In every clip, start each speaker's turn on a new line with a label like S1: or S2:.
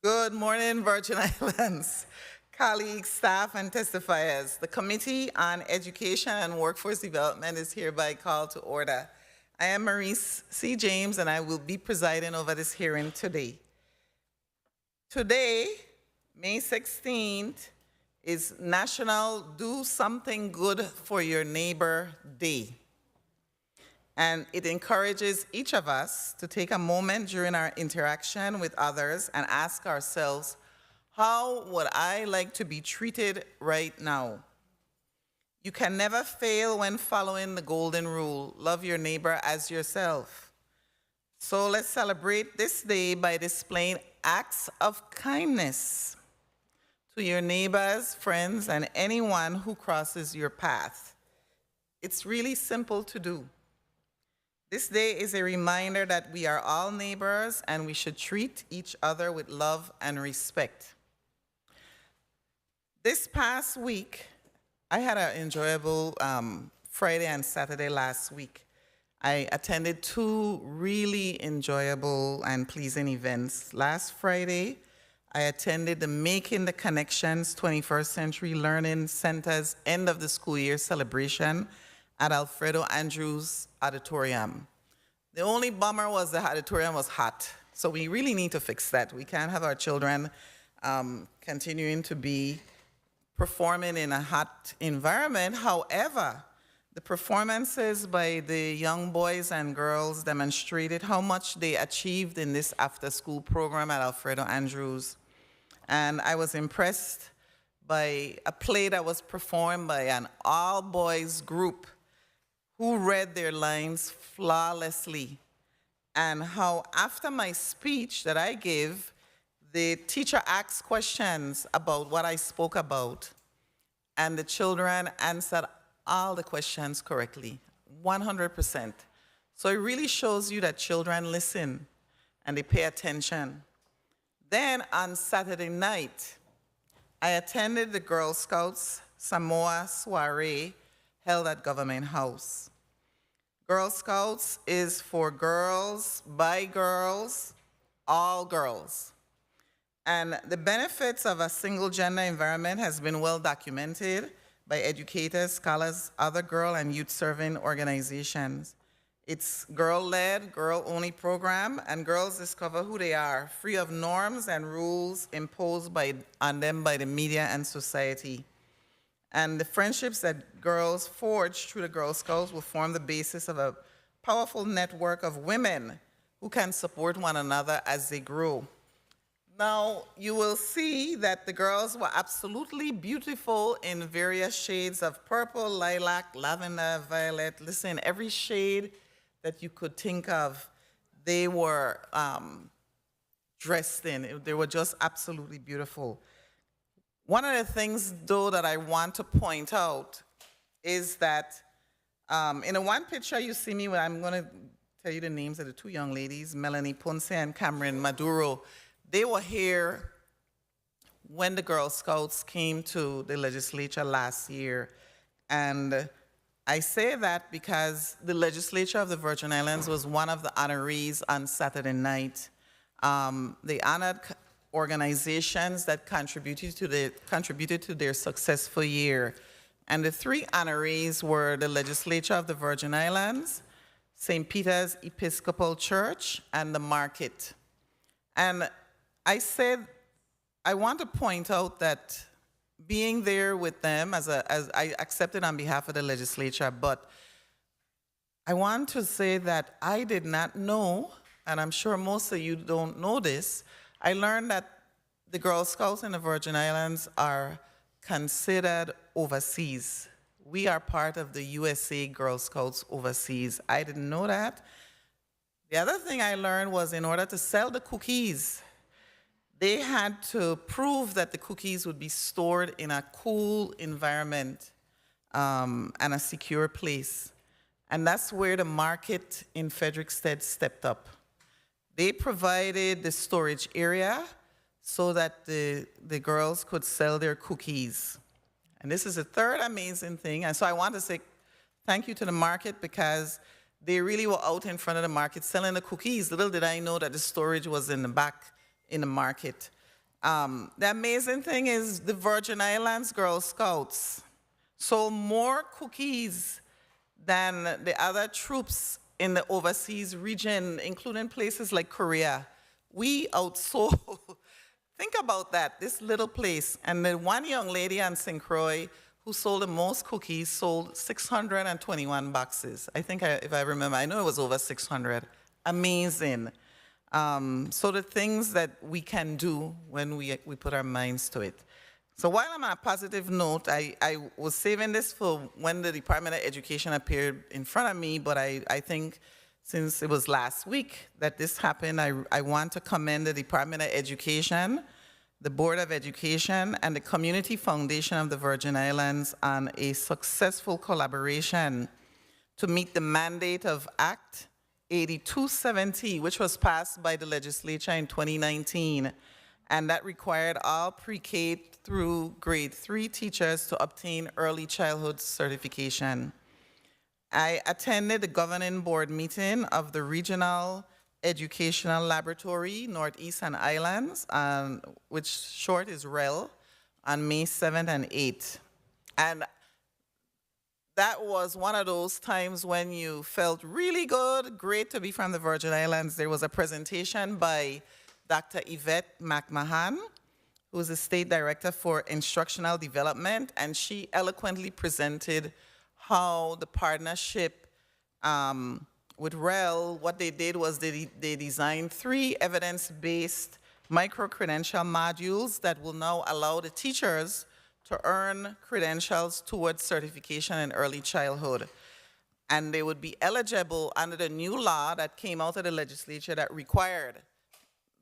S1: Good morning, Virgin Islands. Colleagues, staff, and testifiers. The Committee on Education and Workforce Development is hereby called to order. I am Maurice C. James, and I will be presiding over this hearing today. Today, May 16th, is National Do Something Good for Your Neighbor Day. And it encourages each of us to take a moment during our interaction with others and ask ourselves, how would I like to be treated right now? You can never fail when following the golden rule, love your neighbor as yourself. So let's celebrate this day by displaying acts of kindness to your neighbors, friends, and anyone who crosses your path. It's really simple to do. This day is a reminder that we are all neighbors and we should treat each other with love and respect. This past week, I had an enjoyable Friday and Saturday last week. I attended two really enjoyable and pleasing events. Last Friday, I attended the Making the Connections 21st Century Learning Center's end of the school year celebration at Alfredo Andrews Auditorium. The only bummer was the auditorium was hot, so we really need to fix that. We can't have our children continuing to be performing in a hot environment. However, the performances by the young boys and girls demonstrated how much they achieved in this after-school program at Alfredo Andrews. And I was impressed by a play that was performed by an all-boys group who read their lines flawlessly, and how after my speech that I gave, the teacher asked questions about what I spoke about, and the children answered all the questions correctly, 100%. So it really shows you that children listen and they pay attention. Then on Saturday night, I attended the Girl Scouts Samoa soiree held at Government House. Girl Scouts is for girls, by girls, all girls. And the benefits of a single gender environment has been well documented by educators, scholars, other girl and youth serving organizations. It's girl-led, girl-only program, and girls discover who they are, free of norms and rules imposed on them by the media and society. And the friendships that girls forge through the Girl Scouts will form the basis of a powerful network of women who can support one another as they grow. Now, you will see that the girls were absolutely beautiful in various shades of purple, lilac, lavender, violet. Listen, every shade that you could think of, they were dressed in. They were just absolutely beautiful. One of the things, though, that I want to point out is that in the one picture you see me, I'm going to tell you the names of the two young ladies, Melanie Ponce and Cameron Maduro. They were here when the Girl Scouts came to the legislature last year. And I say that because the legislature of the Virgin Islands was one of the honorees on Saturday night. They honored organizations that contributed to their successful year. And the three honorees were the legislature of the Virgin Islands, St. Peter's Episcopal Church, and the Market. And I want to point out that being there with them as I accepted on behalf of the legislature, but I want to say that I did not know, and I'm sure most of you don't know this, I learned that the Girl Scouts in the Virgin Islands are considered overseas. We are part of the USA Girl Scouts overseas. I didn't know that. The other thing I learned was in order to sell the cookies, they had to prove that the cookies would be stored in a cool environment and a secure place. And that's where the Market in Frederiksted stepped up. They provided the storage area so that the girls could sell their cookies. And this is the third amazing thing. And so I want to say thank you to the Market because they really were out in front of the Market selling the cookies. Little did I know that the storage was in the back in the Market. The amazing thing is the Virgin Islands Girl Scouts sold more cookies than the other troops in the overseas region, including places like Korea. We outsold, think about that, this little place. And the one young lady on St. Croix who sold the most cookies sold 621 boxes. I think, if I remember, I know it was over 600. Amazing. So the things that we can do when we put our minds to it. So while I'm on a positive note, I was saving this for when the Department of Education appeared in front of me, but I think since it was last week that this happened, I want to commend the Department of Education, the Board of Education, and the Community Foundation of the Virgin Islands on a successful collaboration to meet the mandate of Act 8270, which was passed by the legislature in 2019, and that required all pre-K through grade 3 teachers to obtain early childhood certification. I attended the governing board meeting of the Regional Educational Laboratory, Northeast and Islands, which short is REL, on May 7th and 8th. And that was one of those times when you felt really good, great to be from the Virgin Islands. There was a presentation by Dr. Yvette McMahon, who is the State Director for Instructional Development, and she eloquently presented how the partnership with REL, what they did was they designed 3 evidence-based micro-credential modules that will now allow the teachers to earn credentials towards certification in early childhood. And they would be eligible under the new law that came out of the legislature that required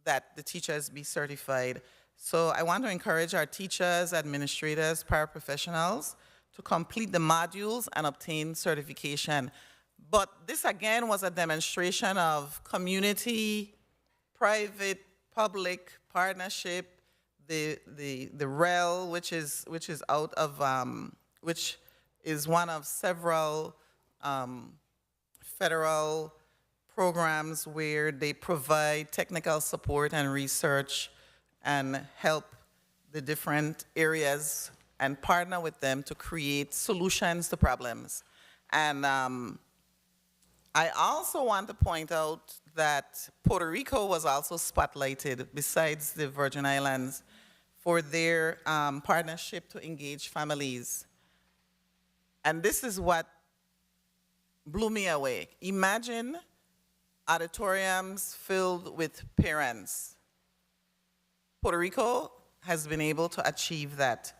S1: that the teachers be certified. So I want to encourage our teachers, administrators, paraprofessionals to complete the modules and obtain certification. But this again was a demonstration of community, private, public partnership, the REL, which is out of which is one of several federal programs where they provide technical support and research and help the different areas and partner with them to create solutions to problems. And I also want to point out that Puerto Rico was also spotlighted, besides the Virgin Islands, for their partnership to engage families. And this is what blew me away. Imagine auditoriums filled with parents. Puerto Rico has been able to achieve that.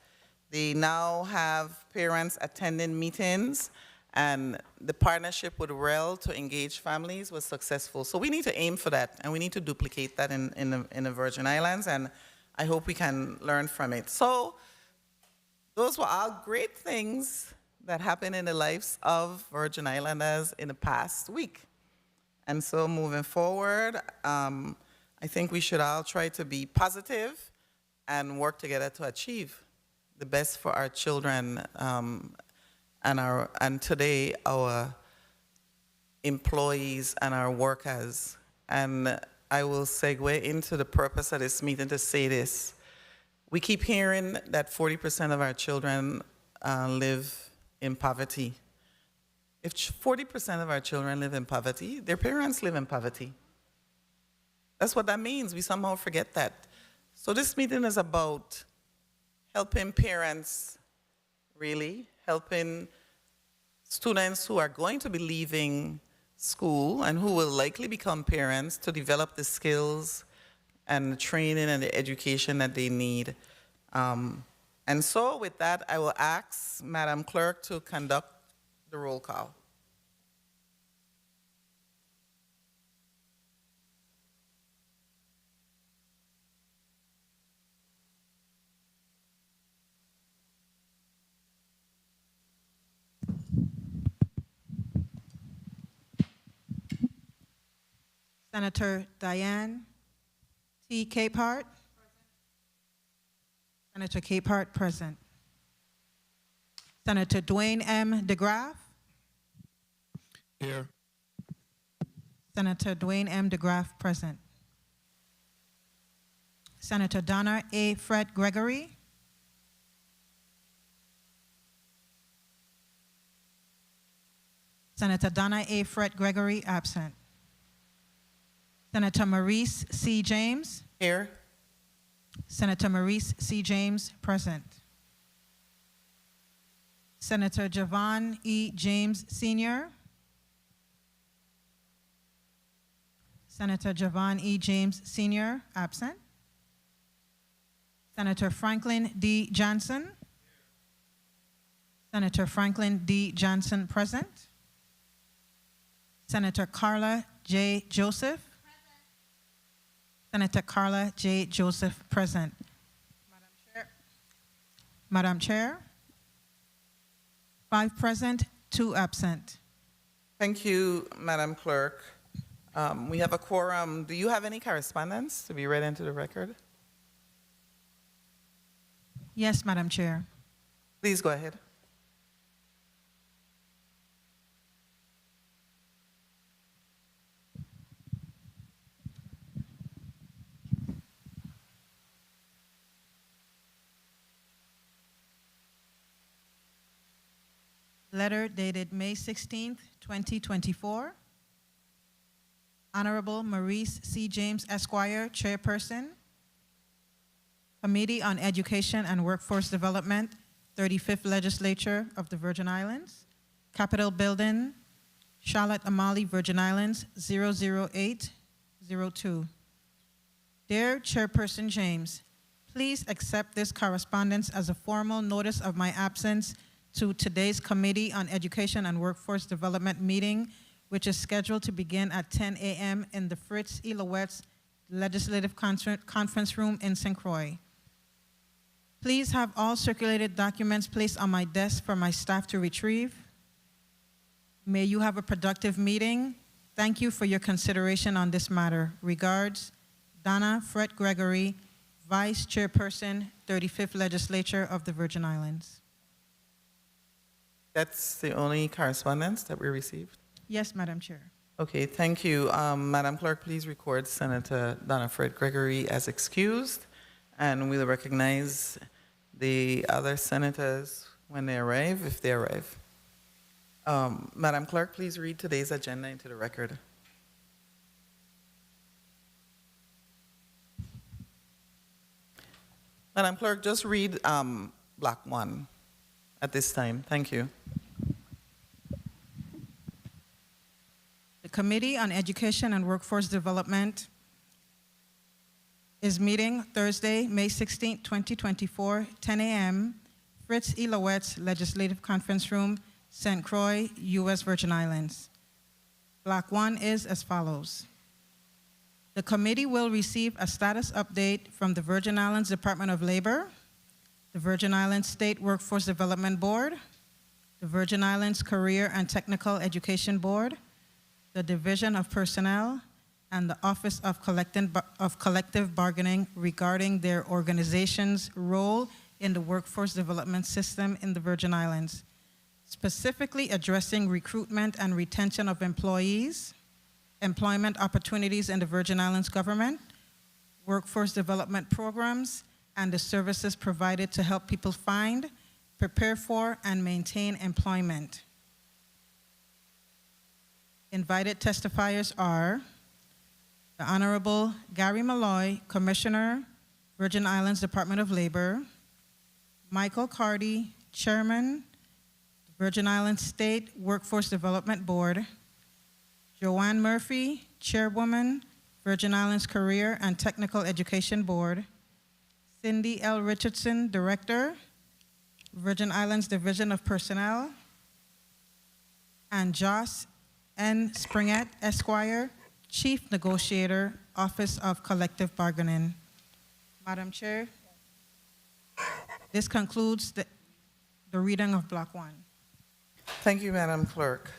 S1: They now have parents attending meetings, and the partnership with REL to engage families was successful. So we need to aim for that, and we need to duplicate that in the Virgin Islands, and I hope we can learn from it. So those were all great things that happened in the lives of Virgin Islanders in the past week. And so moving forward, I think we should all try to be positive and work together to achieve the best for our children and today our employees and our workers. And I will segue into the purpose of this meeting to say this. We keep hearing that 40% of our children live in poverty. If 40% of our children live in poverty, their parents live in poverty. That's what that means. We somehow forget that. So this meeting is about helping parents, really, helping students who are going to be leaving school and who will likely become parents to develop the skills and the training and the education that they need. And so with that, I will ask Madam Clerk to conduct the roll call.
S2: Senator Diane T. Capehart. Senator Capehart, present. Senator Dwayne M. DeGraff.
S3: Here.
S2: Senator Dwayne M. DeGraff, present. Senator Donna A. Fred Gregory. Senator Donna A. Fred Gregory, absent. Senator Maurice C. James.
S1: Here.
S2: Senator Maurice C. James, present. Senator Javon E. James, Sr. Senator Javon E. James, Sr., absent. Senator Franklin D. Johnson. Senator Franklin D. Johnson present. Senator Carla J. Joseph. Senator Carla J. Joseph present. Madam Chair, 5 present, 2 absent.
S1: Thank you, Madam Clerk. We have a quorum. Do you have any correspondence to be read into the record?
S2: Yes, Madam Chair.
S1: Please go ahead.
S2: Letter dated May 16th, 2024. Honorable Maurice C. James, Esquire, Chairperson. Committee on Education and Workforce Development, 35th Legislature of the Virgin Islands. Capitol Building, Charlotte Amalie, Virgin Islands, 00802. Dear Chairperson James, please accept this correspondence as a formal notice of my absence to today's Committee on Education and Workforce Development meeting, which is scheduled to begin at 10 a.m. in the Fritz E. Lowetz Legislative Conference Room in St. Croix. Please have all circulated documents placed on my desk for my staff to retrieve. May you have a productive meeting. Thank you for your consideration on this matter. Regards, Donna Fred Gregory, Vice Chairperson, 35th Legislature of the Virgin Islands.
S1: That's the only correspondence that we received?
S2: Yes, Madam Chair.
S1: Okay, thank you. Madam Clerk, please record Senator Donna Fred Gregory as excused, and we'll recognize the other senators when they arrive, if they arrive. Madam Clerk, please read today's agenda into the record. Madam Clerk, just read Block 1 at this time. Thank you.
S2: The Committee on Education and Workforce Development is meeting Thursday, May 16, 2024, 10 a.m., Fritz E. Lowetz Legislative Conference Room, St. Croix, U.S. Virgin Islands. Block 1 is as follows. The committee will receive a status update from the Virgin Islands Department of Labor, the Virgin Islands State Workforce Development Board, the Virgin Islands Career and Technical Education Board, the Division of Personnel, and the Office of Collective Bargaining regarding their organization's role in the workforce development system in the Virgin Islands, specifically addressing recruitment and retention of employees, employment opportunities in the Virgin Islands government, workforce development programs, and the services provided to help people find, prepare for, and maintain employment. Invited testifiers are the Honorable Gary Malloy, Commissioner, Virgin Islands Department of Labor, Michael Cardy, Chairman, Virgin Islands State Workforce Development Board, Joanne Murphy, Chairwoman, Virgin Islands Career and Technical Education Board, Cindy L. Richardson, Director, Virgin Islands Division of Personnel, and Joss N. Springett, Esquire, Chief Negotiator, Office of Collective Bargaining. Madam Chair, this concludes the reading of Block 1.
S1: Thank you, Madam Clerk.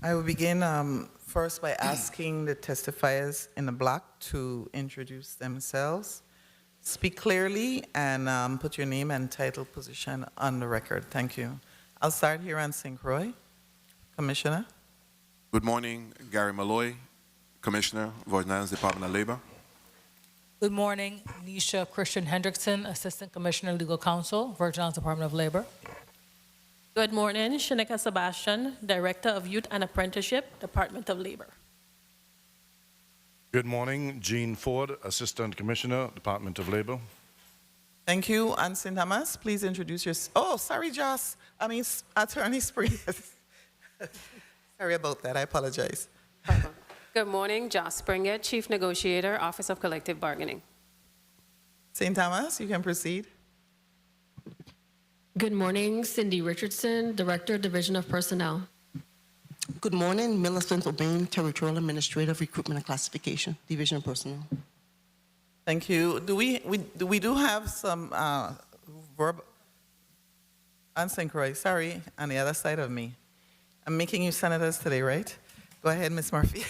S1: I will begin first by asking the testifiers in the block to introduce themselves. Speak clearly and put your name and title position on the record. Thank you. I'll start here on St. Croix. Commissioner.
S3: Good morning, Gary Malloy, Commissioner, Virgin Islands Department of Labor.
S4: Good morning, Nisha Christian Hendrickson, Assistant Commissioner, Legal Counsel, Virgin Islands Department of Labor.
S5: Good morning, Shanika Sebastian, Director of Youth and Apprenticeship, Department of Labor.
S6: Good morning, Gene Ford, Assistant Commissioner, Department of Labor.
S1: Thank you. And St. Thomas, please introduce yourself. Oh, sorry, Joss. Attorney Springett. Sorry about that. I apologize.
S7: Good morning, Joss Springett, Chief Negotiator, Office of Collective Bargaining.
S1: St. Thomas, you can proceed.
S7: Good morning, Cindy Richardson, Director, Division of Personnel.
S8: Good morning, Millicent O'Bain, Territorial Administrative Recruitment and Classification, Division of Personnel.
S1: Thank you. We do have some verb on St. Croix, sorry, on the other side of me. I'm making you senators today, right? Go ahead, Ms. Murphy.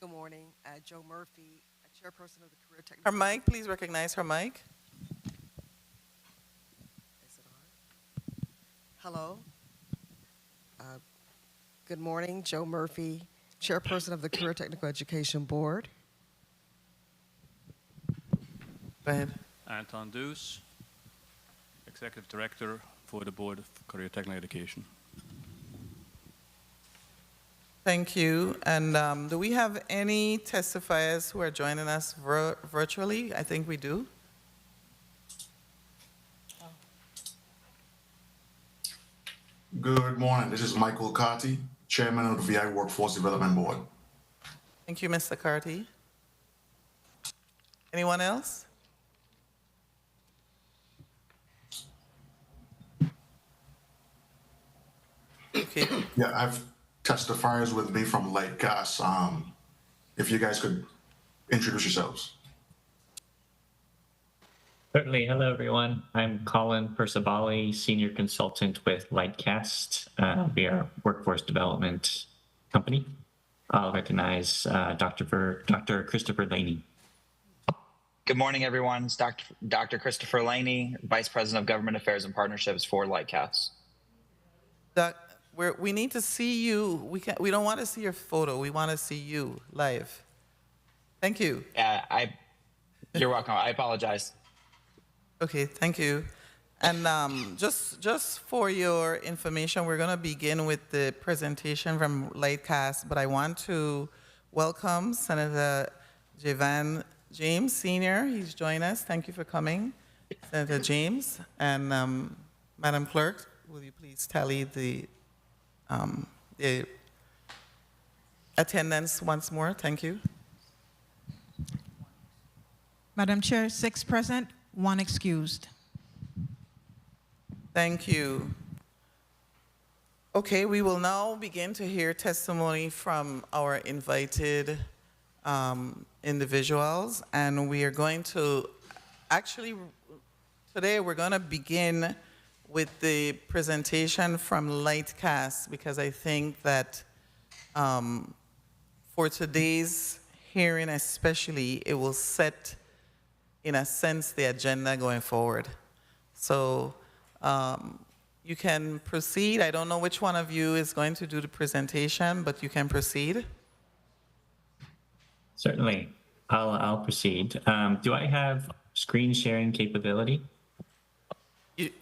S9: Good morning, Joe Murphy, Chairperson of the Career
S1: Her
S9: Technical.
S1: mic, please recognize her mic.
S9: Is it on? Hello. Good morning, Joe Murphy, Chairperson of the Career Technical Education Board.
S1: Go ahead.
S10: Anton Deus, Executive Director for the Board of Career Technical Education.
S1: Thank you. And do we have any testifiers who are joining us virtually? I think we do.
S11: Good morning. This is Michael Carty, Chairman of the VI Workforce Development Board.
S1: Thank you, Mr. Carty. Anyone else? Okay.
S11: Yeah, I have testifiers with me from Lightcast. If you guys could introduce yourselves.
S12: Certainly. Hello, everyone. I'm Colin Percivali, Senior Consultant with Lightcast. We are a workforce development company. I'll recognize Dr. Christopher Laney.
S13: Good morning, everyone. It's Dr. Christopher Laney, Vice President of Government Affairs and Partnerships for Lightcast.
S1: We need to see you. We don't want to see your photo. We want to see you live. Thank you.
S13: You're welcome. I apologize.
S1: Okay, thank you. And just for your information, we're going to begin with the presentation from Lightcast, but I want to welcome Senator Javan James, Sr. He's joined us. Thank you for coming, Senator James. And Madam Clerk, will you please tally the attendance once more? Thank you.
S2: Madam Chair, 6 present, 1 excused.
S1: Thank you. Okay, we will now begin to hear testimony from our invited individuals, and we are going to actually, today we're going to begin with the presentation from Lightcast, because I think that for today's hearing especially, it will set, in a sense, the agenda going forward. So you can proceed. I don't know which one of you is going to do the presentation, but you can proceed.
S12: Certainly. I'll proceed. Do I have screen sharing capability?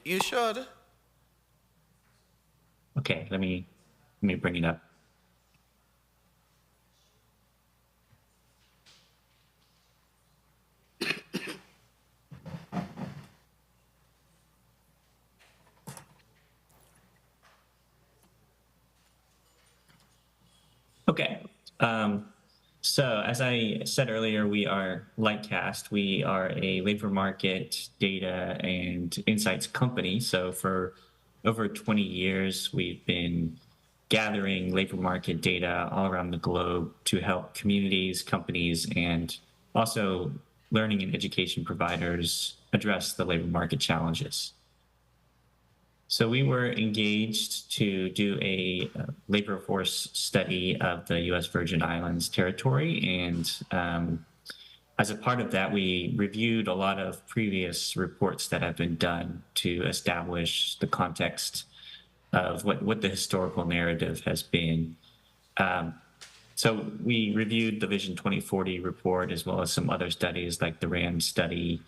S1: You should.
S12: Okay, let me bring it up. Okay. So as I said earlier, we are Lightcast. We are a labor market data and insights company. So for over 20 years, we've been gathering labor market data all around the globe to help communities, companies, and also learning and education providers address the labor market challenges. So we were engaged to do a labor force study of the U.S. Virgin Islands territory. And as a part of that, we reviewed a lot of previous reports that have been done to establish the context of what the historical narrative has been. So we reviewed the Vision 2040 report, as well as some other studies like the RAND study,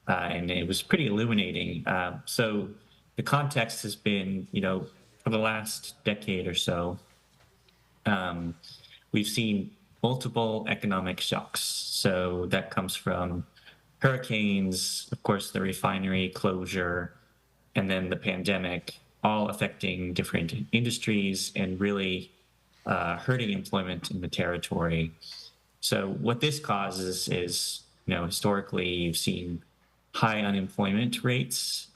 S12: and it was pretty illuminating. So the context has been, for the last decade or so, we've seen multiple economic shocks. So that comes from hurricanes, of course, the refinery closure, and then the pandemic, all affecting different industries and really hurting employment in the territory. So what this causes is historically you've seen high unemployment rates,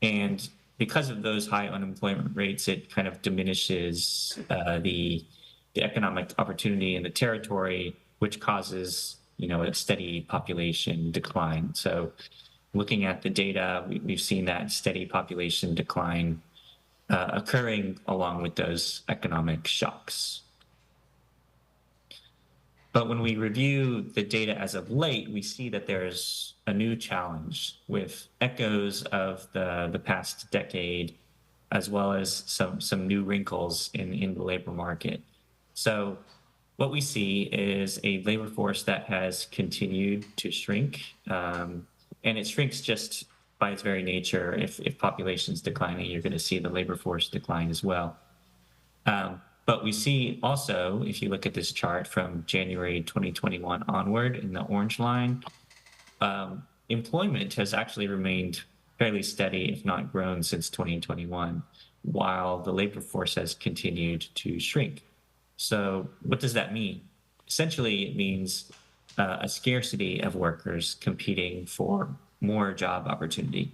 S12: and because of those high unemployment rates, it kind of diminishes the economic opportunity in the territory, which causes a steady population decline. So, looking at the data, we've seen that steady population decline occurring along with those economic shocks. But when we review the data as of late, we see that there's a new challenge with echoes of the past decade, as well as some new wrinkles in the labor market. So what we see is a labor force that has continued to shrink, and it shrinks just by its very nature. If population's declining, you're going to see the labor force decline as well. But we see also, if you look at this chart from January 2021 onward in the orange line, employment has actually remained fairly steady, if not grown, since 2021, while the labor force has continued to shrink. So what does that mean? Essentially, it means a scarcity of workers competing for more job opportunity.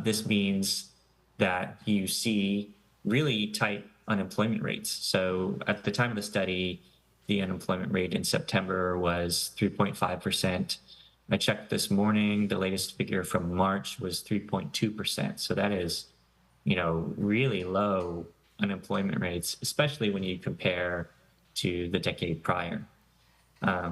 S12: This means that you see really tight unemployment rates. So at the time of the study, the unemployment rate in September was 3.5%. I checked this morning, the latest figure from March was 3.2%. So that is, really low unemployment rates, especially when you compare to the decade prior.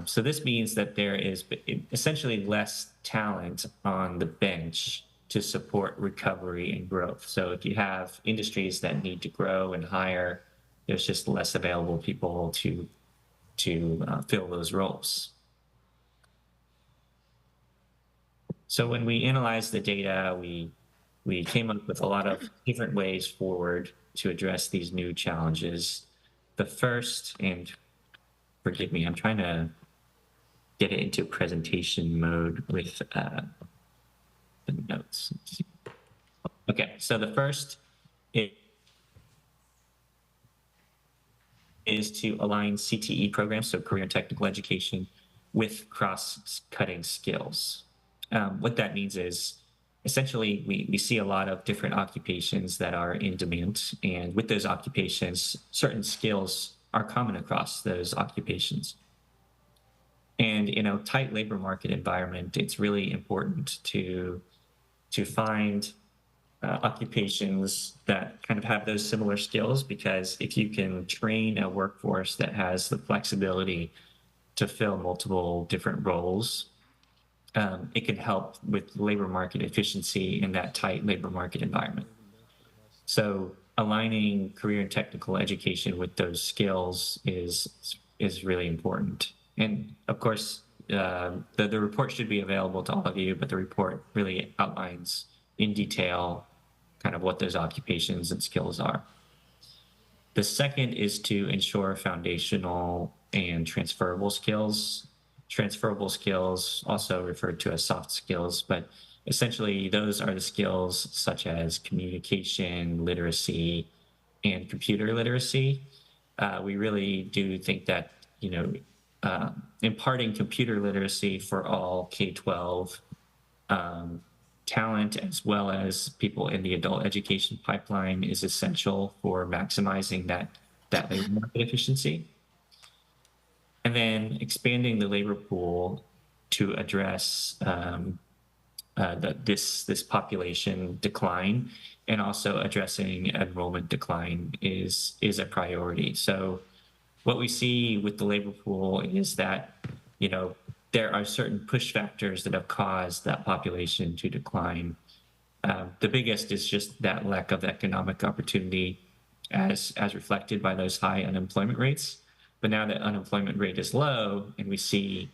S12: So this means that there is essentially less talent on the bench to support recovery and growth. So if you have industries that need to grow and hire, there's just less available people to fill those roles. So when we analyzed the data, we came up with a lot of different ways forward to address these new challenges. The first, and forgive me, I'm trying to get it into presentation mode with the notes. Okay, so the first is to align CTE programs, so career and technical education, with cross-cutting skills. What that means is, essentially, we see a lot of different occupations that are in demand, and with those occupations, certain skills are common across those occupations. And in a tight labor market environment, it's really important to find occupations that kind of have those similar skills, because if you can train a workforce that has the flexibility to fill multiple different roles, it can help with labor market efficiency in that tight labor market environment. So aligning career and technical education with those skills is really important. And of course, the report should be available to all of you, but the report really outlines in detail kind of what those occupations and skills are. The second is to ensure foundational and transferable skills. Transferable skills, also referred to as soft skills, but essentially those are the skills such as communication, literacy, and computer literacy. We really do think that, imparting computer literacy for all K-12 talent, as well as people in the adult education pipeline, is essential for maximizing that labor market efficiency. And then expanding the labor pool to address this population decline, and also addressing enrollment decline is a priority. So what we see with the labor pool is that, there are certain push factors that have caused that population to decline. The biggest is just that lack of economic opportunity as reflected by those high unemployment rates. But now that unemployment rate is low and we see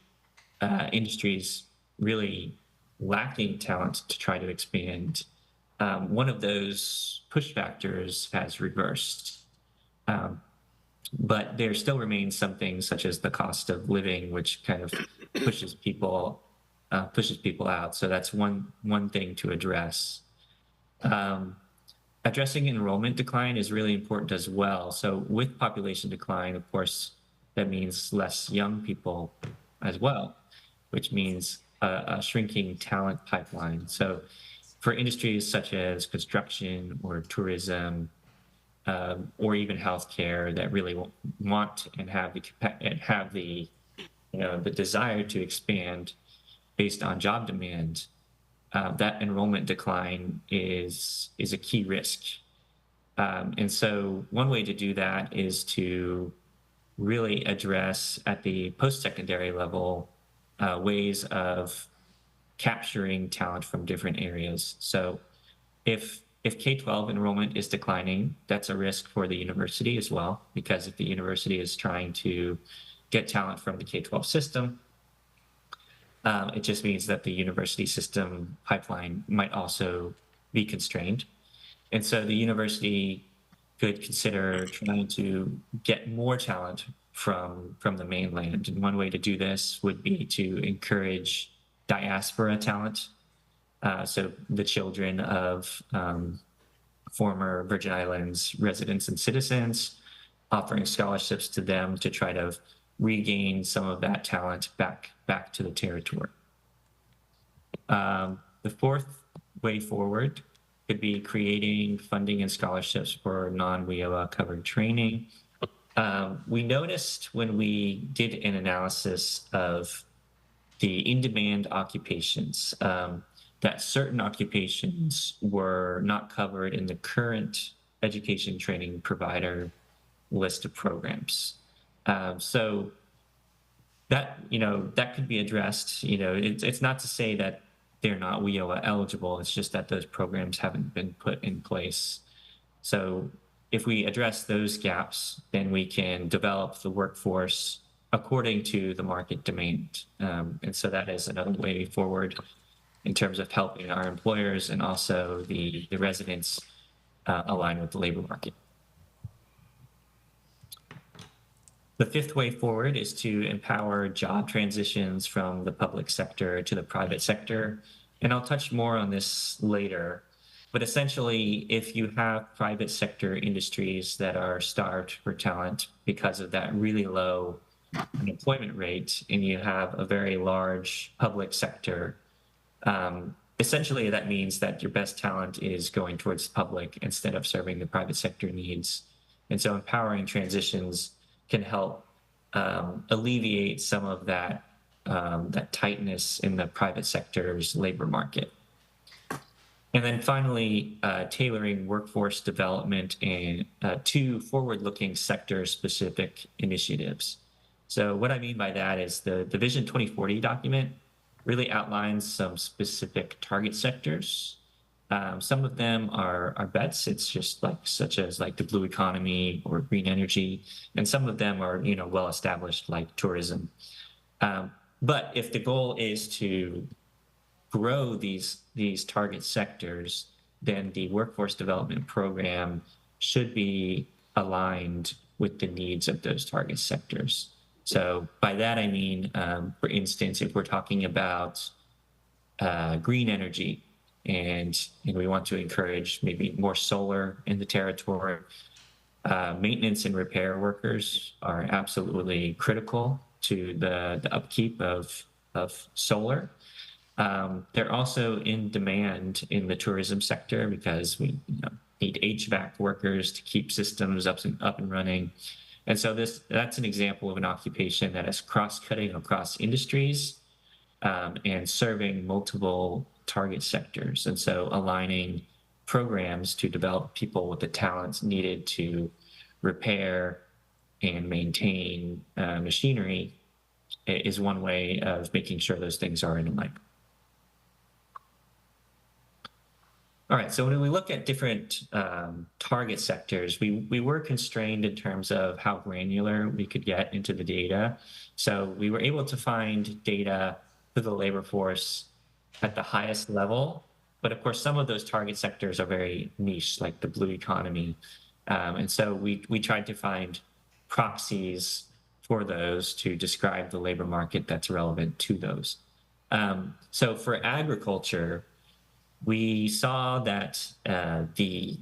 S12: industries really lacking talent to try to expand, one of those push factors has reversed. But there still remains some things such as the cost of living, which kind of pushes people out. So that's one thing to address. Addressing enrollment decline is really important as well. So with population decline, of course, that means less young people as well, which means a shrinking talent pipeline. So for industries such as construction or tourism, or even healthcare that really want and have the the desire to expand based on job demand, that enrollment decline is a key risk. And so one way to do that is to really address at the post-secondary level ways of capturing talent from different areas. So if K-12 enrollment is declining, that's a risk for the university as well, because if the university is trying to get talent from the K-12 system, it just means that the university system pipeline might also be constrained. And so the university could consider trying to get more talent from the mainland. And one way to do this would be to encourage diaspora talent. So the children of former Virgin Islands residents and citizens, offering scholarships to them to try to regain some of that talent back to the territory. The fourth way forward could be creating funding and scholarships for non-WIOA covered training. We noticed when we did an analysis of the in-demand occupations that certain occupations were not covered in the current education training provider list of programs. So that, that could be addressed. It's not to say that they're not WIOA eligible. It's just that those programs haven't been put in place. So if we address those gaps, then we can develop the workforce according to the market demand. And so that is another way forward in terms of helping our employers and also the residents align with the labor market. The fifth way forward is to empower job transitions from the public sector to the private sector. And I'll touch more on this later. But essentially, if you have private sector industries that are starved for talent because of that really low unemployment rate, and you have a very large public sector, essentially that means that your best talent is going towards the public instead of serving the private sector needs. And so empowering transitions can help alleviate some of that tightness in the private sector's labor market. And then finally, tailoring workforce development and to forward-looking sector-specific initiatives. So what I mean by that is the Vision 2040 document really outlines some specific target sectors. Some of them are bets. It's just such as the blue economy or green energy, and some of them are well established like tourism. But if the goal is to grow these target sectors, then the workforce development program should be aligned with the needs of those target sectors. So by that I mean, for instance, if we're talking about green energy, and we want to encourage maybe more solar in the territory. Maintenance and repair workers are absolutely critical to the upkeep of solar. They're also in demand in the tourism sector because we need HVAC workers to keep systems up and running. And so that's an example of an occupation that is cross-cutting across industries and serving multiple target sectors. And so aligning programs to develop people with the talents needed to repair and maintain machinery is one way of making sure those things are in alignment. All right, so when we look at different target sectors, we were constrained in terms of how granular we could get into the data. So we were able to find data for the labor force at the highest level. But of course, some of those target sectors are very niche, like the blue economy. And so we tried to find proxies for those to describe the labor market that's relevant to those. So for agriculture, we saw that the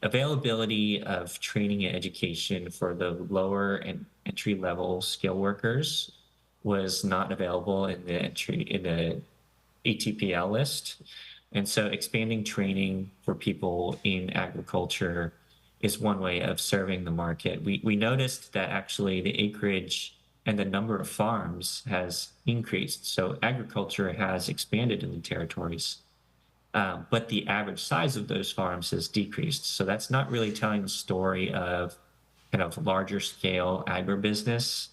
S12: availability of training and education for the lower and entry-level skill workers was not available in the ATPL list. And so expanding training for people in agriculture is one way of serving the market. We noticed that actually the acreage and the number of farms has increased. So agriculture has expanded in the territories, but the average size of those farms has decreased. So that's not really telling the story of kind of larger scale agribusiness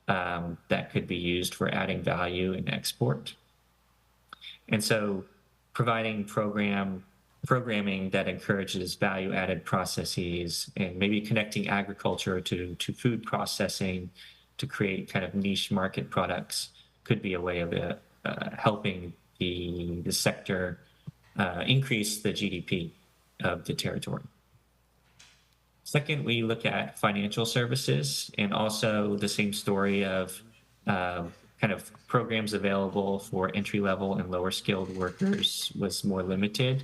S12: that could be used for adding value in export. And so providing programming that encourages value-added processes and maybe connecting agriculture to food processing to create kind of niche market products could be a way of helping the sector increase the GDP of the territory. Second, we look at financial services, and also the same story of kind of programs available for entry-level and lower-skilled workers was more limited.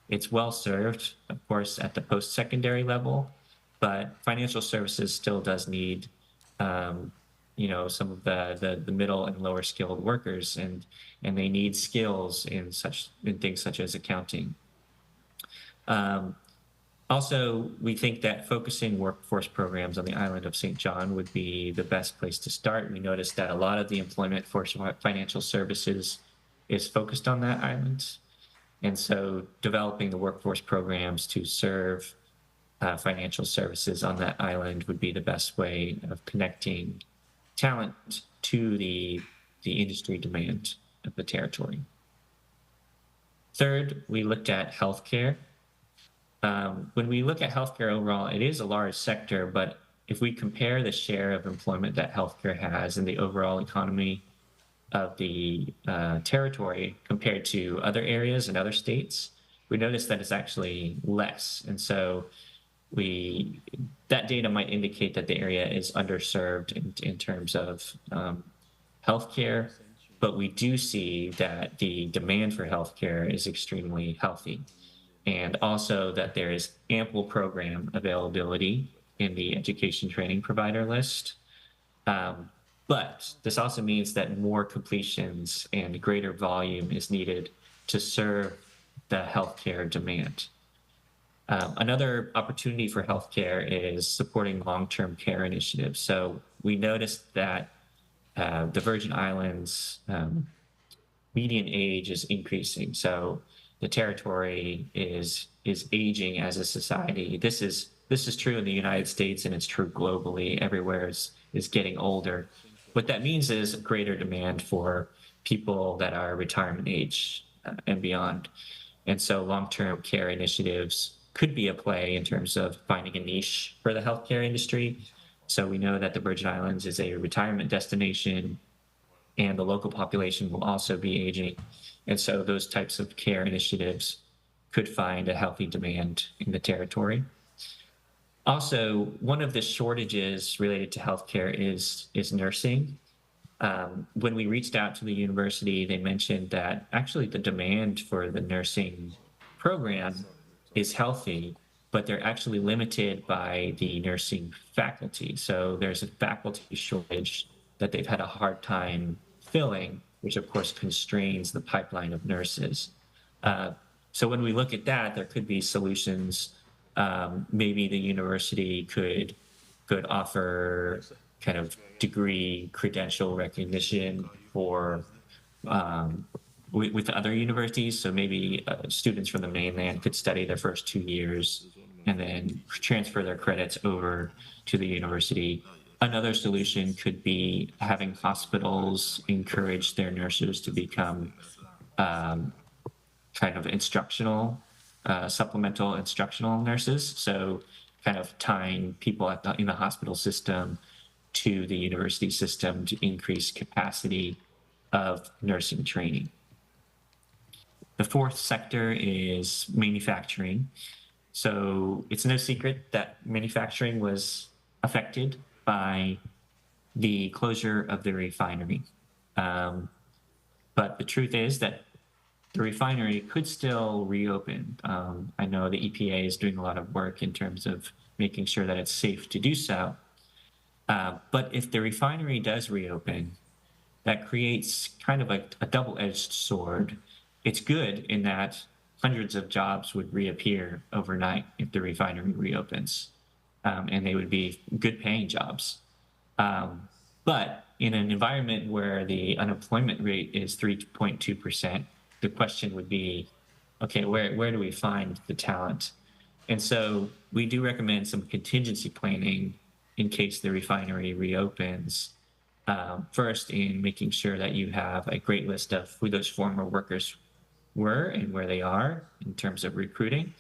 S12: It's well served, of course, at the post-secondary level, but financial services still does need, some of the middle and lower-skilled workers, and they need skills in things such as accounting. Also, we think that focusing workforce programs on the island of St. John would be the best place to start. We noticed that a lot of the employment for financial services is focused on that island. And so developing the workforce programs to serve financial services on that island would be the best way of connecting talent to the industry demand of the territory. Third, we looked at healthcare. When we look at healthcare overall, it is a large sector, but if we compare the share of employment that healthcare has in the overall economy of the territory compared to other areas and other states, we notice that it's actually less. And so that data might indicate that the area is underserved in terms of healthcare, but we do see that the demand for healthcare is extremely healthy. And also that there is ample program availability in the education training provider list. But this also means that more completions and greater volume is needed to serve the healthcare demand. Another opportunity for healthcare is supporting long-term care initiatives. So we noticed that the Virgin Islands median age is increasing. So the territory is aging as a society. This is true in the United States, and it's true globally. Everywhere is getting older. What that means is a greater demand for people that are retirement age and beyond. And so long-term care initiatives could be a play in terms of finding a niche for the healthcare industry. So we know that the Virgin Islands is a retirement destination, and the local population will also be aging. And so those types of care initiatives could find a healthy demand in the territory. Also, one of the shortages related to healthcare is nursing. When we reached out to the university, they mentioned that actually the demand for the nursing program is healthy, but they're actually limited by the nursing faculty. So there's a faculty shortage that they've had a hard time filling, which of course constrains the pipeline of nurses. So when we look at that, there could be solutions. Maybe the university could offer kind of degree credential recognition for with other universities. So maybe students from the mainland could study their first 2 years and then transfer their credits over to the university. Another solution could be having hospitals encourage their nurses to become kind of supplemental instructional nurses. So kind of tying people in the hospital system to the university system to increase capacity of nursing training. The fourth sector is manufacturing. So it's no secret that manufacturing was affected by the closure of the refinery. But the truth is that the refinery could still reopen. I know the EPA is doing a lot of work in terms of making sure that it's safe to do so. But if the refinery does reopen, that creates kind of a double-edged sword. It's good in that hundreds of jobs would reappear overnight if the refinery reopens, and they would be good paying jobs. But in an environment where the unemployment rate is 3.2%, the question would be, okay, where do we find the talent? And so we do recommend some contingency planning in case the refinery reopens. First, in making sure that you have a great list of who those former workers were and where they are in terms of recruiting.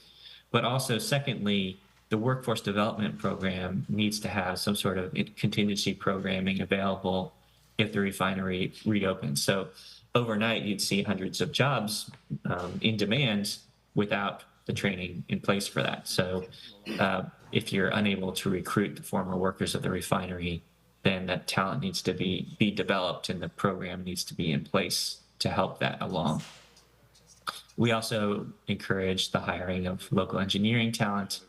S12: But also, secondly, the workforce development program needs to have some sort of contingency programming available if the refinery reopens. So overnight, you'd see hundreds of jobs in demand without the training in place for that. So if you're unable to recruit the former workers of the refinery, then that talent needs to be developed and the program needs to be in place to help that along. We also encourage the hiring of local engineering talent.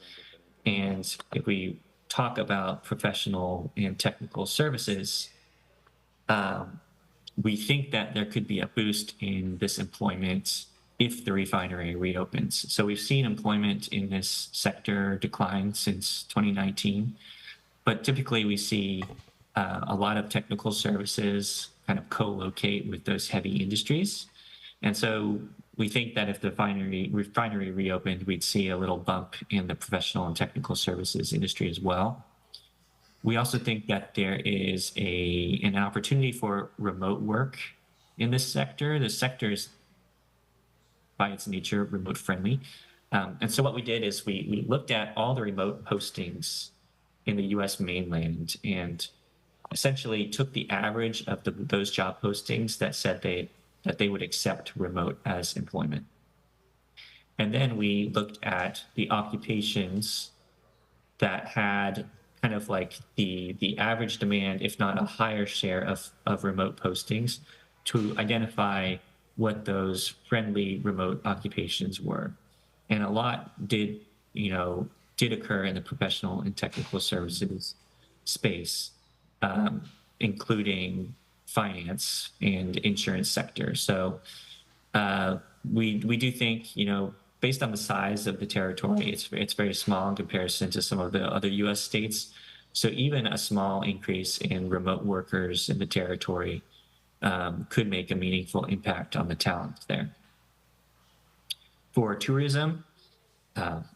S12: And if we talk about professional and technical services, we think that there could be a boost in this employment if the refinery reopens. So we've seen employment in this sector decline since 2019, but typically we see a lot of technical services kind of co-locate with those heavy industries. And so we think that if the refinery reopened, we'd see a little bump in the professional and technical services industry as well. We also think that there is an opportunity for remote work in this sector. The sector is, by its nature, remote friendly. And so what we did is we looked at all the remote postings in the US mainland and essentially took the average of those job postings that said that they would accept remote as employment. And then we looked at the occupations that had kind of like the average demand, if not a higher share of remote postings, to identify what those friendly remote occupations were. And a lot did occur in the professional and technical services space, including finance and insurance sector. So we do think, based on the size of the territory, it's very small in comparison to some of the other U.S. states. So even a small increase in remote workers in the territory could make a meaningful impact on the talent there. For tourism,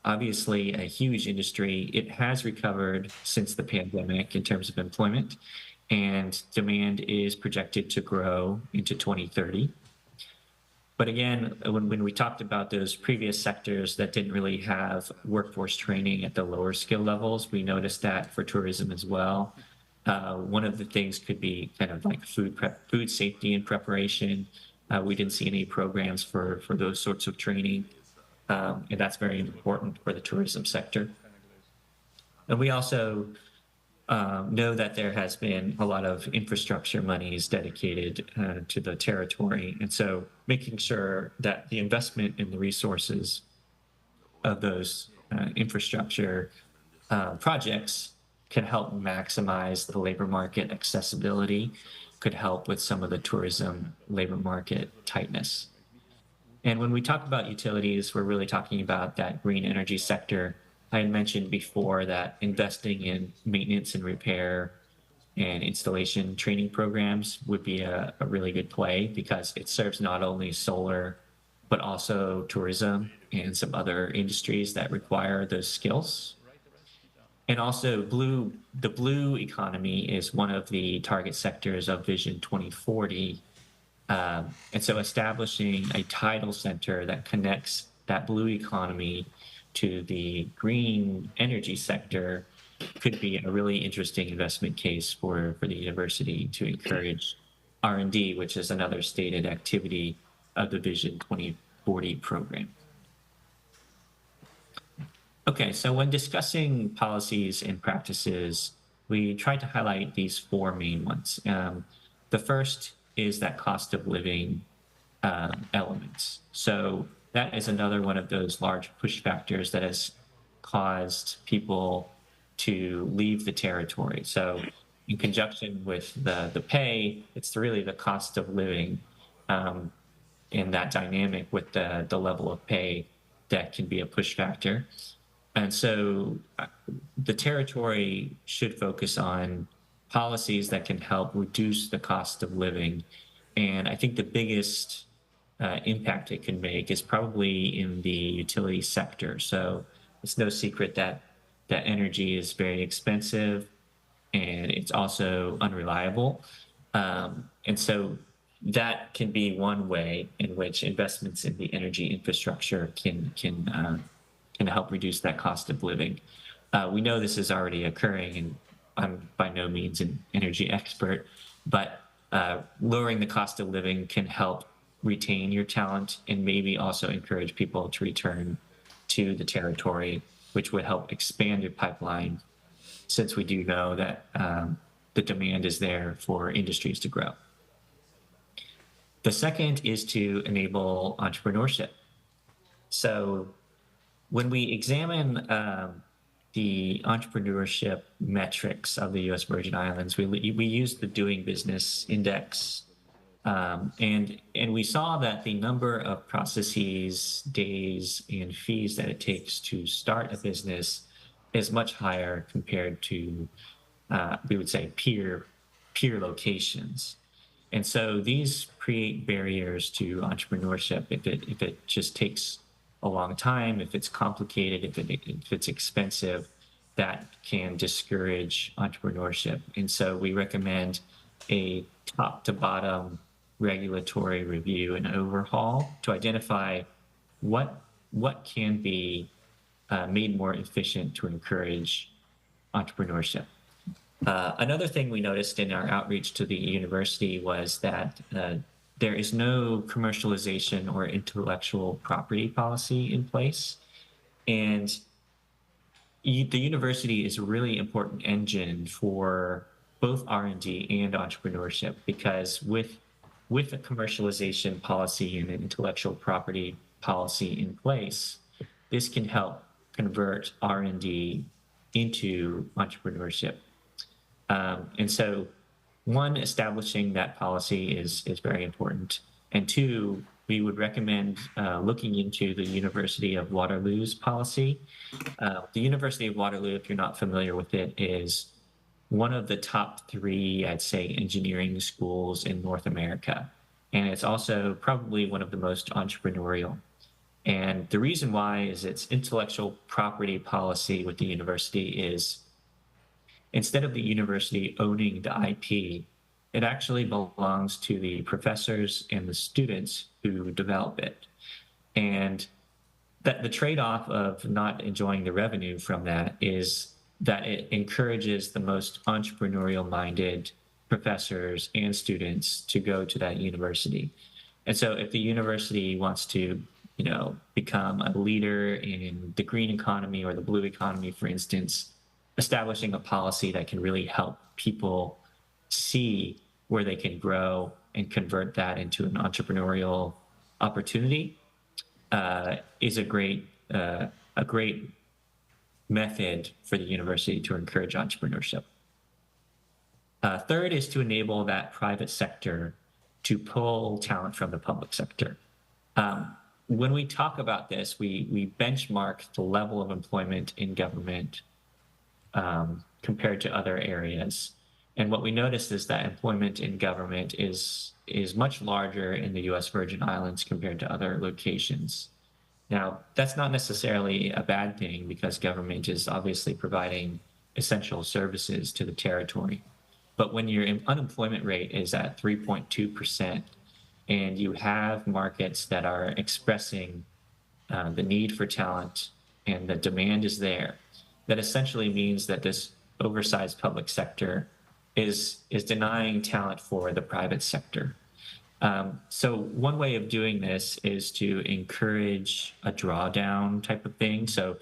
S12: obviously a huge industry. It has recovered since the pandemic in terms of employment, and demand is projected to grow into 2030. But again, when we talked about those previous sectors that didn't really have workforce training at the lower skill levels, we noticed that for tourism as well. One of the things could be kind of like food safety and preparation. We didn't see any programs for those sorts of training, and that's very important for the tourism sector. And we also know that there has been a lot of infrastructure monies dedicated to the territory. And so making sure that the investment in the resources of those infrastructure projects can help maximize the labor market accessibility, could help with some of the tourism labor market tightness. And when we talk about utilities, we're really talking about that green energy sector. I had mentioned before that investing in maintenance and repair and installation training programs would be a really good play because it serves not only solar, but also tourism and some other industries that require those skills. And also the blue economy is one of the target sectors of Vision 2040. And so establishing a tidal center that connects that blue economy to the green energy sector could be a really interesting investment case for the university to encourage R&D, which is another stated activity of the Vision 2040 program. Okay, so when discussing policies and practices, we try to highlight these four main ones. The first is that cost of living elements. So that is another one of those large push factors that has caused people to leave the territory. So in conjunction with the pay, it's really the cost of living and that dynamic with the level of pay that can be a push factor. And so the territory should focus on policies that can help reduce the cost of living. And I think the biggest impact it can make is probably in the utility sector. So it's no secret that energy is very expensive and it's also unreliable. And so that can be one way in which investments in the energy infrastructure can help reduce that cost of living. We know this is already occurring, and I'm by no means an energy expert, but lowering the cost of living can help retain your talent and maybe also encourage people to return to the territory, which would help expand your pipeline, since we do know that the demand is there for industries to grow. The second is to enable entrepreneurship. So when we examine the entrepreneurship metrics of the U.S. Virgin Islands, we use the Doing Business Index, and we saw that the number of processes, days, and fees that it takes to start a business is much higher compared to, we would say, peer locations. And so these create barriers to entrepreneurship if it just takes a long time, if it's complicated, if it's expensive, that can discourage entrepreneurship. And so we recommend a top to bottom regulatory review and overhaul to identify what can be made more efficient to encourage entrepreneurship. Another thing we noticed in our outreach to the university was that there is no commercialization or intellectual property policy in place. And the university is a really important engine for both R&D and entrepreneurship, because with a commercialization policy and an intellectual property policy in place, this can help convert R&D into entrepreneurship. And so, one, establishing that policy is very important. And two, we would recommend looking into the University of Waterloo's policy. The University of Waterloo, if you're not familiar with it, is one of the top 3, I'd say, engineering schools in North America. And it's also probably one of the most entrepreneurial. And the reason why is its intellectual property policy with the university is, instead of the university owning the IP, it actually belongs to the professors and the students who develop it. And that the trade-off of not enjoying the revenue from that is that it encourages the most entrepreneurial-minded professors and students to go to that university. And so if the university wants to, become a leader in the green economy or the blue economy, for instance, establishing a policy that can really help people see where they can grow and convert that into an entrepreneurial opportunity is a great method for the university to encourage entrepreneurship. Third is to enable that private sector to pull talent from the public sector. When we talk about this, we benchmark the level of employment in government compared to other areas. And what we noticed is that employment in government is much larger in the U.S. Virgin Islands compared to other locations. Now, that's not necessarily a bad thing, because government is obviously providing essential services to the territory. But when your unemployment rate is at 3.2%, and you have markets that are expressing the need for talent and the demand is there, that essentially means that this oversized public sector is denying talent for the private sector. So one way of doing this is to encourage a drawdown type of thing. So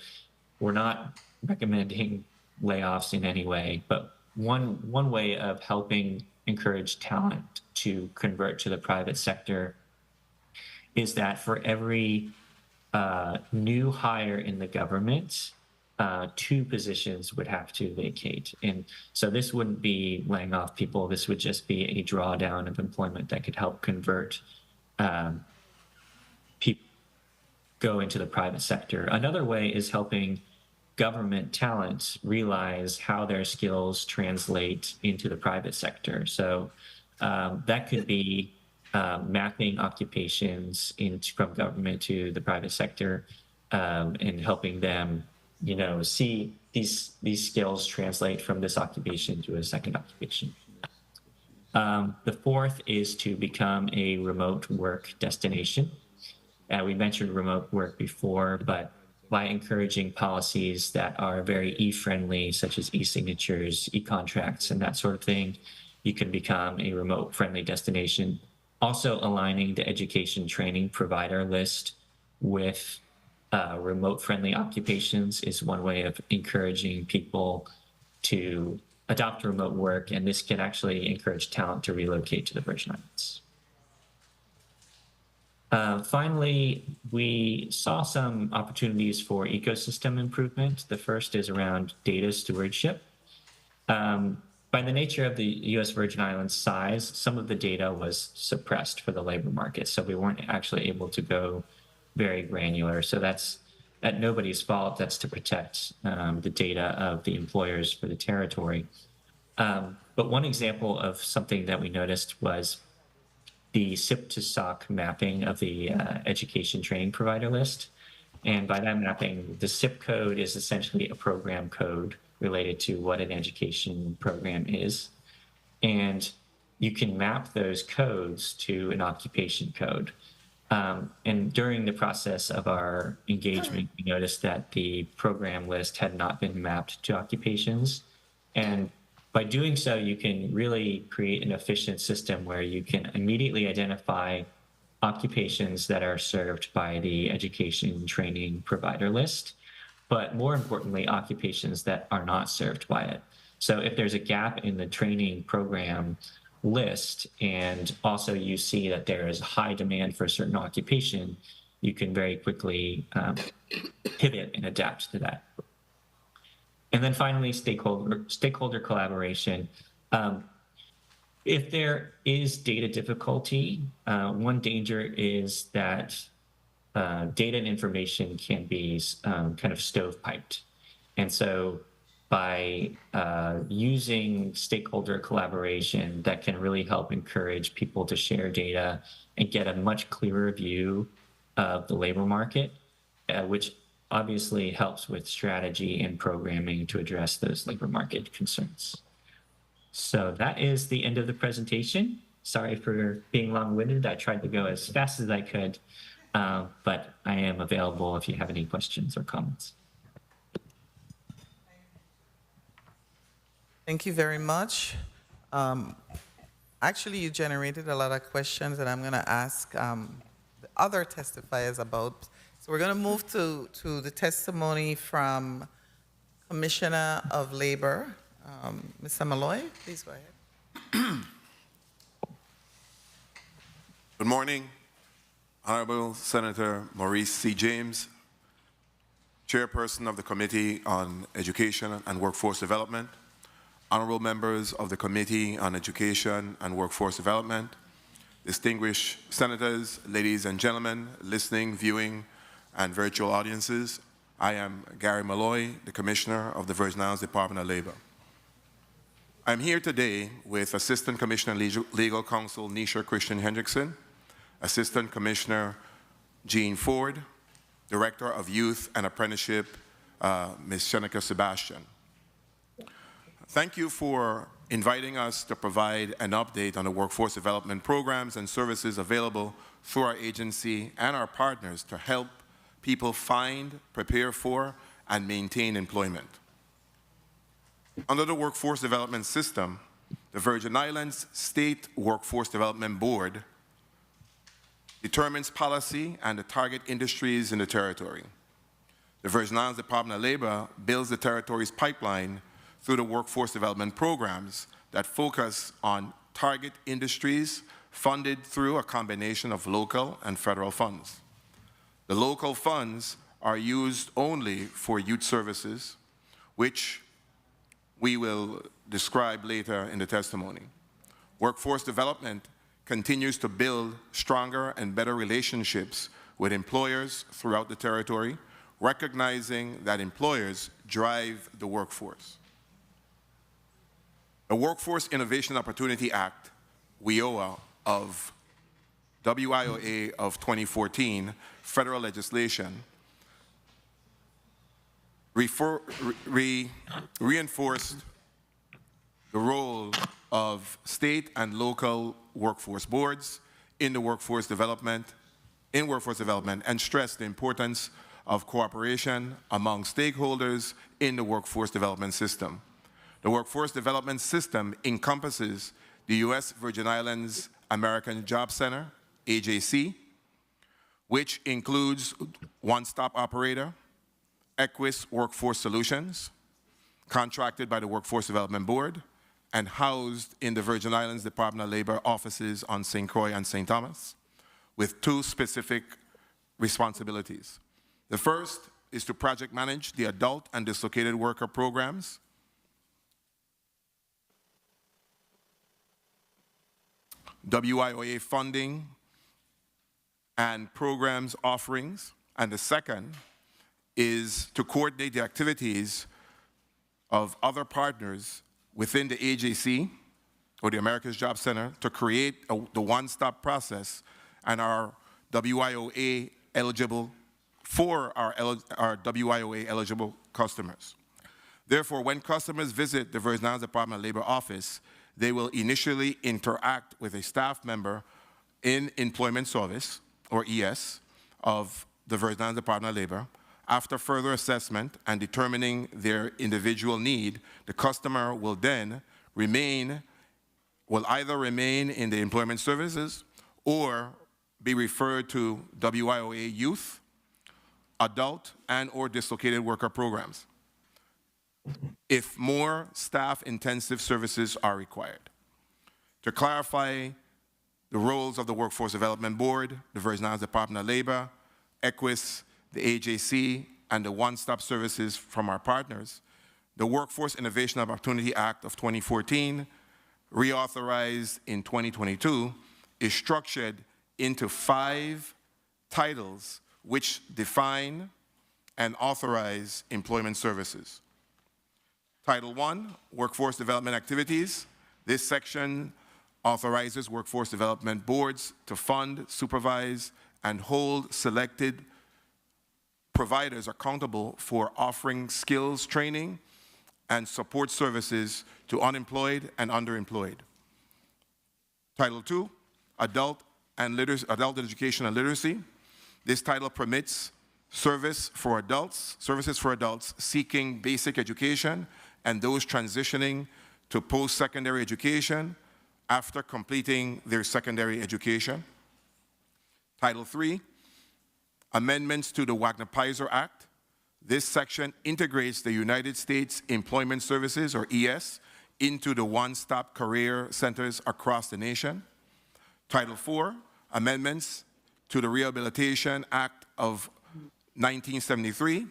S12: we're not recommending layoffs in any way, but one way of helping encourage talent to convert to the private sector is that for every new hire in the government, 2 positions would have to vacate. And so this wouldn't be laying off people. This would just be a drawdown of employment that could help convert people go into the private sector. Another way is helping government talent realize how their skills translate into the private sector. So that could be mapping occupations from government to the private sector and helping them, see these skills translate from this occupation to a second occupation. The fourth is to become a remote work destination. We mentioned remote work before, but by encouraging policies that are very e-friendly, such as e-signatures, e-contracts, and that sort of thing, you can become a remote-friendly destination. Also aligning the education training provider list with remote-friendly occupations is one way of encouraging people to adopt remote work, and this can actually encourage talent to relocate to the Virgin Islands. Finally, we saw some opportunities for ecosystem improvement. The first is around data stewardship. By the nature of the U.S. Virgin Islands size, some of the data was suppressed for the labor market, so we weren't actually able to go very granular. So that's at nobody's fault. That's to protect the data of the employers for the territory. But one example of something that we noticed was the SIP to SOC mapping of the education training provider list. And by that mapping, the SIP code is essentially a program code related to what an education program is. And you can map those codes to an occupation code. And during the process of our engagement, we noticed that the program list had not been mapped to occupations. And by doing so, you can really create an efficient system where you can immediately identify occupations that are served by the education training provider list, but more importantly, occupations that are not served by it. So if there's a gap in the training program list, and also you see that there is high demand for a certain occupation, you can very quickly pivot and adapt to that. And then finally, stakeholder collaboration. If there is data difficulty, one danger is that data and information can be kind of stovepiped. And so by using stakeholder collaboration, that can really help encourage people to share data and get a much clearer view of the labor market, which obviously helps with strategy and programming to address those labor market concerns. So that is the end of the presentation. Sorry for being long-winded. I tried to go as fast as I could, but I am available if you have any questions or comments.
S1: Thank you very much. Actually, you generated a lot of questions that I'm going to ask the other testifiers about. So we're going to move to the testimony from Commissioner of Labor, Mr. Malloy. Please go ahead.
S3: Good morning, Honorable Senator Maurice C. James, Chairperson of the Committee on Education and Workforce Development, honorable members of the Committee on Education and Workforce Development, distinguished senators, ladies and gentlemen, listening, viewing, and virtual audiences. I am Gary Malloy, the Commissioner of the Virgin Islands Department of Labor. I'm here today with Assistant Commissioner Legal Counsel Nisha Christian Hendrickson, Assistant Commissioner Jean Ford, Director of Youth and Apprenticeship, Ms. Shenika Sebastian. Thank you for inviting us to provide an update on the workforce development programs and services available through our agency and our partners to help people find, prepare for, and maintain employment. Under the Workforce Development System, the Virgin Islands State Workforce Development Board determines policy and the target industries in the territory. The Virgin Islands Department of Labor builds the territory's pipeline through the workforce development programs that focus on target industries funded through a combination of local and federal funds. The local funds are used only for youth services, which we will describe later in the testimony. Workforce development continues to build stronger and better relationships with employers throughout the territory, recognizing that employers drive the workforce. The Workforce Innovation Opportunity Act, WIOA of 2014, federal legislation, reinforced the role of state and local workforce boards in workforce development, and stressed the importance of cooperation among stakeholders in the workforce development system. The workforce development system encompasses the U.S. Virgin Islands American Job Center, AJC, which includes One Stop Operator, Equus Workforce Solutions, contracted by the Workforce Development Board, and housed in the Virgin Islands Department of Labor offices on St. Croix and St. Thomas, with two specific responsibilities. The first is to project manage the adult and dislocated worker programs, WIOA funding and programs offerings, and the second is to coordinate the activities of other partners within the AJC, or the America's Job Center, to create the one-stop process and our WIOA eligible for our WIOA eligible customers. Therefore, when customers visit the Virgin Islands Department of Labor office, they will initially interact with a staff member in Employment Service, or ES, of the Virgin Islands Department of Labor. After further assessment and determining their individual need, the customer will then either remain in the employment services or be referred to WIOA youth, adult, and/or dislocated worker programs if more staff-intensive services are required. To clarify the roles of the Workforce Development Board, the Virgin Islands Department of Labor, Equus, the AJC, and the one-stop services from our partners, the Workforce Innovation Opportunity Act of 2014, reauthorized in 2022, is structured into 5 titles which define and authorize employment services. Title I, Workforce Development Activities. This section authorizes workforce development boards to fund, supervise, and hold selected providers accountable for offering skills training and support services to unemployed and underemployed. Title II, Adult Education and Literacy. This title permits services for adults seeking basic education and those transitioning to post-secondary education after completing their secondary education. Title III, amendments to the Wagner-Pfizer Act. This section integrates the United States Employment Services, or ES, into the one-stop career centers across the nation. Title IV, amendments to the Rehabilitation Act of 1973.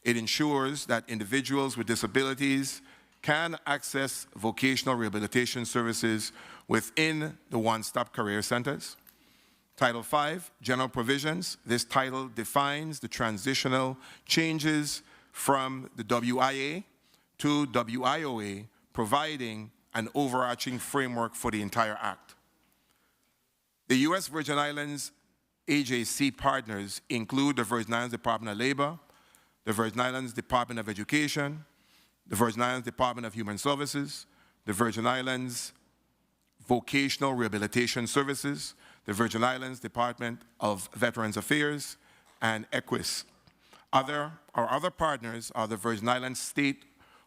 S3: It ensures that individuals with disabilities can access vocational rehabilitation services within the one-stop career centers. Title V, General Provisions. This title defines the transitional changes from the WIA to WIOA, providing an overarching framework for the entire Act. The U.S. Virgin Islands AJC partners include the Virgin Islands Department of Labor, the Virgin Islands Department of Education, the Virgin Islands Department of Human Services, the Virgin Islands Vocational Rehabilitation Services, the Virgin Islands Department of Veterans Affairs, and Equus. Our other partners are the Virgin Islands State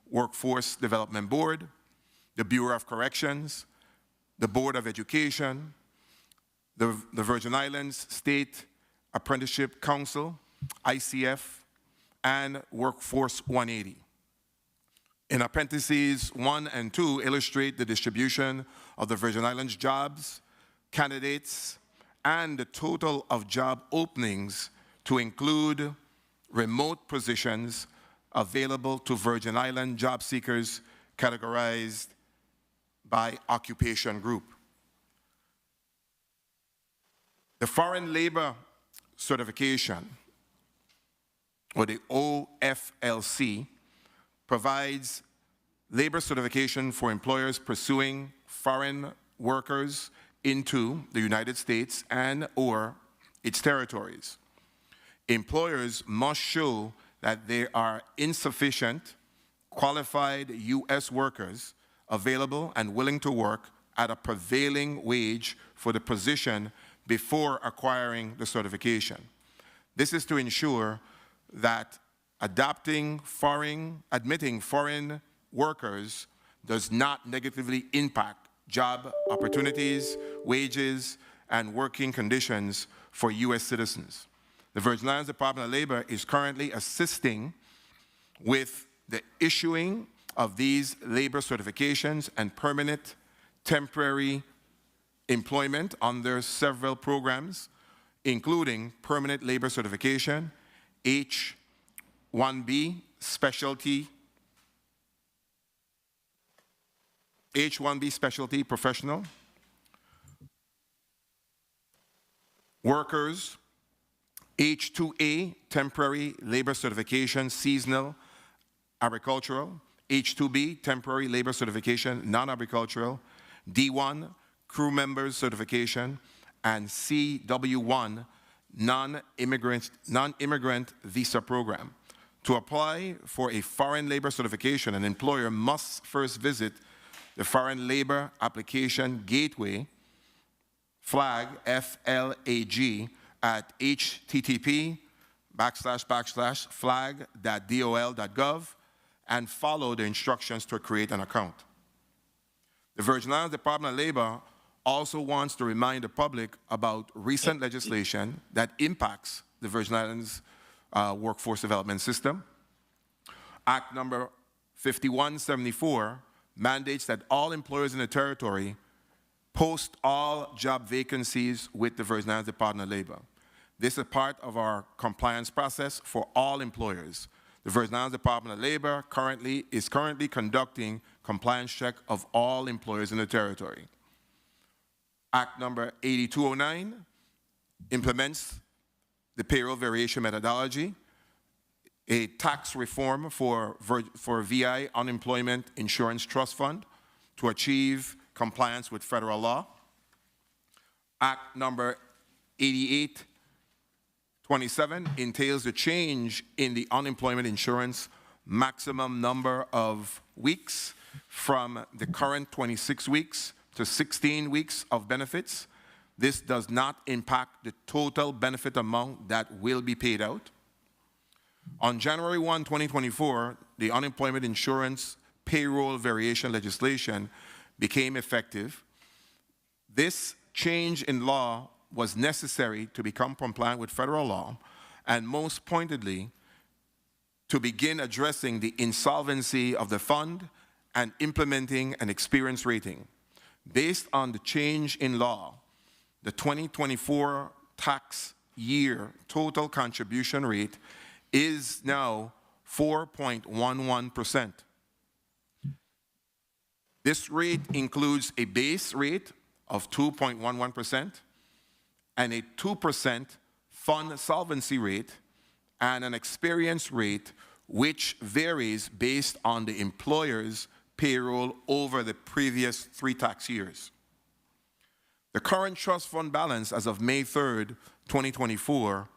S3: Workforce Development Board, the Bureau of Corrections, the Board of Education, the Virgin Islands State Apprenticeship Council, ICF, and Workforce 180. In appendices 1 and 2 illustrate the distribution of the Virgin Islands jobs, candidates, and the total of job openings to include remote positions available to Virgin Island job seekers categorized by occupation group. The Foreign Labor Certification, or the OFLC, provides labor certification for employers pursuing foreign workers into the United States and or its territories. Employers must show that there are insufficient qualified U.S. workers available and willing to work at a prevailing wage for the position before acquiring the certification. This is to ensure that admitting foreign workers does not negatively impact job opportunities, wages, and working conditions for U.S. citizens. The Virgin Islands Department of Labor is currently assisting with the issuing of these labor certifications and permanent temporary employment under several programs, including permanent labor certification, H-1B specialty professional, workers, H-2A temporary labor certification, seasonal agricultural, H-2B temporary labor certification, non-agricultural, D-1 crew members certification, and CW1 non-immigrant visa program. To apply for a foreign labor certification, an employer must first visit the Foreign Labor Application Gateway, flag, FLAG, at http://flag.dol.gov and follow the instructions to create an account. The Virgin Islands Department of Labor also wants to remind the public about recent legislation that impacts the Virgin Islands workforce development system. Act number 5174 mandates that all employers in the territory post all job vacancies with the Virgin Islands Department of Labor. This is part of our compliance process for all employers. The Virgin Islands Department of Labor is currently conducting compliance check of all employers in the territory. Act number 8209 implements the payroll variation methodology, a tax reform for VI Unemployment Insurance Trust Fund to achieve compliance with federal law. Act number 8827 entails the change in the unemployment insurance maximum number of weeks from the current 26 weeks to 16 weeks of benefits. This does not impact the total benefit amount that will be paid out. On January 1, 2024, the unemployment insurance payroll variation legislation became effective. This change in law was necessary to become compliant with federal law and most pointedly to begin addressing the insolvency of the fund and implementing an experience rating. Based on the change in law, the 2024 tax year total contribution rate is now 4.11%. This rate includes a base rate of 2.11% and a 2% fund solvency rate and an experience rate which varies based on the employer's payroll over the previous 3 tax years. The current trust fund balance as of May 3rd, 2024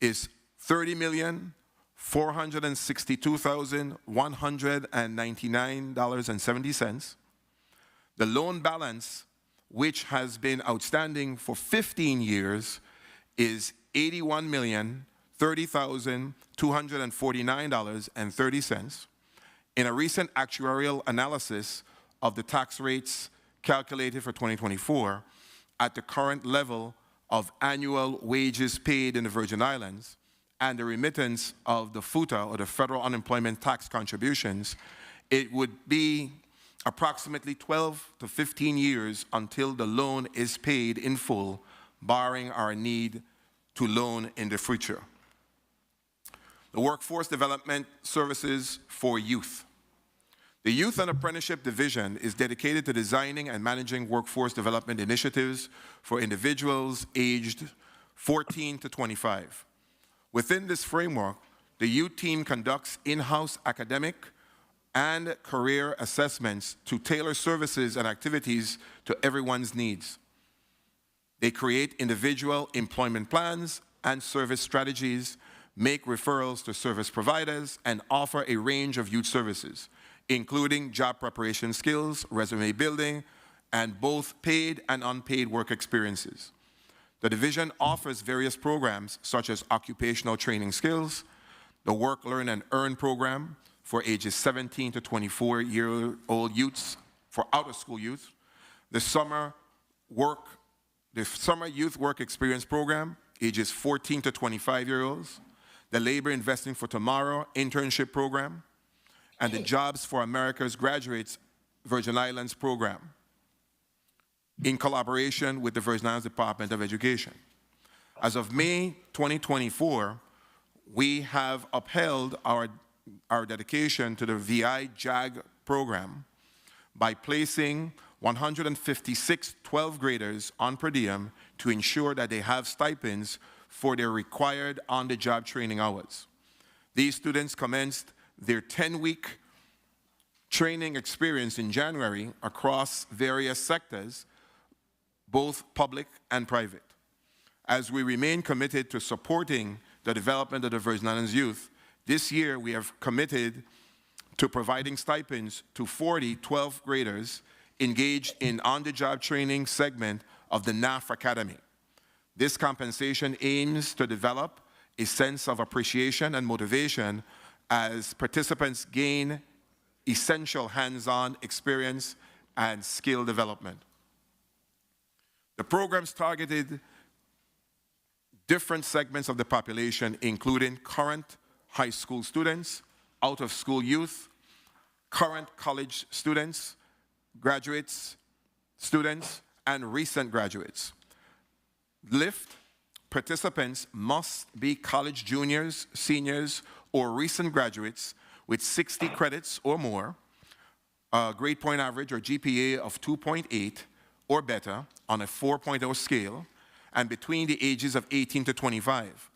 S3: is $30,462,199.70. The loan balance, which has been outstanding for 15 years, is $81,030,249.30. In a recent actuarial analysis of the tax rates calculated for 2024, at the current level of annual wages paid in the Virgin Islands and the remittance of the FUTA, or the Federal Unemployment Tax Contributions, it would be approximately 12 to 15 years until the loan is paid in full, barring our need to loan in the future. the Workforce Development Services for Youth. The Youth and Apprenticeship Division is dedicated to designing and managing workforce development initiatives for individuals aged 14 to 25. Within this framework, the youth team conducts in-house academic and career assessments to tailor services and activities to everyone's needs. They create individual employment plans and service strategies, make referrals to service providers, and offer a range of youth services, including job preparation skills, resume building, and both paid and unpaid work experiences. The division offers various programs such as occupational training skills, the Work, Learn, and Earn program for ages 17 to 24-year-old youths, for out-of-school youth, the Summer Youth Work Experience program, ages 14 to 25-year-olds, the Labor Investing for Tomorrow internship program, and the Jobs for America's Graduates Virgin Islands program, in collaboration with the Virgin Islands Department of Education. As of May 2024, we have upheld our dedication to the VI JAG program by placing 156 12th graders on per diem to ensure that they have stipends for their required on-the-job training hours. These students commenced their 10-week training experience in January across various sectors, both public and private. As we remain committed to supporting the development of the Virgin Islands youth, this year we have committed to providing stipends to 40 12th graders engaged in on-the-job training segment of the NAF Academy. This compensation aims to develop a sense of appreciation and motivation as participants gain essential hands-on experience and skill development. The programs targeted different segments of the population, including current high school students, out-of-school youth, current college students, graduates, students, and recent graduates. LIFT participants must be college juniors, seniors, or recent graduates with 60 credits or more, a grade point average or GPA of 2.8 or better on a 4.0 scale, and between the ages of 18 to 25.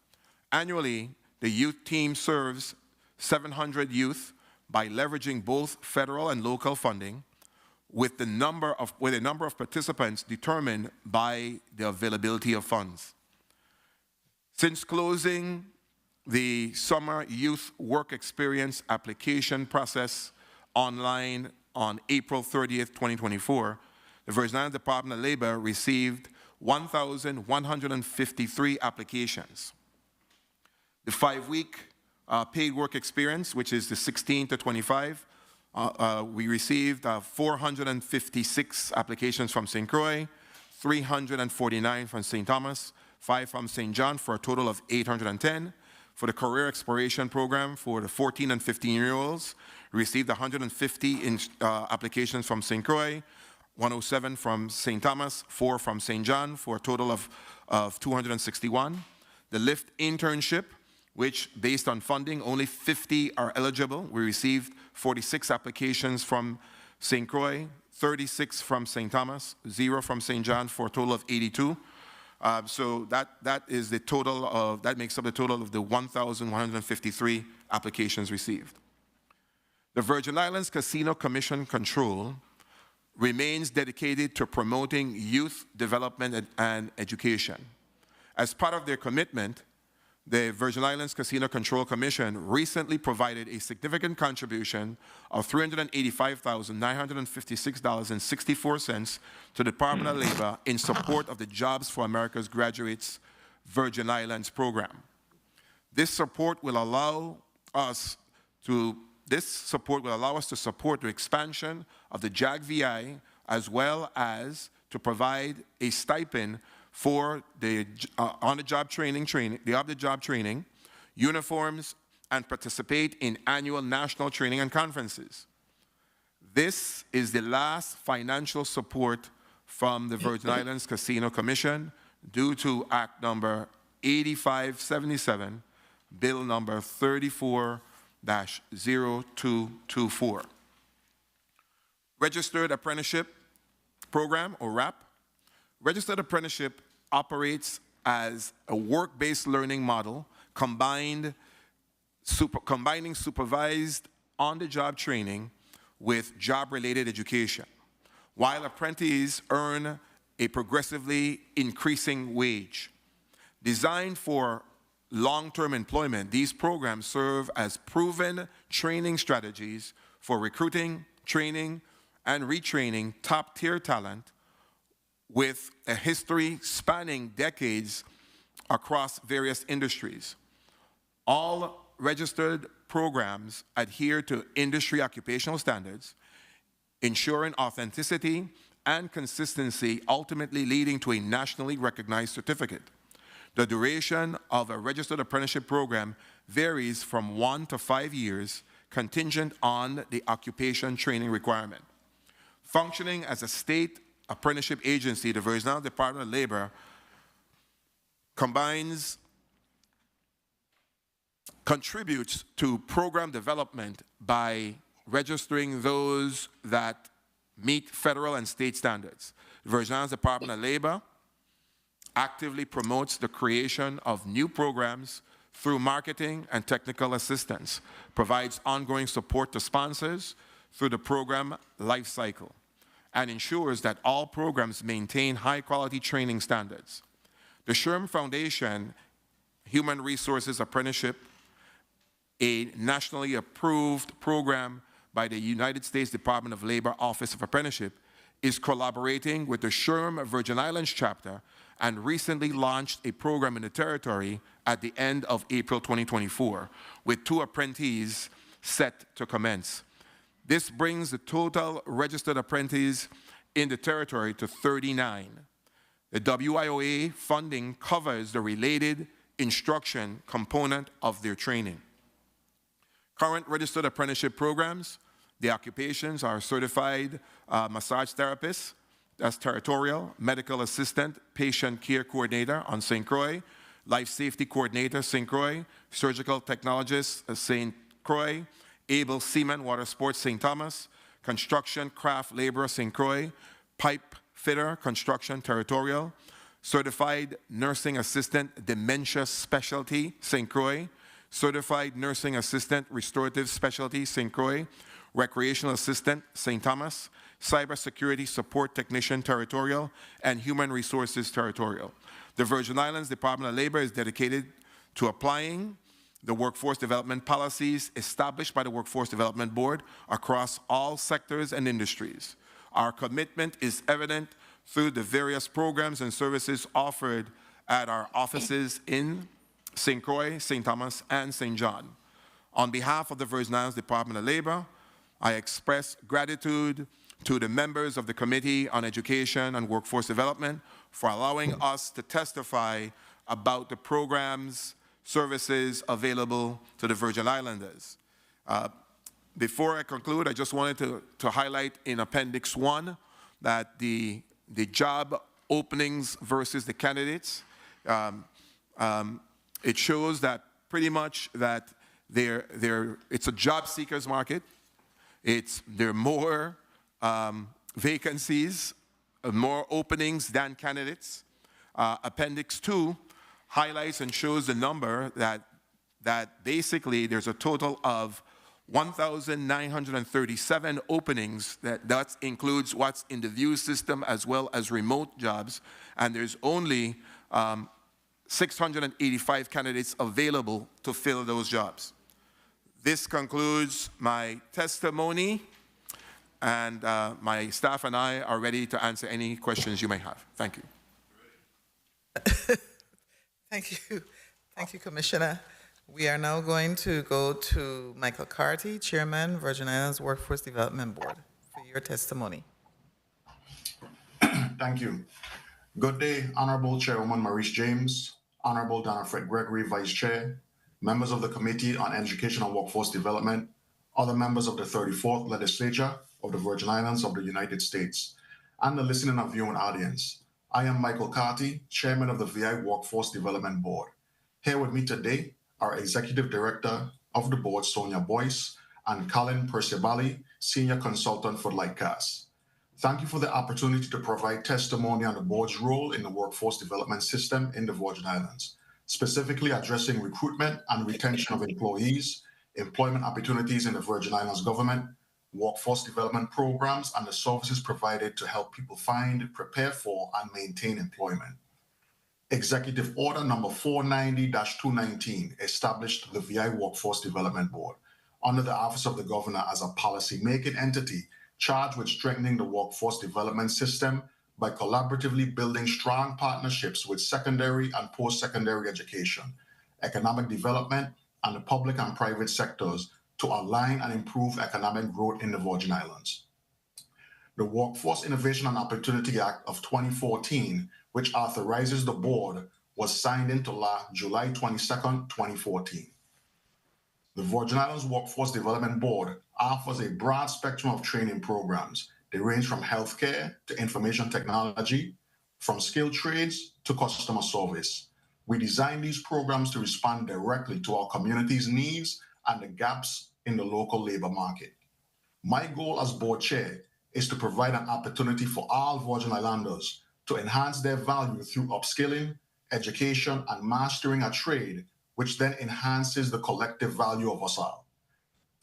S3: Annually, the youth team serves 700 youth by leveraging both federal and local funding, with a number of participants determined by the availability of funds. Since closing the Summer Youth Work Experience application process online on April 30th, 2024, the Virgin Islands Department of Labor received 1,153 applications. The 5-week paid work experience, which is the 16 to 25, we received 456 applications from St. Croix, 349 from St. Thomas, 5 from St. John, for a total of 810. For the Career Exploration Program for the 14 and 15-year-olds, we received 150 applications from St. Croix, 107 from St. Thomas, 4 from St. John, for a total of 261. The LIFT internship, which based on funding, only 50 are eligible. We received 46 applications from St. Croix, 36 from St. Thomas, 0 from St. John, for a total of 82. So that is the total of, that makes up the total of the 1,153 applications received. The Virgin Islands Casino Commission Control remains dedicated to promoting youth development and education. As part of their commitment, the Virgin Islands Casino Control Commission recently provided a significant contribution of $385,956.64 to the Department of Labor in support of the Jobs for America's Graduates Virgin Islands program. This support will allow us to support the expansion of the JAG-VI, as well as to provide a stipend for the on-the-job training, uniforms, and participate in annual national training and conferences. This is the last financial support from the Virgin Islands Casino Commission due to Act number 8577 Bill number 34-0224. Registered Apprenticeship Program, or RAP. Registered Apprenticeship operates as a work-based learning model combining supervised on-the-job training with job-related education, while apprentices earn a progressively increasing wage. Designed for long-term employment, these programs serve as proven training strategies for recruiting, training, and retraining top-tier talent with a history spanning decades across various industries. All registered programs adhere to industry occupational standards, ensuring authenticity and consistency, ultimately leading to a nationally recognized certificate. The duration of a registered apprenticeship program varies from 1 to 5 years, contingent on the occupation training requirement. Functioning as a state apprenticeship agency, the Virgin Islands Department of Labor contributes to program development by registering those that meet federal and state standards. The Virgin Islands Department of Labor actively promotes the creation of new programs through marketing and technical assistance, provides ongoing support to sponsors through the program life cycle, and ensures that all programs maintain high-quality training standards. The SHRM Foundation Human Resources Apprenticeship, a nationally approved program by the United States Department of Labor Office of Apprenticeship, is collaborating with the SHRM Virgin Islands chapter and recently launched a program in the territory at the end of April 2024, with 2 apprentices set to commence. This brings the total registered apprentices in the territory to 39. The WIOA funding covers the related instruction component of their training. Current registered apprenticeship programs, the occupations are certified massage therapist, that's territorial, medical assistant, patient care coordinator on St. Croix, life safety coordinator, St. Croix, surgical technologist, St. Croix, able seaman, water sports, St. Thomas, construction craft laborer, St. Croix, pipe fitter, construction, territorial, certified nursing assistant, dementia specialty, St. Croix, certified nursing assistant, restorative specialty, St. Croix, recreational assistant, St. Thomas, cybersecurity support technician, territorial, and human resources, territorial. The Virgin Islands Department of Labor is dedicated to applying the workforce development policies established by the Workforce Development Board across all sectors and industries. Our commitment is evident through the various programs and services offered at our offices in St. Croix, St. Thomas, and St. John. On behalf of the Virgin Islands Department of Labor, I express gratitude to the members of the Committee on Education and Workforce Development for allowing us to testify about the programs, services available to the Virgin Islanders. Before I conclude, I just wanted to highlight in Appendix 1 that the job openings versus the candidates, it shows that pretty much that it's a job seekers market. There are more vacancies, more openings than candidates. Appendix 2 highlights and shows the number that basically there's a total of 1,937 openings. That includes what's in the VIEW system as well as remote jobs, and there's only 685 candidates available to fill those jobs. This concludes my testimony, and my staff and I are ready to answer any questions you may have. Thank you.
S1: Thank you. Thank you, Commissioner. We are now going to go to Michael Carty, Chairman, Virgin Islands Workforce Development Board, for your testimony.
S11: Thank you. Good day, Honorable Chairwoman Maurice James, Honorable Donna Fred Gregory, Vice Chair, members of the Committee on Education and Workforce Development, other members of the 34th Legislature of the Virgin Islands of the United States, and the listening and viewing audience. I am Michael Carty, Chairman of the VI Workforce Development Board. Here with me today our Executive Director of the Board, Sonia Boyce, and Colin Percivali, Senior Consultant for Lightcast. Thank you for the opportunity to provide testimony on the board's role in the workforce development system in the Virgin Islands, specifically addressing recruitment and retention of employees, employment opportunities in the Virgin Islands government, workforce development programs, and the services provided to help people find, prepare for, and maintain employment. Executive Order number 490-219 established the VI Workforce Development Board under the Office of the Governor as a policy-making entity charged with strengthening the workforce development system by collaboratively building strong partnerships with secondary and post-secondary education, economic development, and the public and private sectors to align and improve economic growth in the Virgin Islands. The Workforce Innovation and Opportunity Act of 2014, which authorizes the board, was signed into law July 22, 2014. The Virgin Islands Workforce Development Board offers a broad spectrum of training programs. They range from healthcare to information technology, from skilled trades to customer service. We design these programs to respond directly to our community's needs and the gaps in the local labor market. My goal as board chair is to provide an opportunity for all Virgin Islanders to enhance their value through upskilling, education, and mastering a trade, which then enhances the collective value of us all.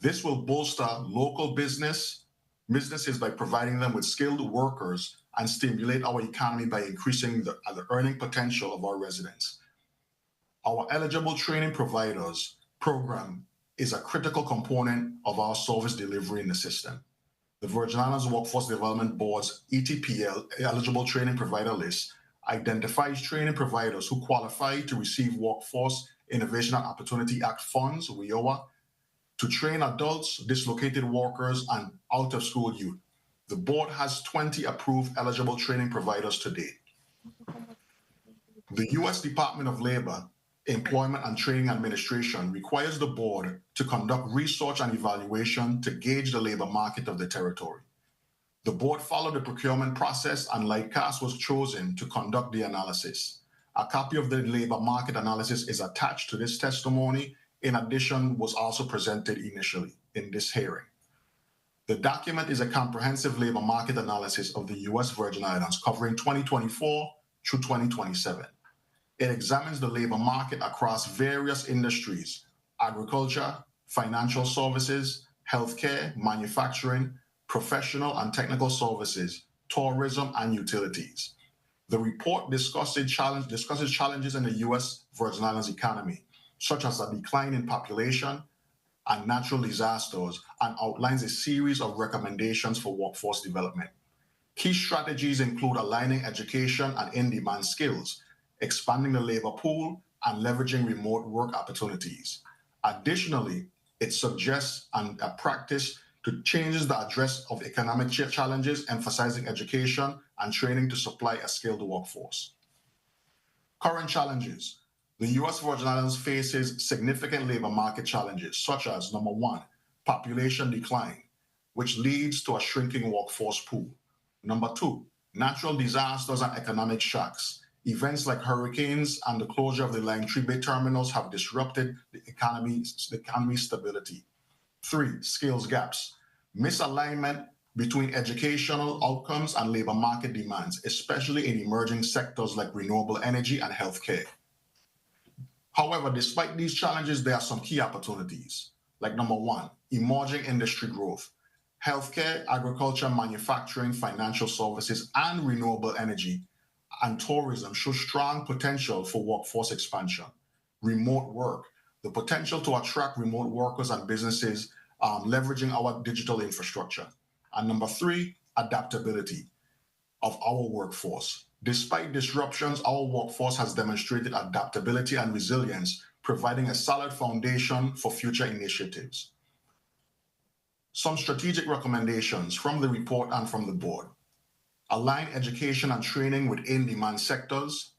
S11: This will bolster local businesses by providing them with skilled workers and stimulate our economy by increasing the earning potential of our residents. Our eligible training providers program is a critical component of our service delivery in the system. The Virgin Islands Workforce Development Board's ETPL eligible training provider list identifies training providers who qualify to receive Workforce Innovation and Opportunity Act funds, WIOA, to train adults, dislocated workers, and out-of-school youth. The board has 20 approved eligible training providers to date. The U.S. Department of Labor, Employment and Training Administration requires the board to conduct research and evaluation to gauge the labor market of the territory. The board followed the procurement process and Lightcast was chosen to conduct the analysis. A copy of the labor market analysis is attached to this testimony. In addition, was also presented initially in this hearing. The document is a comprehensive labor market analysis of the U.S. Virgin Islands covering 2024 through 2027. It examines the labor market across various industries: agriculture, financial services, healthcare, manufacturing, professional and technical services, tourism, and utilities. The report discusses challenges in the U.S. Virgin Islands economy, such as a decline in population and natural disasters, and outlines a series of recommendations for workforce development. Key strategies include aligning education and in-demand skills, expanding the labor pool, and leveraging remote work opportunities. Additionally, it suggests a practice to changes the address of economic challenges, emphasizing education and training to supply a skilled workforce. Current challenges. The U.S. Virgin Islands faces significant labor market challenges, such as, number one, population decline, which leads to a shrinking workforce pool. Number two, natural disasters and economic shocks. Events like hurricanes and the closure of the Langtree Bay terminals have disrupted the economy's stability. Three, skills gaps. Misalignment between educational outcomes and labor market demands, especially in emerging sectors like renewable energy and healthcare. However, despite these challenges, there are some key opportunities, like number one, emerging industry growth. Healthcare, agriculture, manufacturing, financial services, and renewable energy and tourism show strong potential for workforce expansion. Remote work, the potential to attract remote workers and businesses leveraging our digital infrastructure. And number three, adaptability of our workforce. Despite disruptions, our workforce has demonstrated adaptability and resilience, providing a solid foundation for future initiatives. Some strategic recommendations from the report and from the board. Align education and training with in-demand sectors.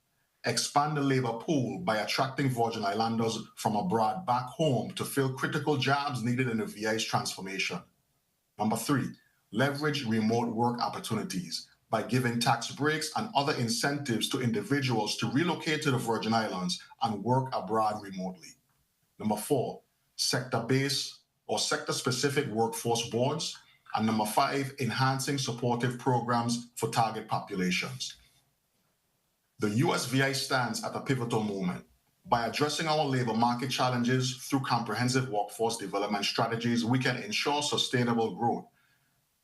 S11: Expand the labor pool by attracting Virgin Islanders from abroad back home to fill critical jobs needed in the VI's transformation. Number three, leverage remote work opportunities by giving tax breaks and other incentives to individuals to relocate to the Virgin Islands and work abroad remotely. Number 4, sector-based or sector-specific workforce boards. And number 5, enhancing supportive programs for target populations. The USVI stands at a pivotal moment. By addressing our labor market challenges through comprehensive workforce development strategies, we can ensure sustainable growth.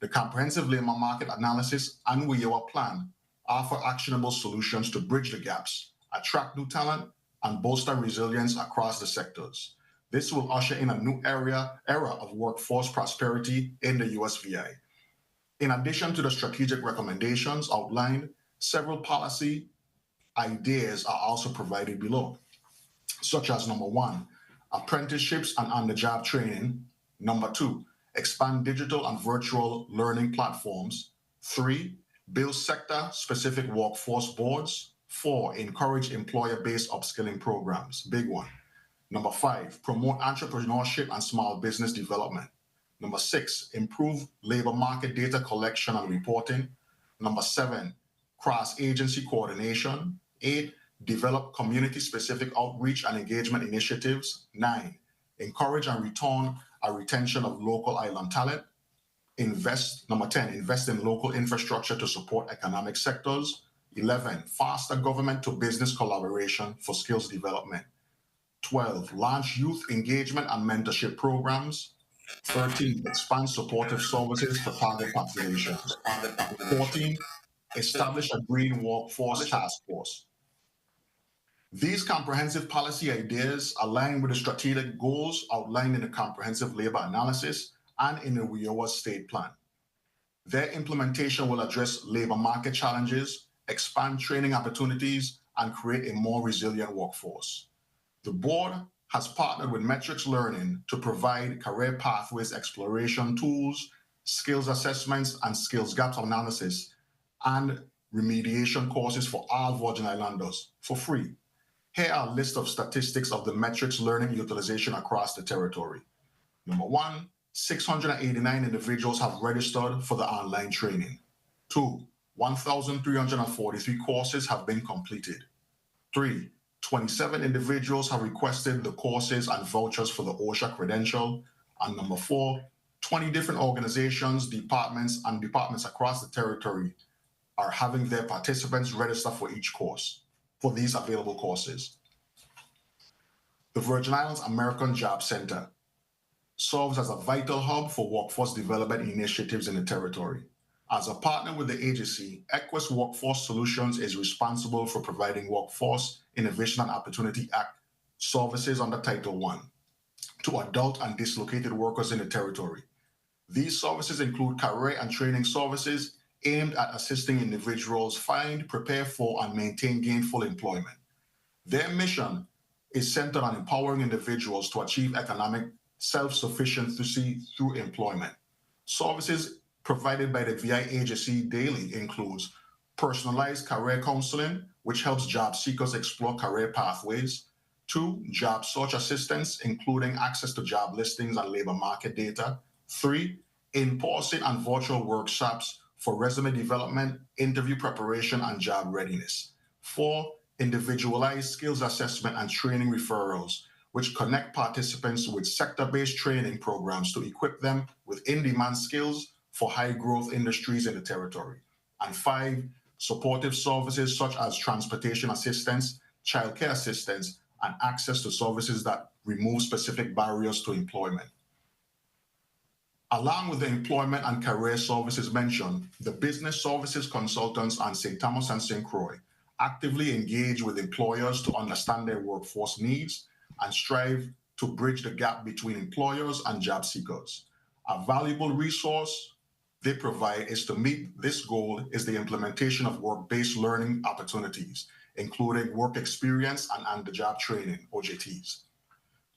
S11: The comprehensive labor market analysis and WIOA plan offer actionable solutions to bridge the gaps, attract new talent, and bolster resilience across the sectors. This will usher in a new era of workforce prosperity in the USVI. In addition to the strategic recommendations outlined, several policy ideas are also provided below, such as number 1, apprenticeships and on-the-job training. Number 2, expand digital and virtual learning platforms. 3, build sector-specific workforce boards. 4, encourage employer-based upskilling programs. Big one. Number 5, promote entrepreneurship and small business development. Number 6, improve labor market data collection and reporting. Number 7, cross-agency coordination. 8, develop community-specific outreach and engagement initiatives. 9, encourage and retention of local island talent. Number 10, invest in local infrastructure to support economic sectors. 11, foster government-to-business collaboration for skills development. 12, launch youth engagement and mentorship programs. 13, expand supportive services for target populations. 14, establish a green workforce task force. These comprehensive policy ideas align with the strategic goals outlined in the comprehensive labor analysis and in the WIOA state plan. Their implementation will address labor market challenges, expand training opportunities, and create a more resilient workforce. The board has partnered with Metrics Learning to provide career pathways exploration tools, skills assessments, and skills gaps analysis, and remediation courses for all Virgin Islanders for free. Here are a list of statistics of the Metrics Learning utilization across the territory. Number 1, 689 individuals have registered for the online training. 2, 1,343 courses have been completed. 3, 27 individuals have requested the courses and vouchers for the OSHA credential. And number 4, 20 different organizations, departments across the territory are having their participants register for each course, for these available courses. The Virgin Islands American Job Center serves as a vital hub for workforce development initiatives in the territory. As a partner with the agency, Equus Workforce Solutions is responsible for providing Workforce Innovation and Opportunity Act services under Title I to adult and dislocated workers in the territory. These services include career and training services aimed at assisting individuals find, prepare for, and maintain gainful employment. Their mission is centered on empowering individuals to achieve economic self-sufficiency through employment. Services provided by the VI agency daily includes personalized career counseling, which helps job seekers explore career pathways. 2, job search assistance, including access to job listings and labor market data. 3, in-person and virtual workshops for resume development, interview preparation, and job readiness. 4, individualized skills assessment and training referrals, which connect participants with sector-based training programs to equip them with in-demand skills for high-growth industries in the territory. And 5, supportive services such as transportation assistance, childcare assistance, and access to services that remove specific barriers to employment. Along with the employment and career services mentioned, the business services consultants on St. Thomas and St. Croix actively engage with employers to understand their workforce needs and strive to bridge the gap between employers and job seekers. A valuable resource they provide is to meet this goal is the implementation of work-based learning opportunities, including work experience and on-the-job training, OJTs.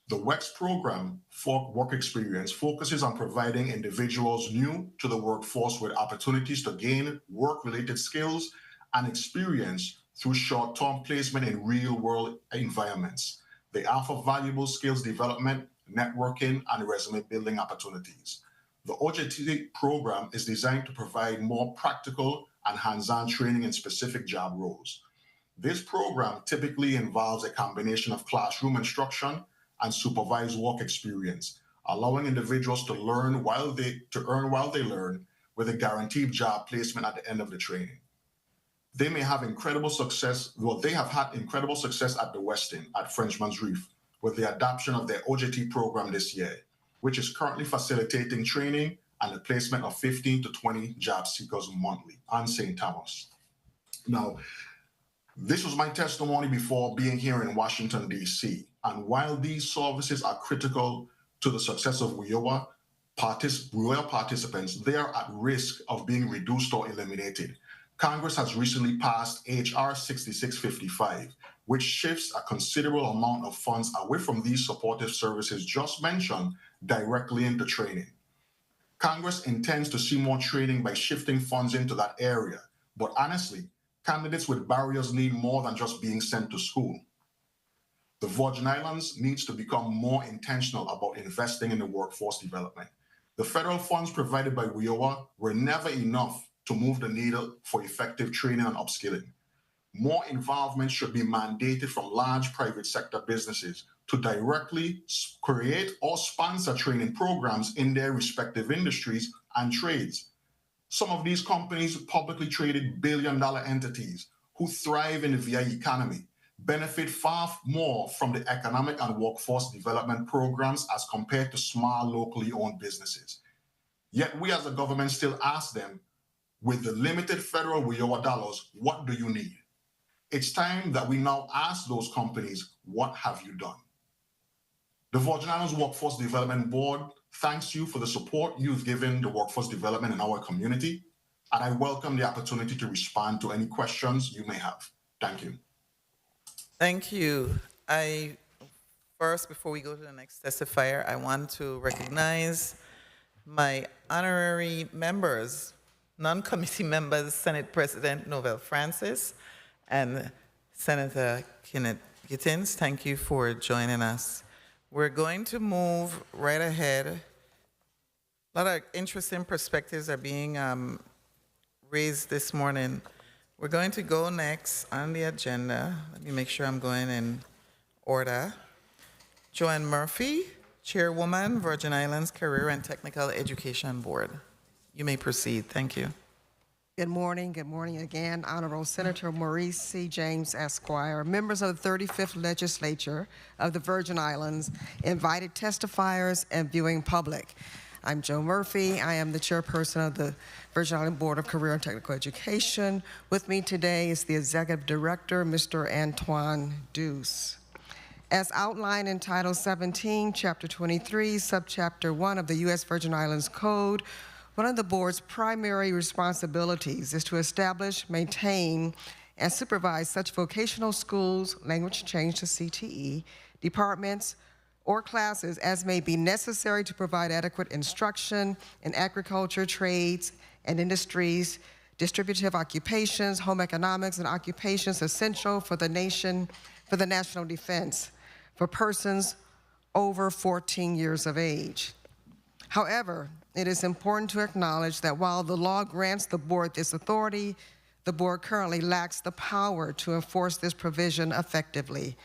S11: The WEX program for work experience focuses on providing individuals new to the workforce with opportunities to gain work-related skills and experience through short-term placement in real-world environments. They offer valuable skills development, networking, and resume building opportunities. The OJT program is designed to provide more practical and hands-on training in specific job roles. This program typically involves a combination of classroom instruction and supervised work experience, allowing individuals to earn while they learn, with a guaranteed job placement at the end of the training. They may have incredible success. Well, they have had incredible success at the Westin at Frenchman's Reef with the adoption of their OJT program this year, which is currently facilitating training and the placement of 15 to 20 job seekers monthly on St. Thomas. Now, this was my testimony before being here in Washington, D.C. And while these services are critical to the success of WIOA participants, they are at risk of being reduced or eliminated. Congress has recently passed H.R. 6655, which shifts a considerable amount of funds away from these supportive services just mentioned directly into training. Congress intends to see more training by shifting funds into that area, but honestly, candidates with barriers need more than just being sent to school. The Virgin Islands needs to become more intentional about investing in the workforce development. The federal funds provided by WIOA were never enough to move the needle for effective training and upskilling. More involvement should be mandated from large private sector businesses to directly create or sponsor training programs in their respective industries and trades. Some of these companies, publicly traded billion-dollar entities who thrive in the VI economy, benefit far more from the economic and workforce development programs as compared to small, locally owned businesses. Yet we as a government still ask them, with the limited federal WIOA dollars, what do you need? It's time that we now ask those companies, what have you done? The Virgin Islands Workforce Development Board thanks you for the support you've given the workforce development in our community, and I welcome the opportunity to respond to any questions you may have. Thank you.
S1: Thank you. First, before we go to the next testifier, I want to recognize my honorary members, non-committee members, Senate President Novell Francis and Senator Kenneth Gittins. Thank you for joining us. We're going to move right ahead. A lot of interesting perspectives are being raised this morning. We're going to go next on the agenda. Let me make sure I'm going in order. Joanne Murphy, Chairwoman, Virgin Islands Career and Technical Education Board. You may proceed. Thank you.
S9: Good morning again. Honorable Senator Maurice C. James, Esquire, members of the 35th Legislature of the Virgin Islands, invited testifiers and viewing public. I'm Joe Murphy. I am the chairperson of the Virgin Island Board of Career and Technical Education. With me today is the Executive Director, Mr. Antoine Deuce. As outlined in Title 17, Chapter 23, Subchapter 1 of the U.S. Virgin Islands Code, one of the board's primary responsibilities is to establish, maintain, and supervise such vocational schools, language change to CTE, departments, or classes as may be necessary to provide adequate instruction in agriculture, trades, and industries, distributive occupations, home economics, and occupations essential for the nation, for the national defense, for persons over 14 years of age. However, it is important to acknowledge that while the law grants the board this authority, the board currently lacks the power to enforce this provision effectively.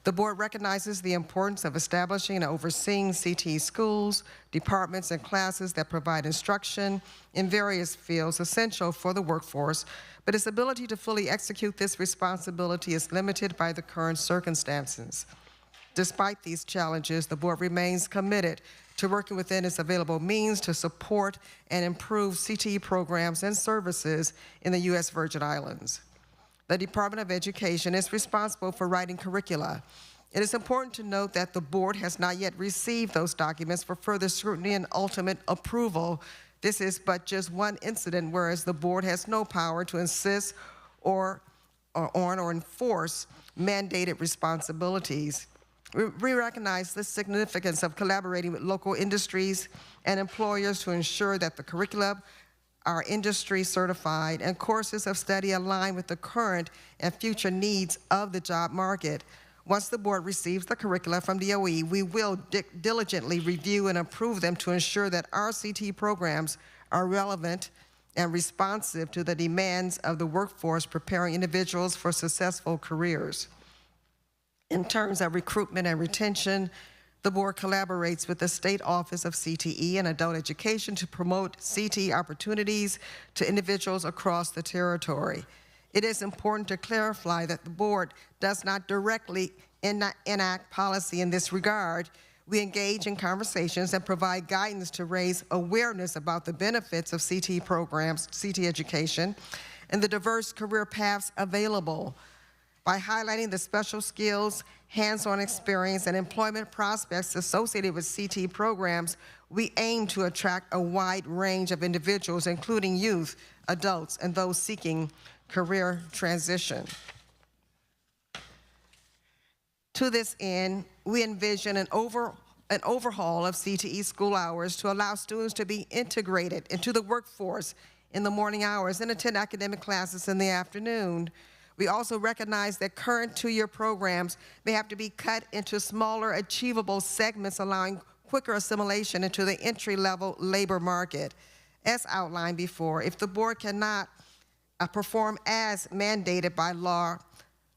S9: The board recognizes the importance of establishing and overseeing CTE schools, departments, and classes that provide instruction in various fields essential for the workforce, but its ability to fully execute this responsibility is limited by the current circumstances. Despite these challenges, the board remains committed to working within its available means to support and improve CTE programs and services in the U.S. Virgin Islands. The Department of Education is responsible for writing curricula. It is important to note that the board has not yet received those documents for further scrutiny and ultimate approval. This is but just one incident, whereas the board has no power to insist on or enforce mandated responsibilities. We recognize the significance of collaborating with local industries and employers to ensure that the curricula are industry certified and courses of study align with the current and future needs of the job market. Once the board receives the curricula from DOE, we will diligently review and approve them to ensure that our CTE programs are relevant and responsive to the demands of the workforce, preparing individuals for successful careers. In terms of recruitment and retention, The board collaborates with the State Office of CTE and Adult Education to promote CTE opportunities to individuals across the territory. It is important to clarify that the board does not directly enact policy in this regard. We engage in conversations and provide guidance to raise awareness about the benefits of CTE programs, CTE education, and the diverse career paths available. By highlighting the special skills, hands-on experience, and employment prospects associated with CTE programs, we aim to attract a wide range of individuals, including youth, adults, and those seeking career transition. To this end, we envision an overhaul of CTE school hours to allow students to be integrated into the workforce in the morning hours and attend academic classes in the afternoon. We also recognize that current two-year programs may have to be cut into smaller, achievable segments, allowing quicker assimilation into the entry-level labor market. As outlined before, if the board cannot perform as mandated by law,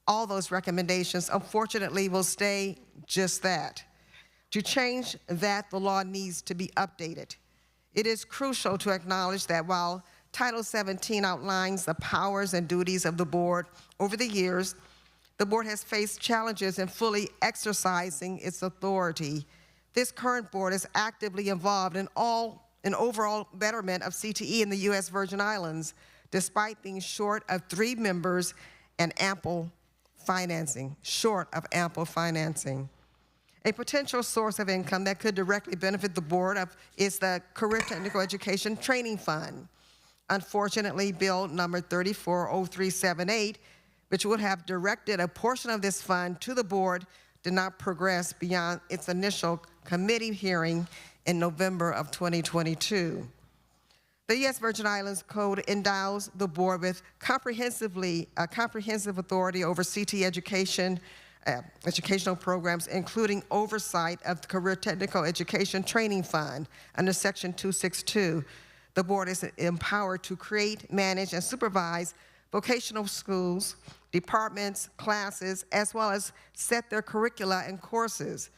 S9: all those recommendations, unfortunately, will stay just that. To change that, the law needs to be updated. It is crucial to acknowledge that while Title 17 outlines the powers and duties of the board, over the years, the board has faced challenges in fully exercising its authority. This current board is actively involved in overall betterment of CTE in the U.S. Virgin Islands, despite being short of 3 members and ample financing, A potential source of income that could directly benefit the board is the Career Technical Education Training Fund. Unfortunately, Bill number 340378, which would have directed a portion of this fund to the board, did not progress beyond its initial committee hearing in November of 2022. The U.S. Virgin Islands Code endows the board with comprehensive authority over CTE educational programs, including oversight of the Career Technical Education Training Fund under Section 262. The board is empowered to create, manage, and supervise vocational schools, departments, classes, as well as set their curricula and courses.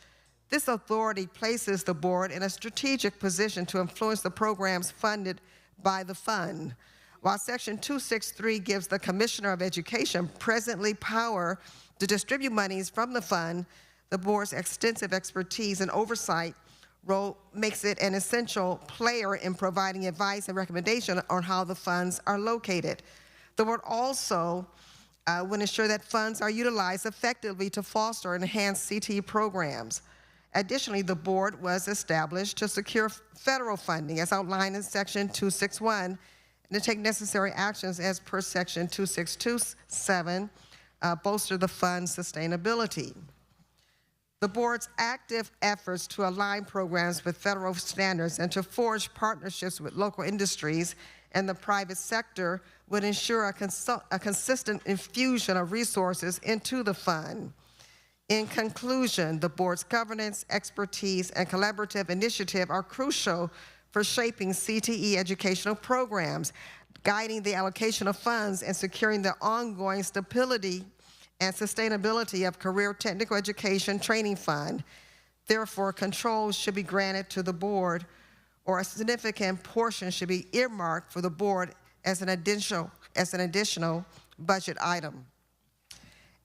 S9: This authority places the board in a strategic position to influence the programs funded by the fund. While Section 263 gives the Commissioner of Education presently power to distribute monies from the fund, the board's extensive expertise and oversight role makes it an essential player in providing advice and recommendation on how the funds are located. The board also will ensure that funds are utilized effectively to foster and enhance CTE programs. Additionally, the board was established to secure federal funding as outlined in Section 261 and to take necessary actions as per Section 2627, bolster the fund's sustainability. The board's active efforts to align programs with federal standards and to forge partnerships with local industries and the private sector would ensure a consistent infusion of resources into the fund. In conclusion, the board's governance, expertise, and collaborative initiative are crucial for shaping CTE educational programs, guiding the allocation of funds, and securing the ongoing stability and sustainability of Career Technical Education Training Fund. Therefore, control should be granted to the board, or a significant portion should be earmarked for the board as an additional budget item.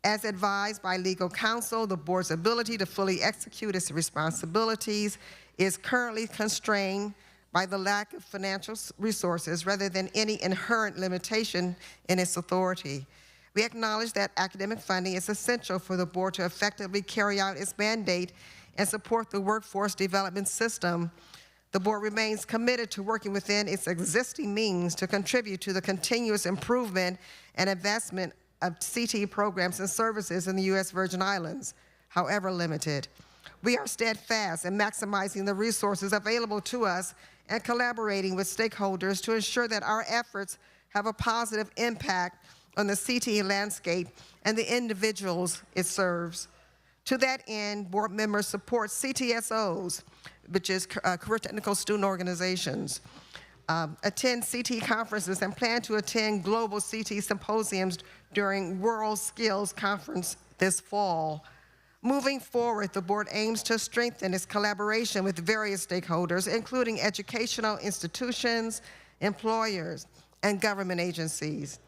S9: As advised by legal counsel, the board's ability to fully execute its responsibilities is currently constrained by the lack of financial resources rather than any inherent limitation in its authority. We acknowledge that academic funding is essential for the board to effectively carry out its mandate and support the workforce development system. The board remains committed to working within its existing means to contribute to the continuous improvement and investment of CTE programs and services in the U.S. Virgin Islands, however limited. We are steadfast in maximizing the resources available to us and collaborating with stakeholders to ensure that our efforts have a positive impact on the CTE landscape and the individuals it serves. To that end, board members support CTSOs, which is Career Technical Student Organizations, attend CTE conferences, and plan to attend global CTE symposiums during World Skills Conference this fall. Moving forward, the board aims to strengthen its collaboration with various stakeholders, including educational institutions, employers, and government agencies.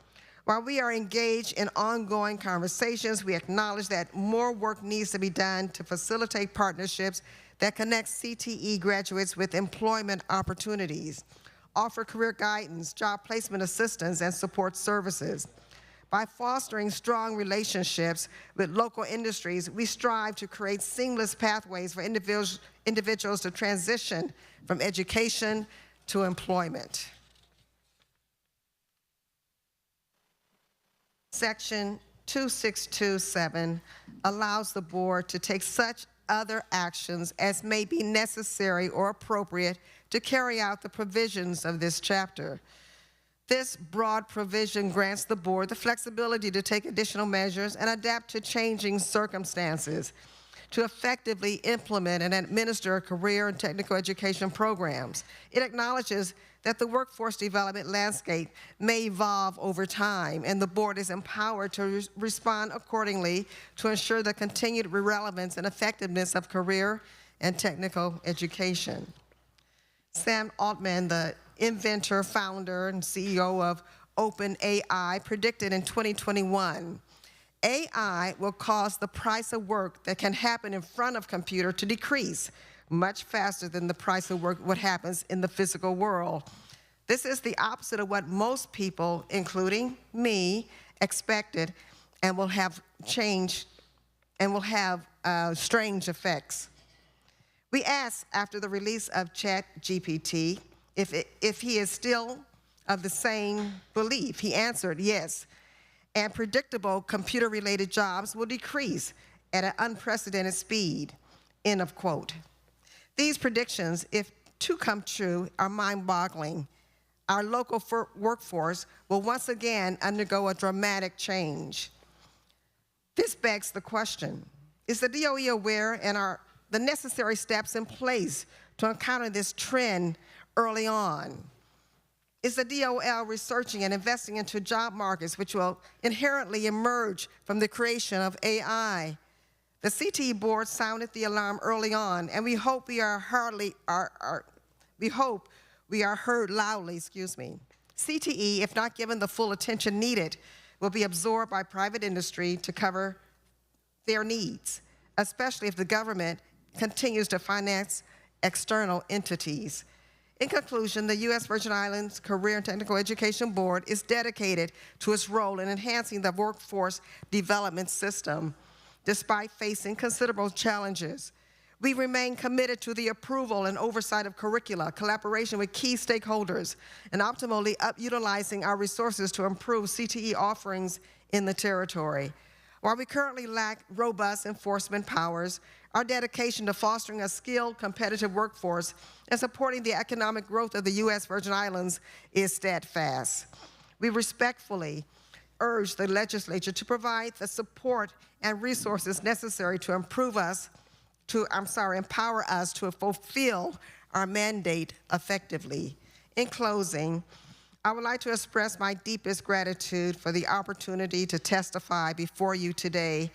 S9: While we are engaged in ongoing conversations, we acknowledge that more work needs to be done to facilitate partnerships that connect CTE graduates with employment opportunities, offer career guidance, job placement assistance, and support services. By fostering strong relationships with local industries, we strive to create seamless pathways for individuals to transition from education to employment. Section 2627 allows the board to take such other actions as may be necessary or appropriate to carry out the provisions of this chapter. This broad provision grants the board the flexibility to take additional measures and adapt to changing circumstances to effectively implement and administer career and technical education programs. It acknowledges that the workforce development landscape may evolve over time, and the board is empowered to respond accordingly to ensure the continued relevance and effectiveness of career and technical education. Sam Altman, the inventor, founder, and CEO of OpenAI, predicted in 2021, AI will cause the price of work that can happen in front of computer to decrease much faster than the price of work what happens in the physical world. This is the opposite of what most people, including me, expected, and will have strange effects. We asked after the release of ChatGPT if he is still of the same belief. He answered yes, and predictable computer-related jobs will decrease at an unprecedented speed, end of quote. These predictions, if to come true, are mind-boggling. Our local workforce will once again undergo a dramatic change. This begs the question, is the DOE aware and are the necessary steps in place to encounter this trend early on? Is the DOL researching and investing into job markets which will inherently emerge from the creation of AI? The CTE board sounded the alarm early on, and we hope we are heard loudly. CTE, if not given the full attention needed, will be absorbed by private industry to cover their needs, especially if the government continues to finance external entities. In conclusion, the U.S. Virgin Islands Career and Technical Education Board is dedicated to its role in enhancing the workforce development system. Despite facing considerable challenges, we remain committed to the approval and oversight of curricula, collaboration with key stakeholders, and optimally utilizing our resources to improve CTE offerings in the territory. While we currently lack robust enforcement powers, our dedication to fostering a skilled, competitive workforce and supporting the economic growth of the U.S. Virgin Islands is steadfast. We respectfully urge the legislature to provide the support and resources necessary to empower us to fulfill our mandate effectively. In closing, I would like to express my deepest gratitude for the opportunity to testify before you today.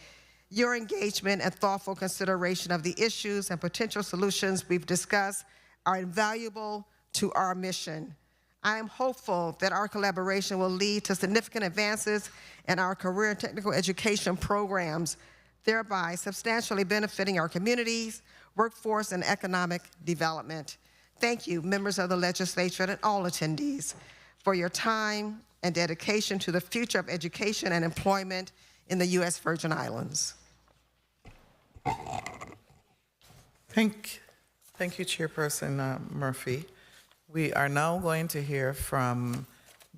S9: Your engagement and thoughtful consideration of the issues and potential solutions we've discussed are invaluable to our mission. I am hopeful that our collaboration will lead to significant advances in our career and technical education programs, thereby substantially benefiting our communities, workforce, and economic development. Thank you, members of the legislature and all attendees, for your time and dedication to the future of education and employment in the U.S. Virgin Islands.
S1: Thank you, Chairperson Murphy. We are now going to hear from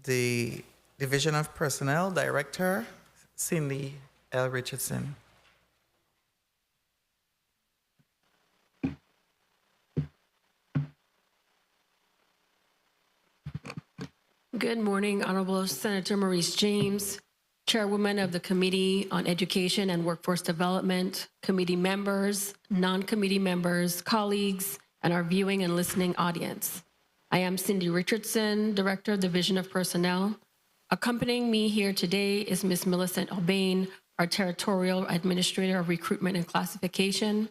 S1: the Division of Personnel Director, Cindy L. Richardson.
S7: Good morning, Honorable Senator Maurice James, Chairwoman of the Committee on Education and Workforce Development, committee members, non-committee members, colleagues, and our viewing and listening audience. I am Cindy Richardson, Director of Division of Personnel. Accompanying me here today is Ms. Millicent Albane, our Territorial Administrator of Recruitment and Classification.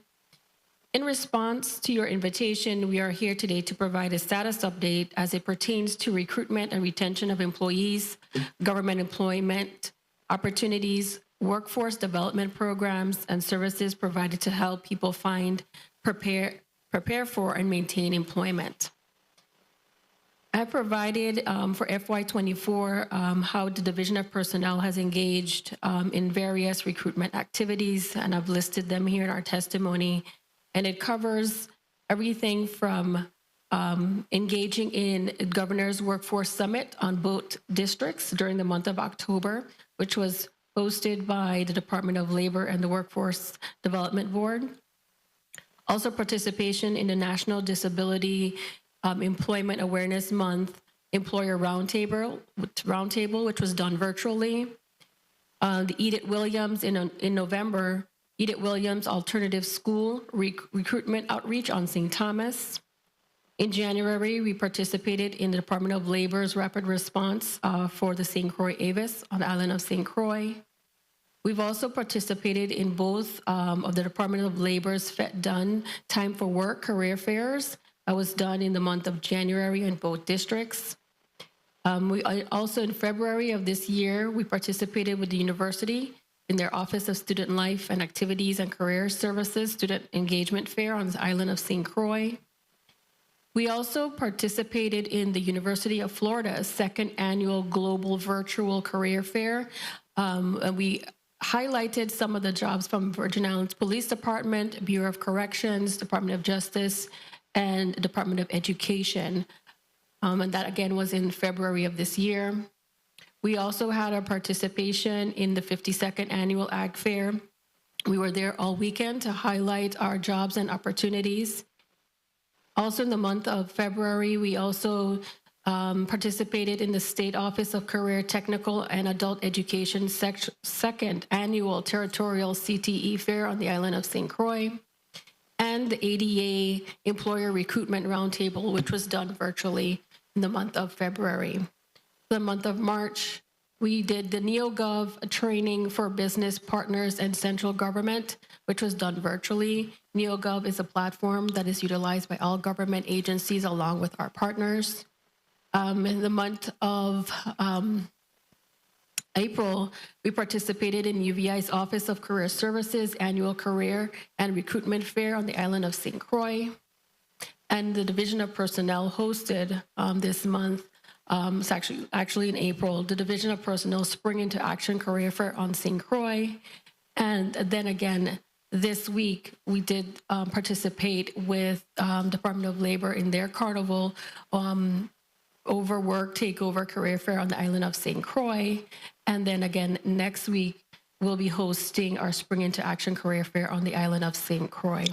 S7: In response to your invitation, we are here today to provide a status update as it pertains to recruitment and retention of employees, government employment opportunities, workforce development programs, and services provided to help people find, prepare for, and maintain employment. I provided for FY24 how the Division of Personnel has engaged in various recruitment activities, and I've listed them here in our testimony. And it covers everything from engaging in Governor's Workforce Summit on both districts during the month of October, which was hosted by the Department of Labor and the Workforce Development Board. Also participation in the National Disability Employment Awareness Month Employer Roundtable, which was done virtually. The Edith Williams in November, Edith Williams Alternative School Recruitment Outreach on St. Thomas. In January, we participated in the Department of Labor's rapid response for the St. Croix Avis on the island of St. Croix. We've also participated in both of the Department of Labor's Done Time for Work career fairs. That was done in the month of January in both districts. We also, in February of this year, we participated with the university in their Office of Student Life and Activities and Career Services Student Engagement Fair on the island of St. Croix. We also participated in the University of Florida's second annual Global Virtual Career Fair. And we highlighted some of the jobs from Virgin Islands Police Department, Bureau of Corrections, Department of Justice, and Department of Education. And that again was in February of this year. We also had our participation in the 52nd Annual Ag Fair. We were there all weekend to highlight our jobs and opportunities. Also in the month of February, we also participated in the State Office of Career Technical and Adult Education second annual Territorial CTE Fair on the island of St. Croix, and the ADA Employer Recruitment Roundtable, which was done virtually in the month of February. The month of March, we did the NeoGov training for business partners and central government, which was done virtually. NeoGov is a platform that is utilized by all government agencies along with our partners. In the month of April, we participated in UVI's Office of Career Services annual career and recruitment fair on the island of St. Croix. And the Division of Personnel hosted this month, it's actually in April, the Division of Personnel Spring into Action Career Fair on St. Croix. And then again, this week, we did participate with Department of Labor in their Carnival Overwork Takeover Career Fair on the island of St. Croix. And then again, next week, we'll be hosting our Spring into Action Career Fair on the island of St. Croix.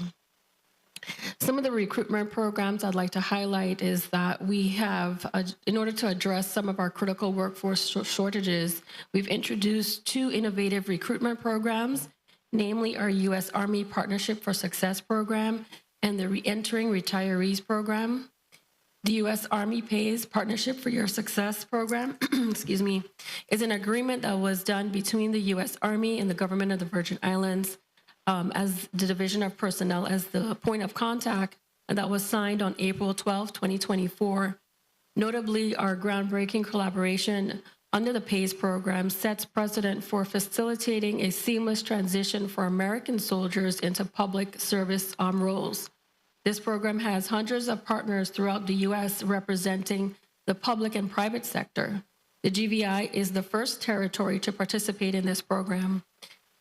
S7: Some of the recruitment programs I'd like to highlight is that we have, in order to address some of our critical workforce shortages, we've introduced 2 innovative recruitment programs, namely our U.S. Army Partnership for Success program and the Reentering Retirees program. The U.S. Army Pays Partnership for Your Success program, excuse me, is an agreement that was done between the U.S. Army and the government of the Virgin Islands as the Division of Personnel as the point of contact, and that was signed on April 12, 2024. Notably, our groundbreaking collaboration under the PAYS program sets precedent for facilitating a seamless transition for American soldiers into public service roles. This program has hundreds of partners throughout the U.S. representing the public and private sector. The GVI is the first territory to participate in this program.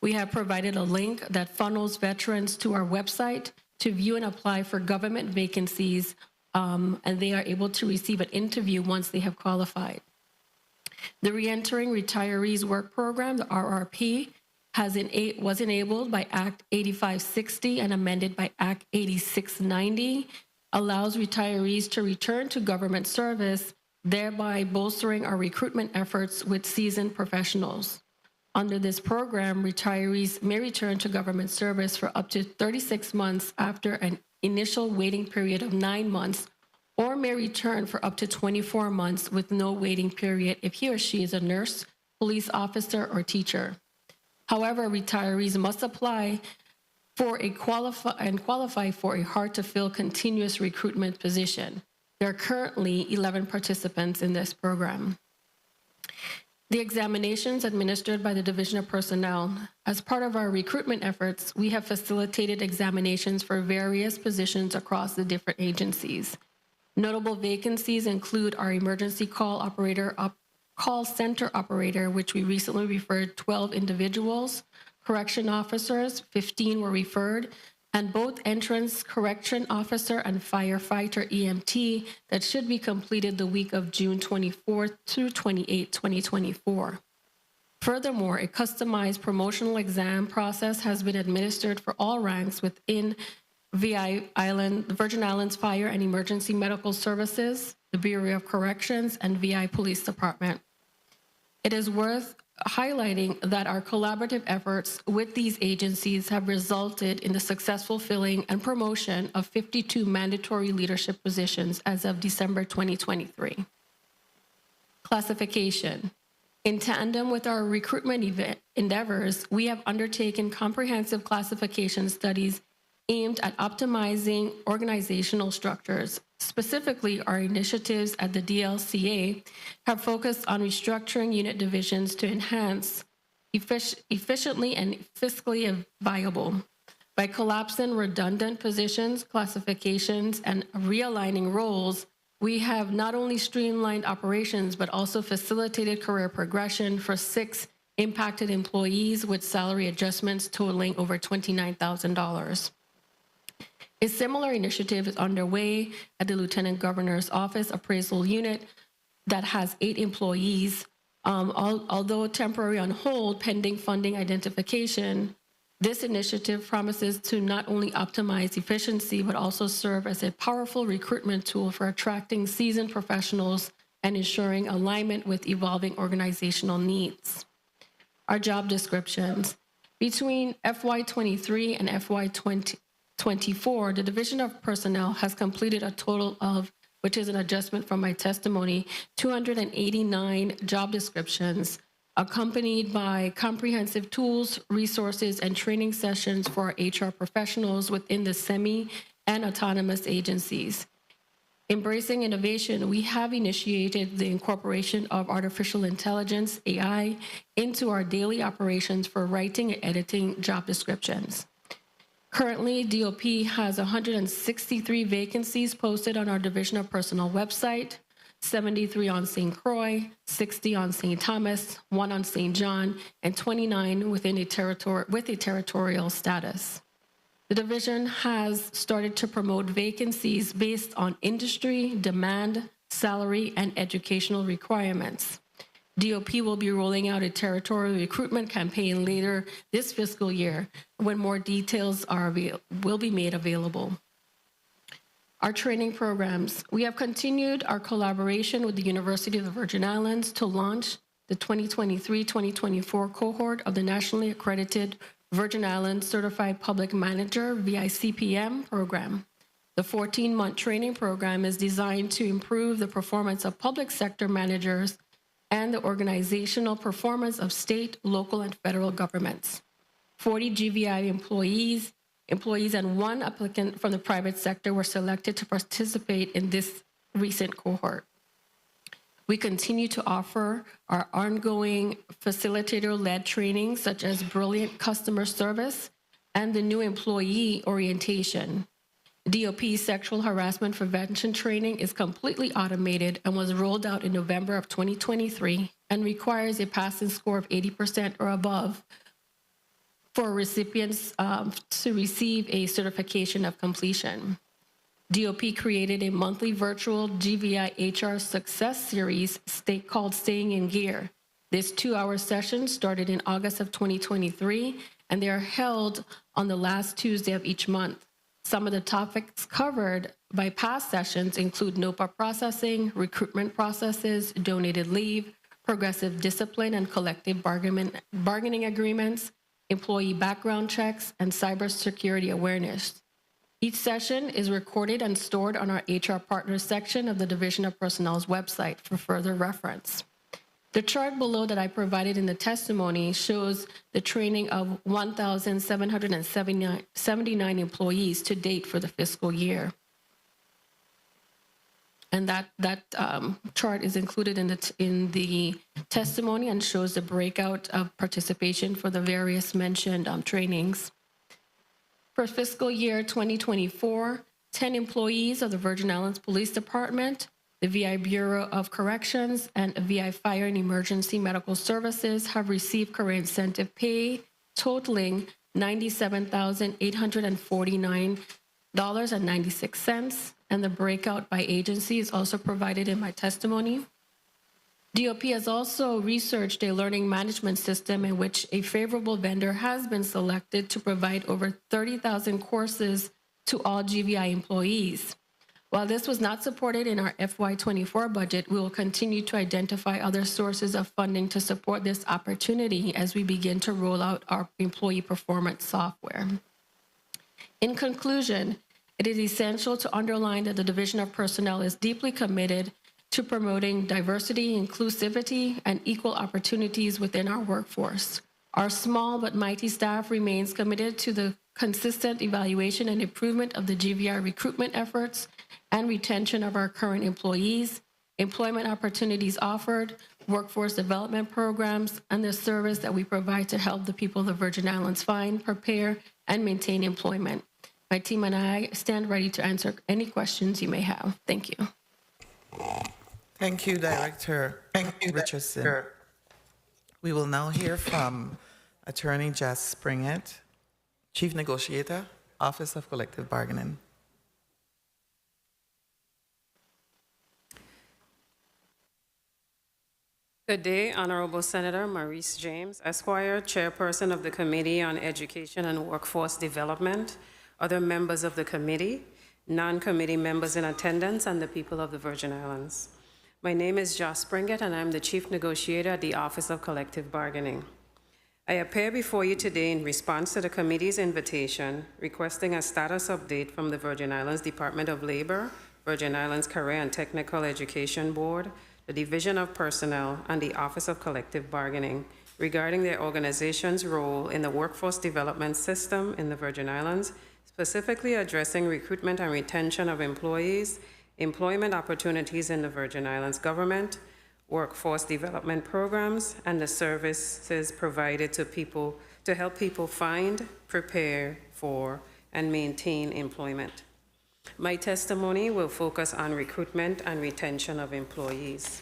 S7: We have provided a link that funnels veterans to our website to view and apply for government vacancies, and they are able to receive an interview once they have qualified. The Reentering Retirees Work Program, the RRP, was enabled by Act 8560 and amended by Act 8690, allows retirees to return to government service, thereby bolstering our recruitment efforts with seasoned professionals. Under this program, retirees may return to government service for up to 36 months after an initial waiting period of 9 months, or may return for up to 24 months with no waiting period if he or she is a nurse, police officer, or teacher. However, retirees must apply for qualify for a hard-to-fill continuous recruitment position. There are currently 11 participants in this program. The examinations administered by the Division of Personnel. As part of our recruitment efforts, we have facilitated examinations for various positions across the different agencies. Notable vacancies include our emergency call center operator, which we recently referred 12 individuals, correction officers, 15 were referred, and both entrance correction officer and firefighter EMT that should be completed the week of June 24th through 28th, 2024. Furthermore, a customized promotional exam process has been administered for all ranks within the Virgin Islands Fire and Emergency Medical Services, the Bureau of Corrections, and VI Police Department. It is worth highlighting that our collaborative efforts with these agencies have resulted in the successful filling and promotion of 52 mandatory leadership positions as of December 2023. Classification. In tandem with our recruitment endeavors, we have undertaken comprehensive classification studies aimed at optimizing organizational structures. Specifically, our initiatives at the DLCA have focused on restructuring unit divisions to enhance efficiently and fiscally viable. By collapsing redundant positions, classifications, and realigning roles, we have not only streamlined operations, but also facilitated career progression for 6 impacted employees with salary adjustments totaling over $29,000. A similar initiative is underway at the Lieutenant Governor's Office Appraisal Unit that has 8 employees. Although temporary on hold pending funding identification, this initiative promises to not only optimize efficiency, but also serve as a powerful recruitment tool for attracting seasoned professionals and ensuring alignment with evolving organizational needs. Our job descriptions. Between FY23 and FY24, the Division of Personnel has completed a total of, which is an adjustment from my testimony, 289 job descriptions, accompanied by comprehensive tools, resources, and training sessions for our HR professionals within the semi and autonomous agencies. Embracing innovation, we have initiated the incorporation of artificial intelligence, AI, into our daily operations for writing and editing job descriptions. Currently, DOP has 163 vacancies posted on our Division of Personnel website, 73 on St. Croix, 60 on St. Thomas, 1 on St. John, and 29 with a territorial status. The division has started to promote vacancies based on industry, demand, salary, and educational requirements. DOP will be rolling out a territorial recruitment campaign later this fiscal year when more details will be made available. Our training programs. We have continued our collaboration with the University of the Virgin Islands to launch the 2023-2024 cohort of the nationally accredited Virgin Islands Certified Public Manager VICPM program. The 14-month training program is designed to improve the performance of public sector managers and the organizational performance of state, local, and federal governments. 40 GVI employees and 1 applicant from the private sector were selected to participate in this recent cohort. We continue to offer our ongoing facilitator-led training, such as Brilliant Customer Service and the new employee orientation. DOP sexual harassment prevention training is completely automated and was rolled out in November of 2023 and requires a passing score of 80% or above for recipients to receive a certification of completion. DOP created a monthly virtual GVI HR success series called Staying in Gear. This 2-hour session started in August of 2023, and they are held on the last Tuesday of each month. Some of the topics covered by past sessions include NOPA processing, recruitment processes, donated leave, progressive discipline and collective bargaining agreements, employee background checks, and cybersecurity awareness. Each session is recorded and stored on our HR Partners section of the Division of Personnel's website for further reference. The chart below that I provided in the testimony shows the training of 1,779 employees to date for the fiscal year. And that chart is included in the testimony and shows the breakout of participation for the various mentioned trainings. For fiscal year 2024, 10 employees of the Virgin Islands Police Department, the VI Bureau of Corrections, and VI Fire and Emergency Medical Services have received career incentive pay totaling $97,849.96, and the breakout by agency is also provided in my testimony. DOP has also researched a learning management system in which a favorable vendor has been selected to provide over 30,000 courses to all GVI employees. While this was not supported in our FY24 budget, we will continue to identify other sources of funding to support this opportunity as we begin to roll out our employee performance software. In conclusion, it is essential to underline that the Division of Personnel is deeply committed to promoting diversity, inclusivity, and equal opportunities within our workforce. Our small but mighty staff remains committed to the consistent evaluation and improvement of the GVI recruitment efforts and retention of our current employees, employment opportunities offered, workforce development programs, and the service that we provide to help the people of the Virgin Islands find, prepare, and maintain employment. My team and I stand ready to answer any questions you may have. Thank you.
S1: Thank you, Director Richardson. We will now hear from Attorney Jas Springett, Chief Negotiator, Office of Collective Bargaining.
S14: Good day, Honorable Senator Maurice James, Esquire, Chairperson of the Committee on Education and Workforce Development, other members of the committee, non-committee members in attendance, and the people of the Virgin Islands. My name is Jas Springett, and I'm the Chief Negotiator at the Office of Collective Bargaining. I appear before you today in response to the committee's invitation requesting a status update from the Virgin Islands Department of Labor, Virgin Islands Career and Technical Education Board, the Division of Personnel, and the Office of Collective Bargaining regarding their organization's role in the workforce development system in the Virgin Islands, specifically addressing recruitment and retention of employees, employment opportunities in the Virgin Islands government, workforce development programs, and the services provided to people to help people find, prepare for, and maintain employment. My testimony will focus on recruitment and retention of employees.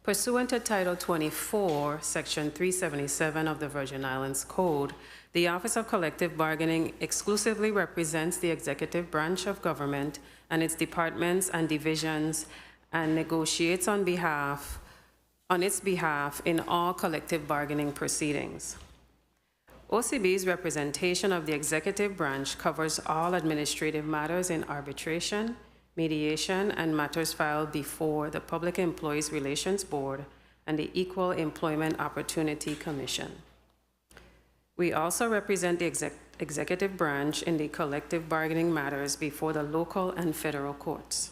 S14: Pursuant to Title 24, Section 377 of the Virgin Islands Code, the Office of Collective Bargaining exclusively represents the executive branch of government and its departments and divisions and negotiates on its behalf in all collective bargaining proceedings. OCB's representation of the executive branch covers all administrative matters in arbitration, mediation, and matters filed before the Public Employees Relations Board and the Equal Employment Opportunity Commission. We also represent the executive branch in the collective bargaining matters before the local and federal courts.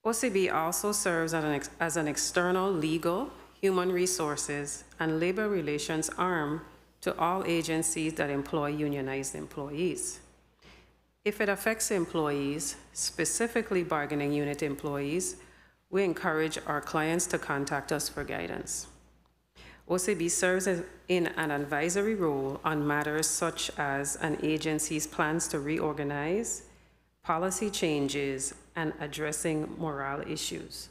S14: OCB also serves as an external legal, human resources, and labor relations arm to all agencies that employ unionized employees. If it affects employees, specifically bargaining unit employees, we encourage our clients to contact us for guidance. OCB serves in an advisory role on matters such as an agency's plans to reorganize, policy changes, and addressing morale issues.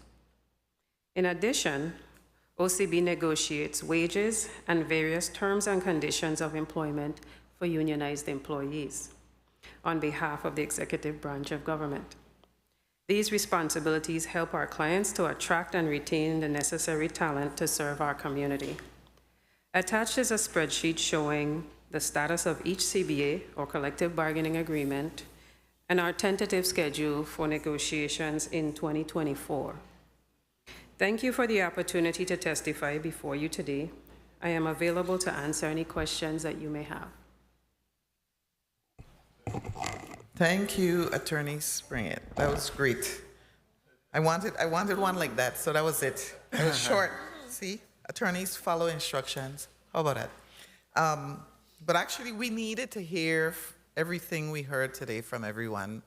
S14: In addition, OCB negotiates wages and various terms and conditions of employment for unionized employees on behalf of the executive branch of government. These responsibilities help our clients to attract and retain the necessary talent to serve our community. Attached is a spreadsheet showing the status of each CBA or collective bargaining agreement and our tentative schedule for negotiations in 2024. Thank you for the opportunity to testify before you today. I am available to answer any questions that you may have.
S1: Thank you, Attorney Springett. That was great. I wanted one like that, so that was it. It was short. See, attorneys follow instructions. How about that? But actually, we needed to hear everything we heard today from everyone.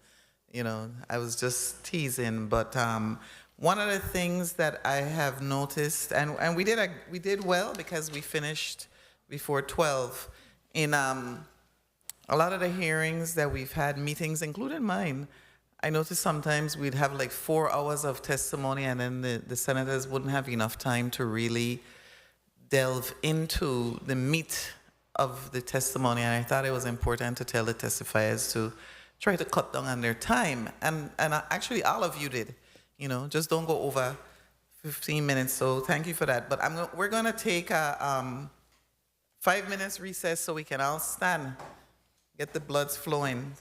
S1: You know, I was just teasing, but one of the things that I have noticed, and we did well because we finished before 12 in a lot of the hearings that we've had, meetings, including mine. I noticed sometimes we'd have like 4 hours of testimony, and then the senators wouldn't have enough time to really delve into the meat of the testimony. And I thought it was important to tell the testifiers to try to cut down on their time. And actually, all of you did. You know, just don't go over 15 minutes. So thank you for that. But we're going to take a 5 minutes recess so we can all stand, get the bloods flowing.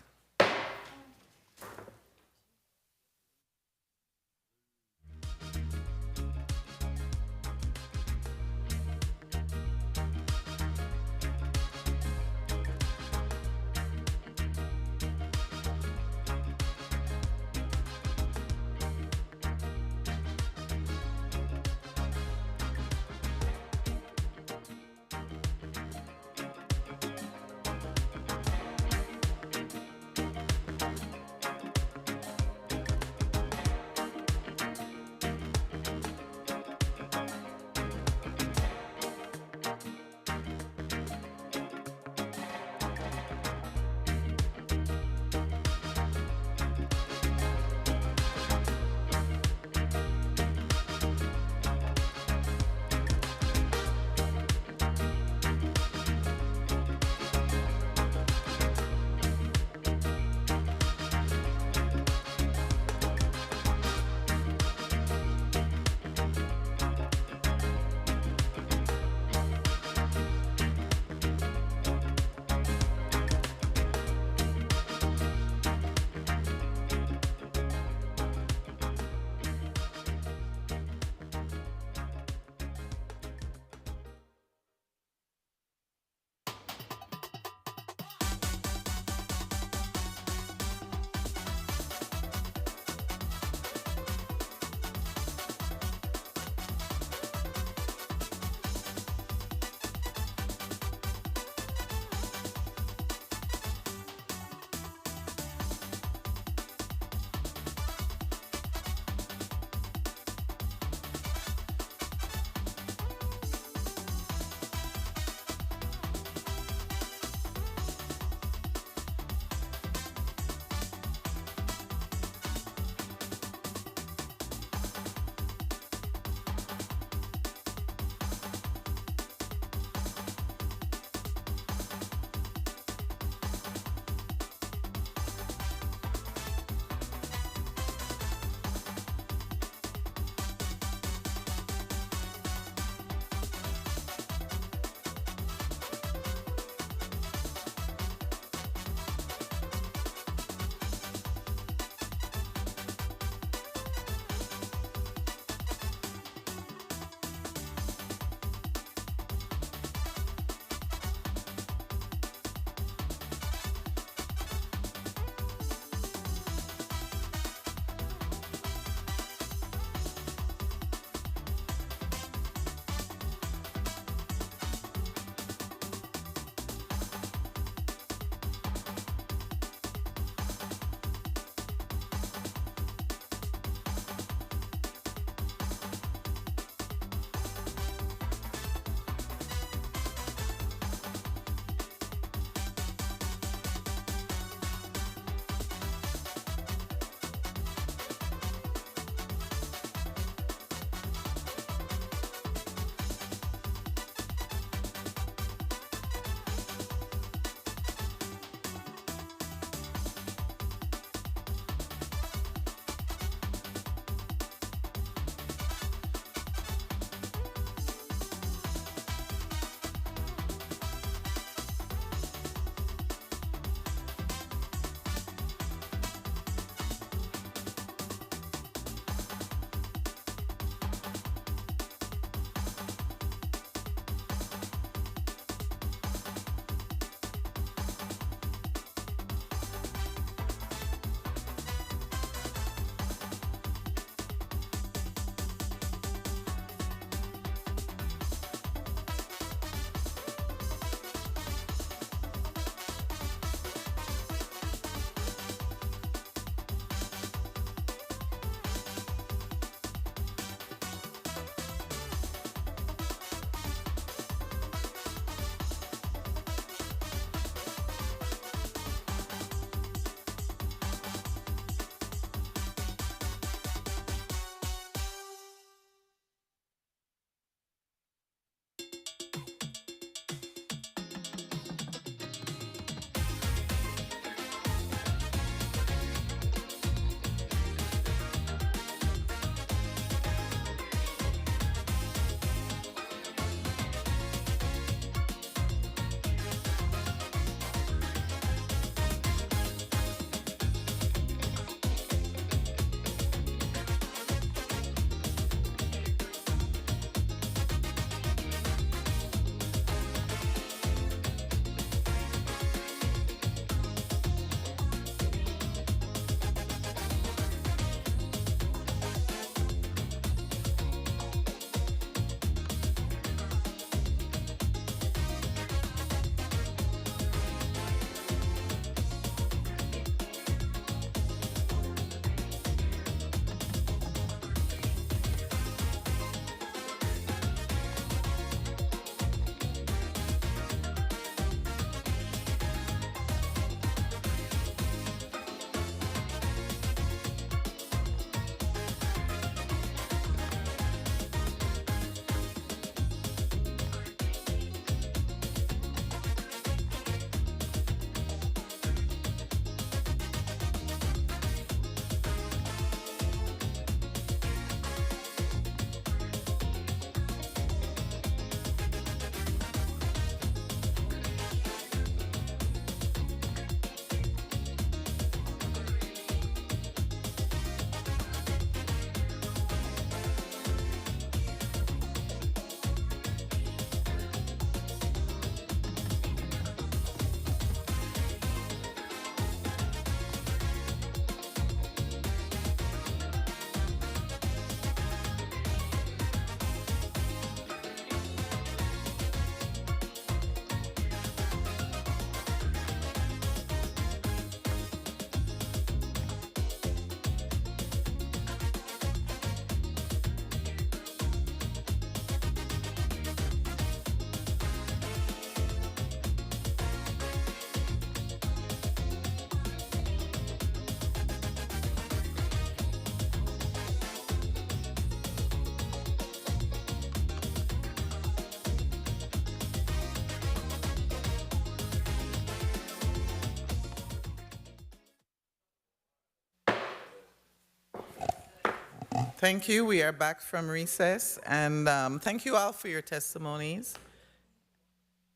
S1: Thank you. We are back from recess, and thank you all for your testimonies.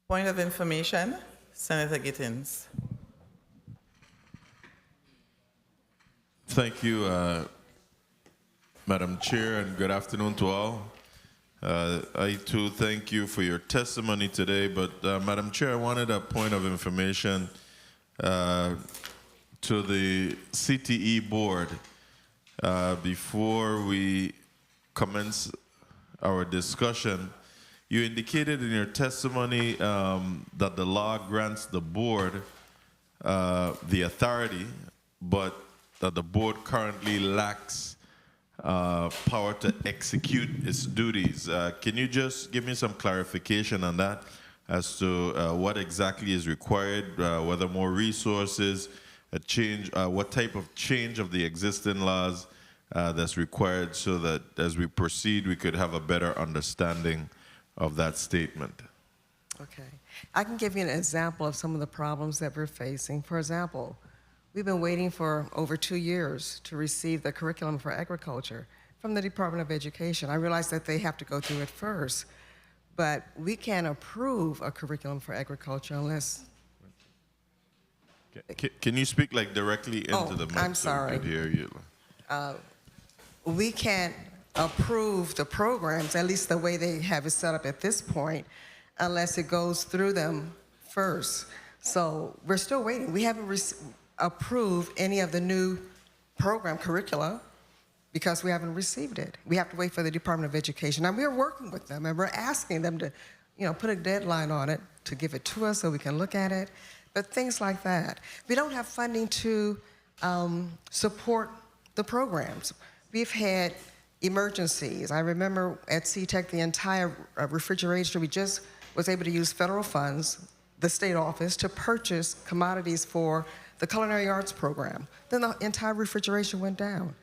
S1: Point of information, Senator Gittins.
S15: Thank you, Madam Chair, and good afternoon to all. I too thank you for your testimony today, but Madam Chair, I wanted a point of information to the CTE board. Before we commence our discussion, you indicated in your testimony that the law grants the board the authority, but that the board currently lacks power to execute its duties. Can you just give me some clarification on that as to what exactly is required, whether more resources, a change, what type of change of the existing laws that's required, so that as we proceed, we could have a better understanding of that statement?
S9: Okay. I can give you an example of some of the problems that we're facing. For example, we've been waiting for over 2 years to receive the curriculum for agriculture from the Department of Education. I realize that they have to go through it first, but we can't approve a curriculum for agriculture unless...
S15: Can you speak like directly into the mic?
S9: I'm sorry.
S15: So we could hear you.
S9: We can't approve the programs, at least the way they have it set up at this point, unless it goes through them first. So we're still waiting. We haven't approved any of the new program curricula because we haven't received it. We have to wait for the Department of Education. Now, we're working with them, and we're asking them to, put a deadline on it to give it to us so we can look at it, but things like that. We don't have funding to support the programs. We've had emergencies. I remember at CTEC, the entire refrigeration, we just was able to use federal funds, the state office, to purchase commodities for the culinary arts program. Then the entire refrigeration went down.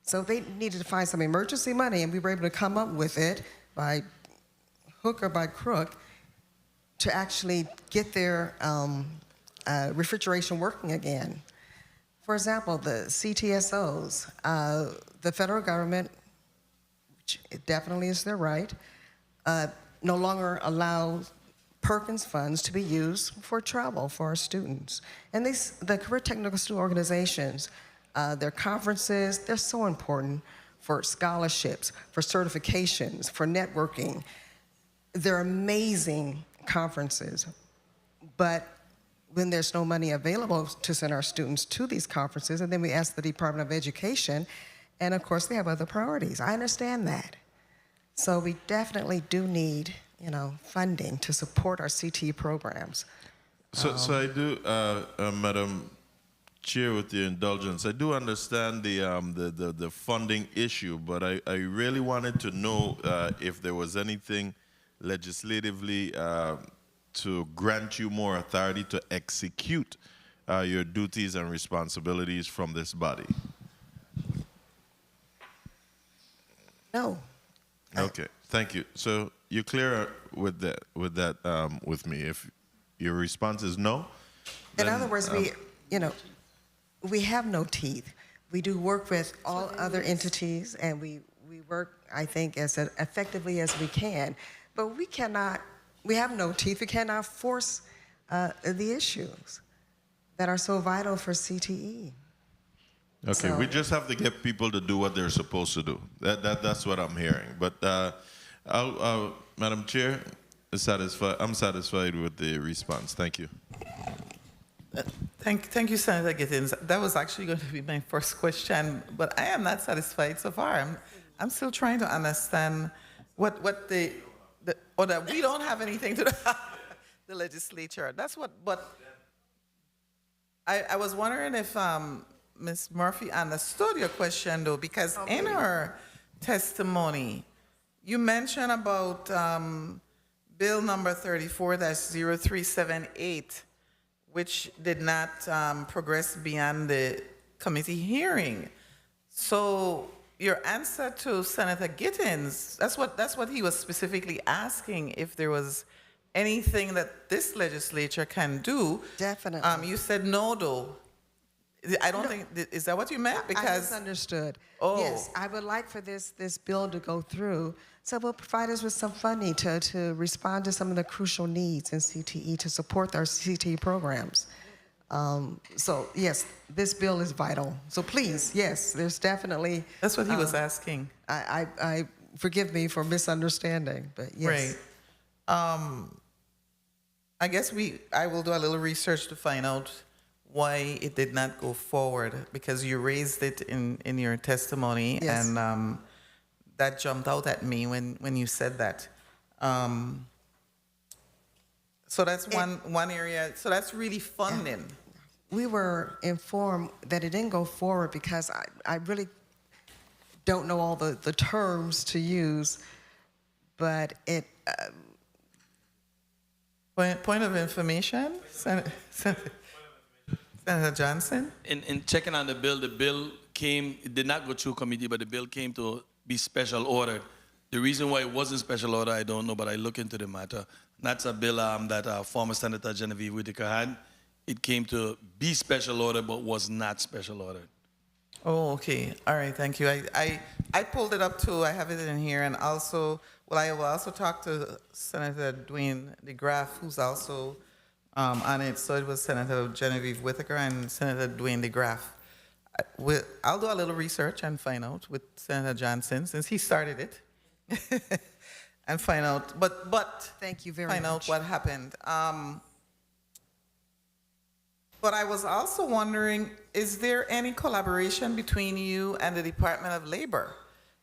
S9: So they needed to find some emergency money, and we were able to come up with it by hook or by crook to actually get their refrigeration working again. For example, the CTSOs, the federal government, which it definitely is their right, no longer allows Perkins funds to be used for travel for our students. And the career technical student organizations, their conferences, they're so important for scholarships, for certifications, for networking. They're amazing conferences, but when there's no money available to send our students to these conferences, and then we ask the Department of Education, and of course they have other priorities. I understand that. So we definitely do need, funding to support our CTE programs.
S15: So I do, Madam Chair, with your indulgence, I do understand the funding issue, but I really wanted to know if there was anything legislatively to grant you more authority to execute your duties and responsibilities from this body.
S9: No.
S15: Okay, thank you. So you're clear with that with me. If your response is no,
S9: in other words, we have no teeth. We do work with all other entities, and we work, I think, as effectively as we can. But we have no teeth. We cannot force the issues that are so vital for CTE.
S15: Okay, we just have to get people to do what they're supposed to do. That's what I'm hearing. But Madam Chair, I'm satisfied with the response. Thank you.
S1: Thank you, Senator Gittins. That was actually going to be my first question, but I am not satisfied so far. I'm still trying to understand what or that we don't have anything to do the legislature. That's what. But I was wondering if Ms. Murphy understood your question, though, because in her testimony, you mentioned about Bill number 34-0378, which did not progress beyond the committee hearing. So your answer to Senator Gittins, that's what he was specifically asking, if there was anything that this legislature can do.
S9: Definitely.
S1: You said no, though. I don't think, is that what you meant?
S9: I
S1: Because,
S9: misunderstood.
S1: Oh.
S9: Yes, I would like for this bill to go through, so it will provide us with some funding to respond to some of the crucial needs in CTE to support our CTE programs. So yes, this bill is vital. So please, yes, there's definitely.
S1: that's what he was asking.
S9: I forgive me for misunderstanding, but yes.
S1: Right. I guess I will do a little research to find out why it did not go forward, because you raised it in your testimony,
S9: Yes.
S1: and that jumped out at me when you said that. So that's one area. So that's really funding.
S9: We were informed that it didn't go forward because I really don't know all the terms to use, but it.
S1: Point of information, Senator Johnson?
S16: In checking on the bill came, it did not go through committee, but the bill came to be special ordered. The reason why it wasn't special order, I don't know, but I look into the matter. That's a bill that former Senator Genevieve Whitaker had. It came to be special order, but was not special ordered.
S1: Oh, okay. All right, thank you. I pulled it up too. I have it in here, and also, I will also talk to Senator Dwayne DeGraff, who's also on it. So it was Senator Genevieve Whitaker and Senator Dwayne DeGraff. I'll do a little research and find out with Senator Johnson, since he started it, and find out. But
S9: thank you very
S1: much. Find out what happened. But I was also wondering, is there any collaboration between you and the Department of Labor?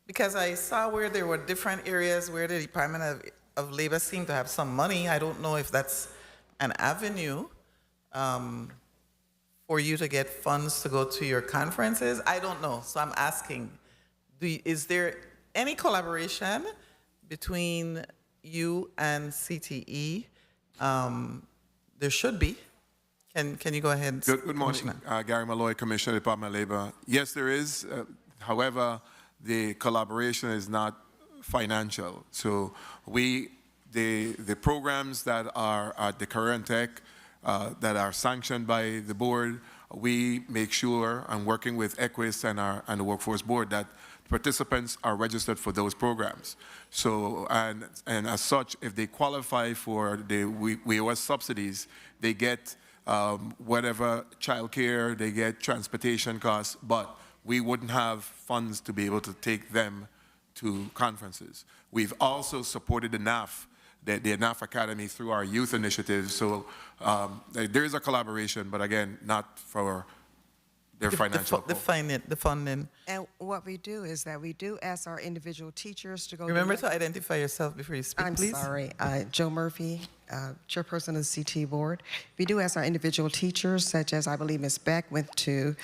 S1: Because I saw where there were different areas where the Department of Labor seemed to have some money. I don't know if that's an avenue for you to get funds to go to your conferences. I don't know. So I'm asking, is there any collaboration between you and CTE? There should be. Can you go ahead?
S3: Good morning. Gary Malloy, Commissioner, Department of Labor. Yes, there is. However, the collaboration is not financial. So the programs that are at the current tech that are sanctioned by the board, we make sure, and working with EQUIS and the Workforce Board, that participants are registered for those programs. So, and as such, if they qualify for the WEOS subsidies, they get whatever childcare, they get transportation costs, but we wouldn't have funds to be able to take them to conferences. We've also supported the NAF, the NAF Academy, through our youth initiative. So there is a collaboration, but again, not for their financial.
S1: The funding.
S9: And what we do is that we do ask our individual teachers to go.
S1: Remember to identify yourself before you speak, please.
S9: I'm sorry. Joe Murphy, chairperson of the CT board. We do ask our individual teachers, such as I believe Ms. Beck went to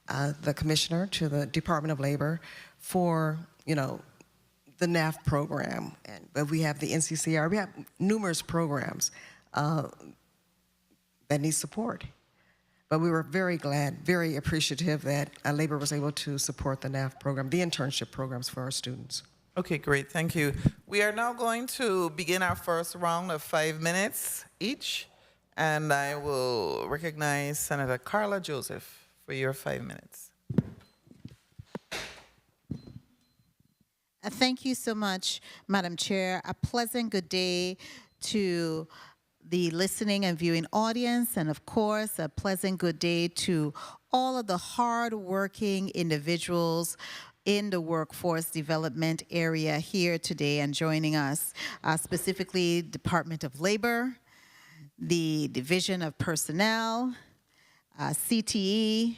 S9: the commissioner, to the Department of Labor, for the NAF program. But we have the NCCR. We have numerous programs that need support. But we were very glad, very appreciative that Labor was able to support the NAF program, the internship programs for our students.
S1: Okay, great, thank you. We are now going to begin our first round of 5 minutes each, and I will recognize Senator Carla Joseph for your 5 minutes.
S17: Thank you so much, Madam Chair. A pleasant good day to the listening and viewing audience, and of course, a pleasant good day to all of the hard-working individuals in the workforce development area here today and joining us, specifically Department of Labor, the Division of Personnel, CTE,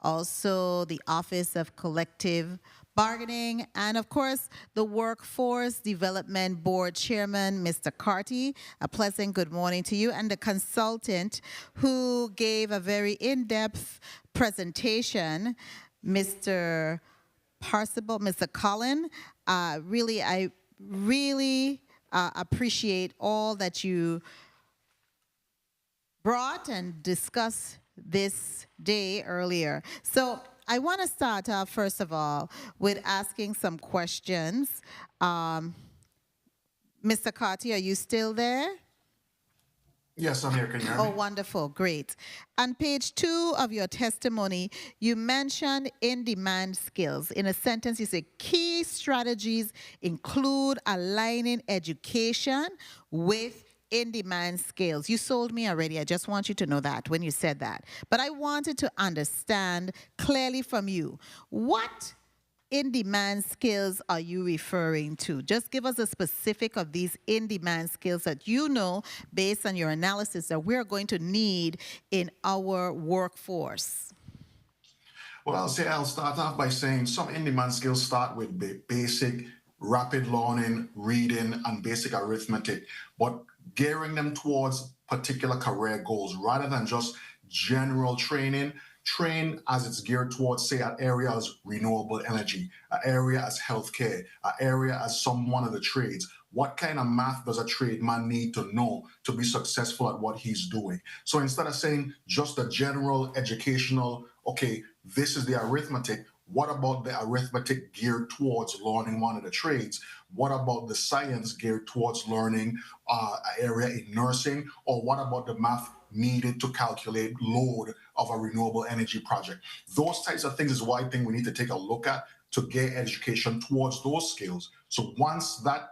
S17: also the Office of Collective Bargaining, and of course, the Workforce Development Board Chairman, Mr. Carty. A pleasant good morning to you, and the consultant who gave a very in-depth presentation, Mr. Parsible, Mr. Collin. I really appreciate all that you brought and discussed this day earlier. So I want to start off, first of all, with asking some questions. Mr. Carty, are you still there?
S11: Yes, I'm here. Can you hear me?
S17: Oh, wonderful. Great. On page 2 of your testimony, you mentioned in-demand skills. In a sentence, you say key strategies include aligning education with in-demand skills. You sold me already. I just want you to know that when you said that. But I wanted to understand clearly from you, what in-demand skills are you referring to? Just give us a specific of these in-demand skills that you know, based on your analysis, that we're going to need in our workforce.
S11: Well, I'll start off by saying some in-demand skills start with basic, rapid learning, reading, and basic arithmetic, but gearing them towards particular career goals rather than just general training. Train as it's geared towards, say, an area as renewable energy, an area as healthcare, an area as one of the trades. What kind of math does a tradesman need to know to be successful at what he's doing? So instead of saying just a general educational, okay, this is the arithmetic, what about the arithmetic geared towards learning one of the trades? What about the science geared towards learning an area in nursing? Or what about the math needed to calculate load of a renewable energy project? Those types of things is what I think we need to take a look at to get education towards those skills. So once that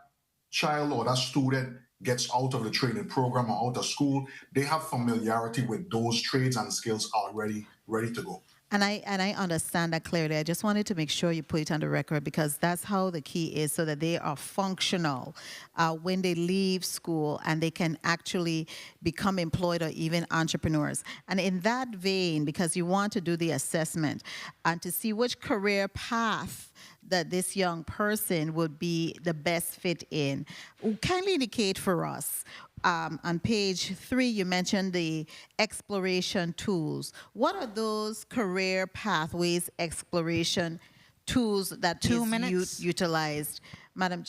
S11: child or that student gets out of the training program or out of school, they have familiarity with those trades and skills already ready to go.
S17: And I understand that clearly. I just wanted to make sure you put it on the record, because that's how the key is, so that they are functional when they leave school and they can actually become employed or even entrepreneurs. And in that vein, because you want to do the assessment and to see which career path that this young person would be the best fit in, kindly indicate for us. On page 3, you mentioned the exploration tools. What are those career pathways exploration tools that is utilized? Madam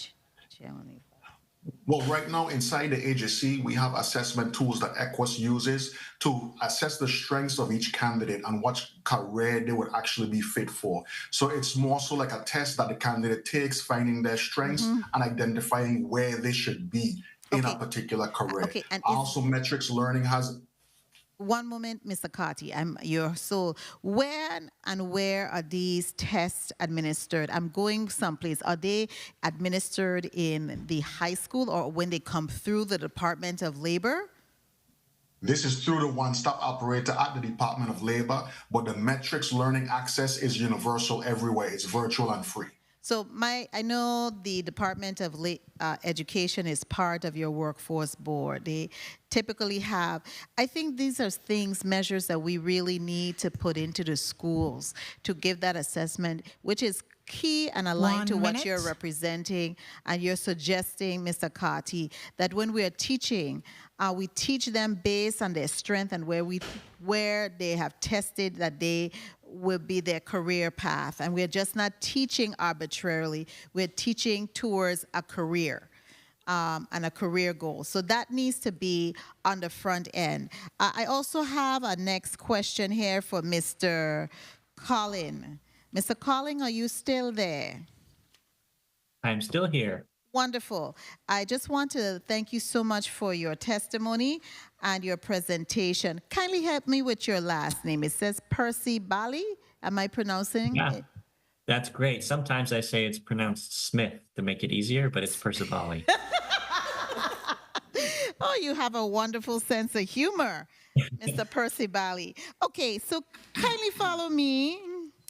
S17: Chairman.
S11: Well, right now inside the agency, we have assessment tools that EQUIS uses to assess the strengths of each candidate and what career they would actually be fit for. So it's more so like a test that the candidate takes, finding their strengths and identifying where they should be in a particular career.
S17: Okay, and
S11: also, metrics learning has.
S17: One moment, Mr. Carty. When and where are these tests administered? I'm going someplace. Are they administered in the high school or when they come through the Department of Labor?
S11: This is through the one-stop operator at the Department of Labor, but the metrics learning access is universal everywhere. It's virtual and free.
S17: So I know the Department of Education is part of your workforce board. They typically have, I think these are measures that we really need to put into the schools to give that assessment, which is key and aligned to what you're representing. And you're suggesting, Mr. Carty, that when we are teaching, we teach them based on their strength and where they have tested that they will be their career path. And we're just not teaching arbitrarily. We're teaching towards a career and a career goal. So that needs to be on the front end. I also have a next question here for Mr. Collin. Mr. Collin, are you still there?
S12: I'm still here.
S17: Wonderful. I just want to thank you so much for your testimony and your presentation. Kindly help me with your last name. It says Percy Bali. Am I pronouncing it?
S12: That's great. Sometimes I say it's pronounced Smith to make it easier, but it's Percivali.
S17: Oh, you have a wonderful sense of humor, Mr. Percy Bali. Okay, so kindly follow me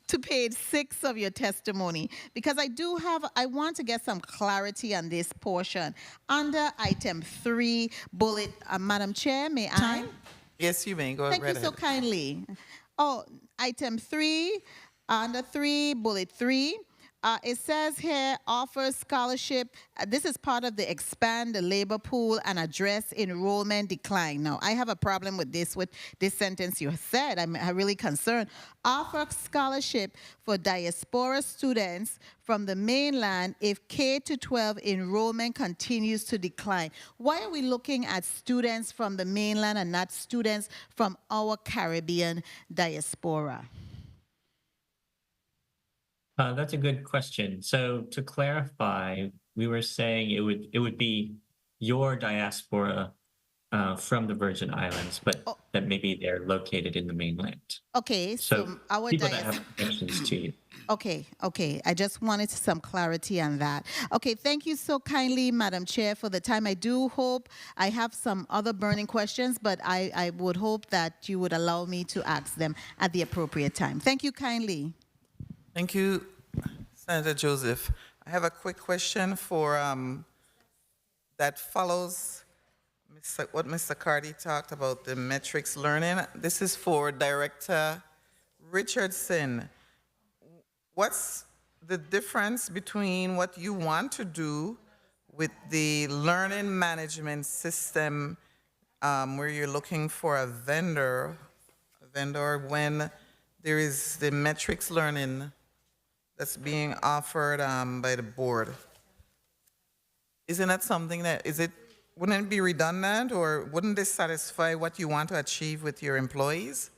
S17: to page 6 of your testimony, because I want to get some clarity on this portion. Under item 3, bullet, Madam Chair, may I?
S1: Yes, you may. Go
S17: Thank
S1: right
S17: you so
S1: ahead.
S17: kindly. Oh, item 3, under 3, bullet 3. It says here, offers scholarship. This is part of the expand the labor pool and address enrollment decline. Now, I have a problem with this sentence you said. I'm really concerned. Offer scholarship for diaspora students from the mainland if K-12 enrollment continues to decline. Why are we looking at students from the mainland and not students from our Caribbean diaspora?
S12: That's a good question. So to clarify, we were saying it would be your diaspora from the Virgin Islands, but that maybe they're located in the mainland.
S17: Okay, so our
S12: people that have connections to you.
S17: Okay. I just wanted some clarity on that. Okay, thank you so kindly, Madam Chair, for the time. I do hope I have some other burning questions, but I would hope that you would allow me to ask them at the appropriate time. Thank you kindly.
S1: Thank you, Senator Joseph. I have a quick question for that follows what Mr. Carty talked about, the metrics learning. This is for Director Richardson. What's the difference between what you want to do with the learning management system where you're looking for a vendor when there is the metrics learning that's being offered by the board? Isn't that something that, wouldn't it be redundant, or wouldn't this satisfy what you want to achieve with your employees?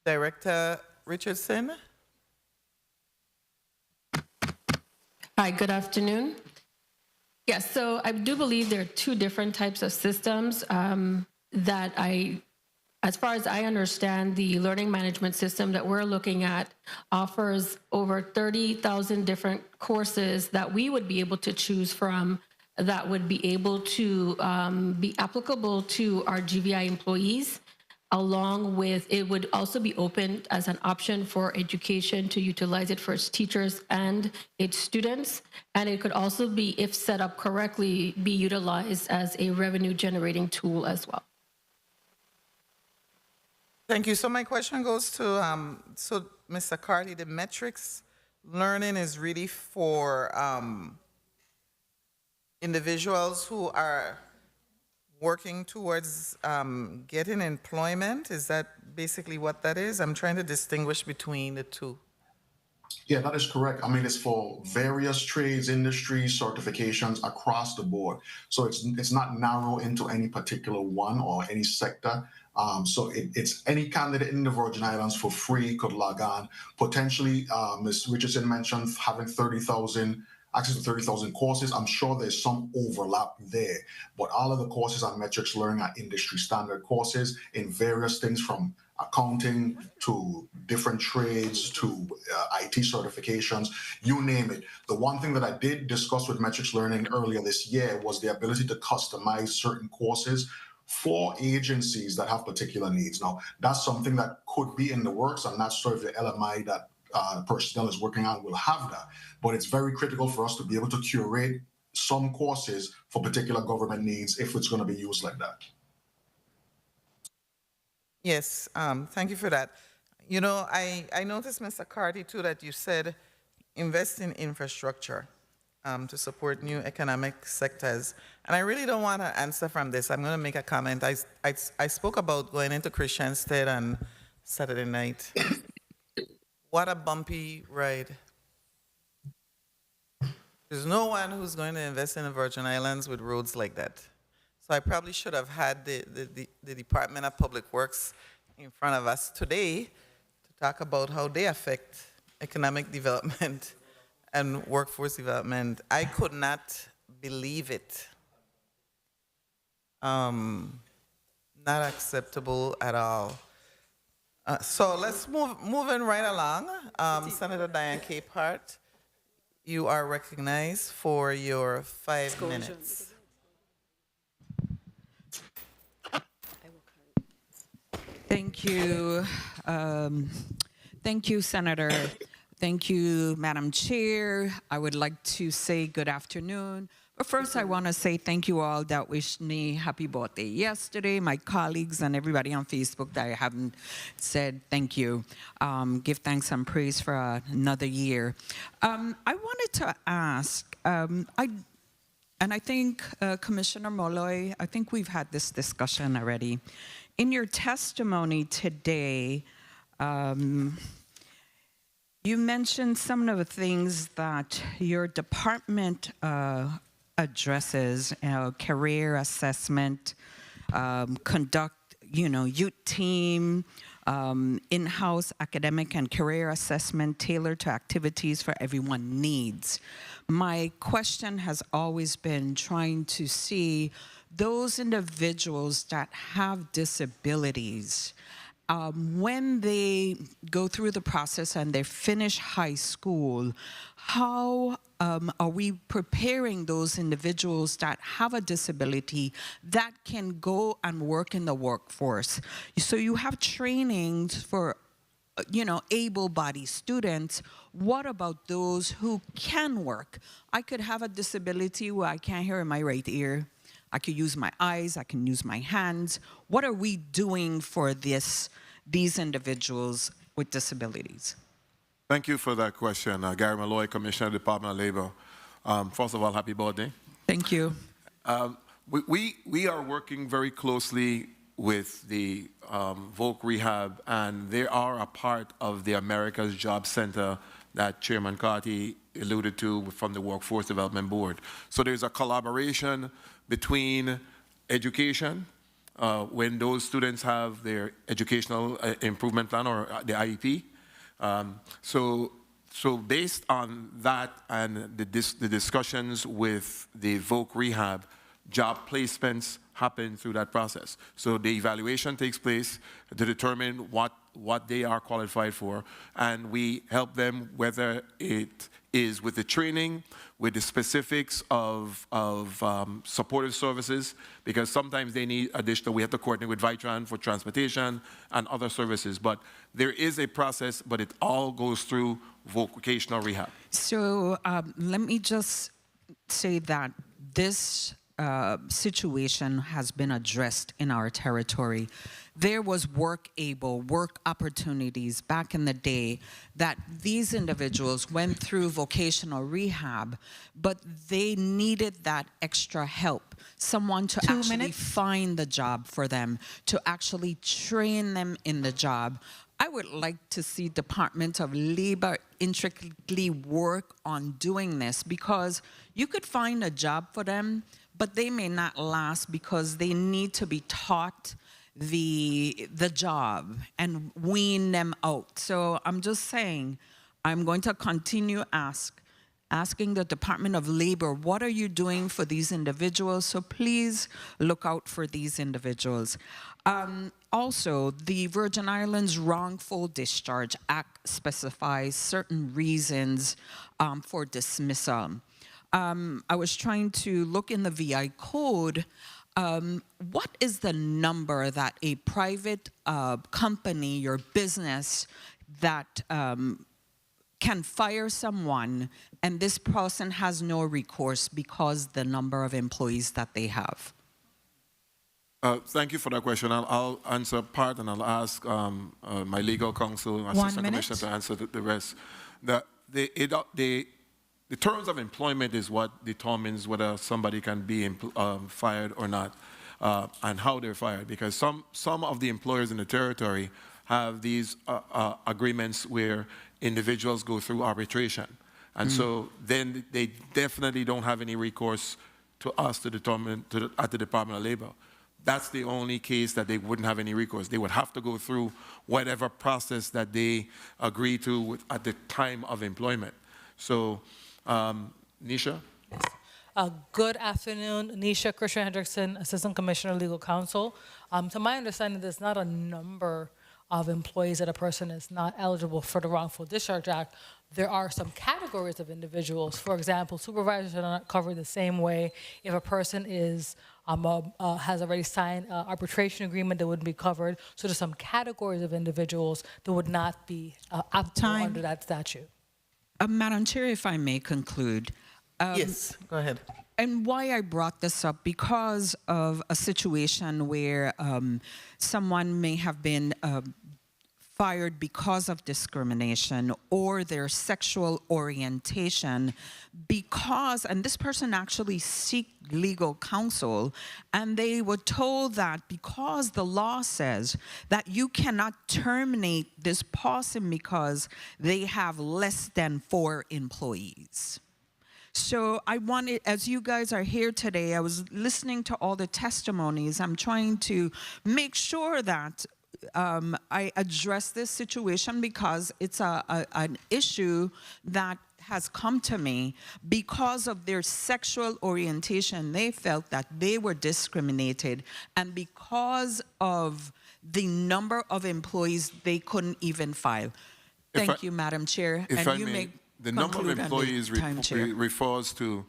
S1: Director Richardson?
S7: Hi, good afternoon. Yes, so I do believe there are two different types of systems as far as I understand, the learning management system that we're looking at offers over 30,000 different courses that we would be able to choose from that would be able to be applicable to our GVI employees. Along with, it would also be open as an option for education to utilize it for its teachers and its students. And it could also be, if set up correctly, be utilized as a revenue generating tool as well.
S1: Thank you. So my question goes to, so Mr. Carty, the metrics learning is really for individuals who are working towards getting employment? Is that basically what that is? I'm trying to distinguish between the two.
S11: Yeah, that is correct. I mean, it's for various trades, industries, certifications across the board. So it's not narrow into any particular one or any sector. So it's any candidate in the Virgin Islands for free could log on. Potentially, Ms. Richardson mentioned having access to 30,000 courses. I'm sure there's some overlap there, but all of the courses on metrics learning are industry standard courses in various things from accounting to different trades to IT certifications, you name it. The one thing that I did discuss with metrics learning earlier this year was the ability to customize certain courses for agencies that have particular needs. Now, that's something that could be in the works. I'm not sure if the LMI that personnel is working on will have that, but it's very critical for us to be able to curate some courses for particular government needs if it's going to be used like that.
S1: Yes, thank you for that. You know, I noticed, Mr. Carty, too, that you said invest in infrastructure to support new economic sectors. And I really don't want to answer from this. I'm going to make a comment. I spoke about going into Christiansted on Saturday night. What a bumpy ride. There's no one who's going to invest in the Virgin Islands with roads like that. So I probably should have had the Department of Public Works in front of us today to talk about how they affect economic development and workforce development. I could not believe it. Not acceptable at all. So let's moving right along. Senator Diane Capehart, you are recognized for your 5 minutes.
S18: Thank you. Thank you, Senator. Thank you, Madam Chair. I would like to say good afternoon. But first, I want to say thank you all that wished me happy birthday yesterday, my colleagues and everybody on Facebook that I haven't said thank you. Give thanks and praise for another year. I wanted to ask, and I think Commissioner Molloy, I think we've had this discussion already. In your testimony today, you mentioned some of the things that your department addresses, career assessment, conduct, youth team, in-house academic and career assessment tailored to activities for everyone needs. My question has always been trying to see those individuals that have disabilities, when they go through the process and they finish high school, how are we preparing those individuals that have a disability that can go and work in the workforce? So you have trainings for able-bodied students. What about those who can work? I could have a disability where I can't hear in my right ear. I could use my eyes, I can use my hands. What are we doing for these individuals with disabilities?
S3: Thank you for that question. Gary Malloy, Commissioner of the Department of Labor. First of all, happy birthday.
S18: Thank you.
S3: We are working very closely with the Voc Rehab, and they are a part of the America's Job Center that Chairman Carty alluded to from the Workforce Development Board. So there's a collaboration between education, when those students have their educational improvement plan or the IEP. So based on that and the discussions with the Voc Rehab, job placements happen through that process. So the evaluation takes place to determine what they are qualified for, and we help them, whether it is with the training, with the specifics of supportive services, because sometimes they need additional, we have to coordinate with Vitran for transportation and other services. But there is a process, but it all goes through vocational rehab.
S18: So let me just say that this situation has been addressed in our territory. There was work opportunities back in the day that these individuals went through vocational rehab, but they needed that extra help, someone to actually find the job for them, to actually train them in the job. I would like to see Department of Labor intricately work on doing this, because you could find a job for them, but they may not last because they need to be taught the job and wean them out. So I'm just saying, I'm going to continue asking the Department of Labor, what are you doing for these individuals? So please look out for these individuals. Also, the Virgin Islands Wrongful Discharge Act specifies certain reasons for dismissal. I was trying to look in the VI code. What is the number that a private company, your business, that can fire someone and this person has no recourse because the number of employees that they have?
S3: Thank you for that question. I'll answer part, and I'll ask my legal counsel, Assistant Commissioner, to answer the rest. The terms of employment is what determines whether somebody can be fired or not, and how they're fired. Because some of the employers in the territory have these agreements where individuals go through arbitration. And so then they definitely don't have any recourse to us to determine at the Department of Labor. That's the only case that they wouldn't have any recourse. They would have to go through whatever process that they agree to at the time of employment. So, Nisha?
S4: Good afternoon, Nisha Christian Hendrickson, Assistant Commissioner, Legal Counsel. To my understanding, there's not a number of employees that a person is not eligible for the Wrongful Discharge Act. There are some categories of individuals. For example, supervisors are not covered the same way. If a person is has already signed an arbitration agreement, that wouldn't be covered. So there's some categories of individuals that would not be under that statute.
S18: Madam Chair, if I may conclude.
S1: Yes, go ahead.
S18: And why I brought this up, because of a situation where someone may have been fired because of discrimination or their sexual orientation, and this person actually seek legal counsel, and they were told that because the law says that you cannot terminate this person because they have less than 4 employees. So I wanted, as you guys are here today, I was listening to all the testimonies. I'm trying to make sure that I address this situation because it's an issue that has come to me because of their sexual orientation. They felt that they were discriminated, and because of the number of employees, they couldn't even file. Thank you, Madam Chair.
S3: If
S18: and
S3: I
S18: you
S3: may, the
S18: conclude
S3: number of
S18: on the
S3: employees
S18: time, Chair.
S3: refers to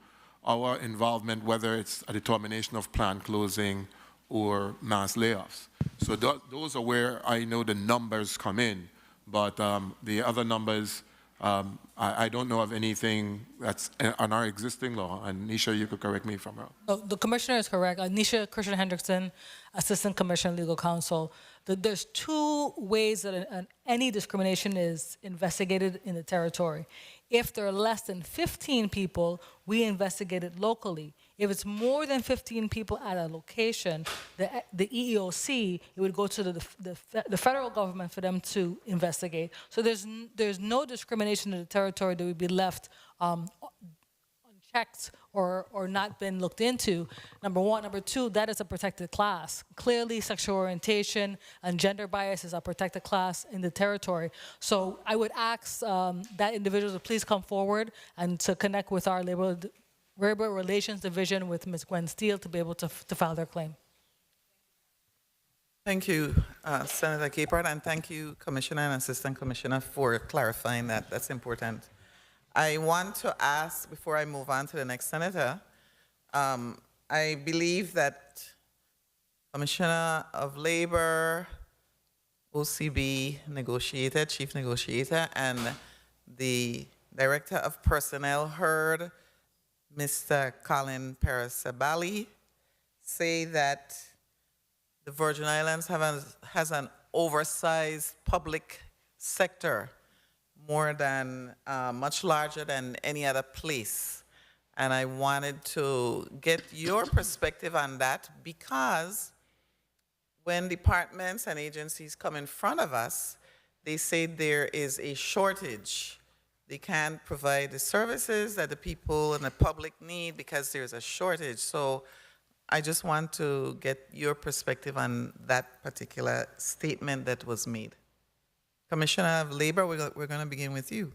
S3: our involvement, whether it's a determination of plant closing or mass layoffs. So those are where I know the numbers come in, but the other numbers, I don't know of anything that's on our existing law. And Nisha, you could correct me if I'm wrong.
S4: Oh, the commissioner is correct. Nisha Christian Hendrickson, Assistant Commissioner Legal Counsel. There's two ways that any discrimination is investigated in the territory. If there are less than 15 people, we investigate it locally. If it's more than 15 people at a location, the EEOC, it would go to the federal government for them to investigate. So there's no discrimination in the territory that would be left unchecked or not been looked into, number one. Number two, that is a protected class. Clearly, sexual orientation and gender bias is a protected class in the territory. So I would ask that individuals to please come forward and to connect with our Labor Relations Division with Ms. Gwen Steele to be able to file their claim.
S1: Thank you, Senator Capehart, and thank you, Commissioner and Assistant Commissioner, for clarifying that. That's important. I want to ask, before I move on to the next senator, I believe that Commissioner of Labor, OCB negotiator, chief negotiator, and the Director of Personnel heard Mr. Colin Parasabali say that the Virgin Islands has an oversized public sector, more than, much larger than any other place. And I wanted to get your perspective on that, because when departments and agencies come in front of us, they say there is a shortage. They can't provide the services that the people and the public need because there's a shortage. So I just want to get your perspective on that particular statement that was made. Commissioner of Labor, we're going to begin with you.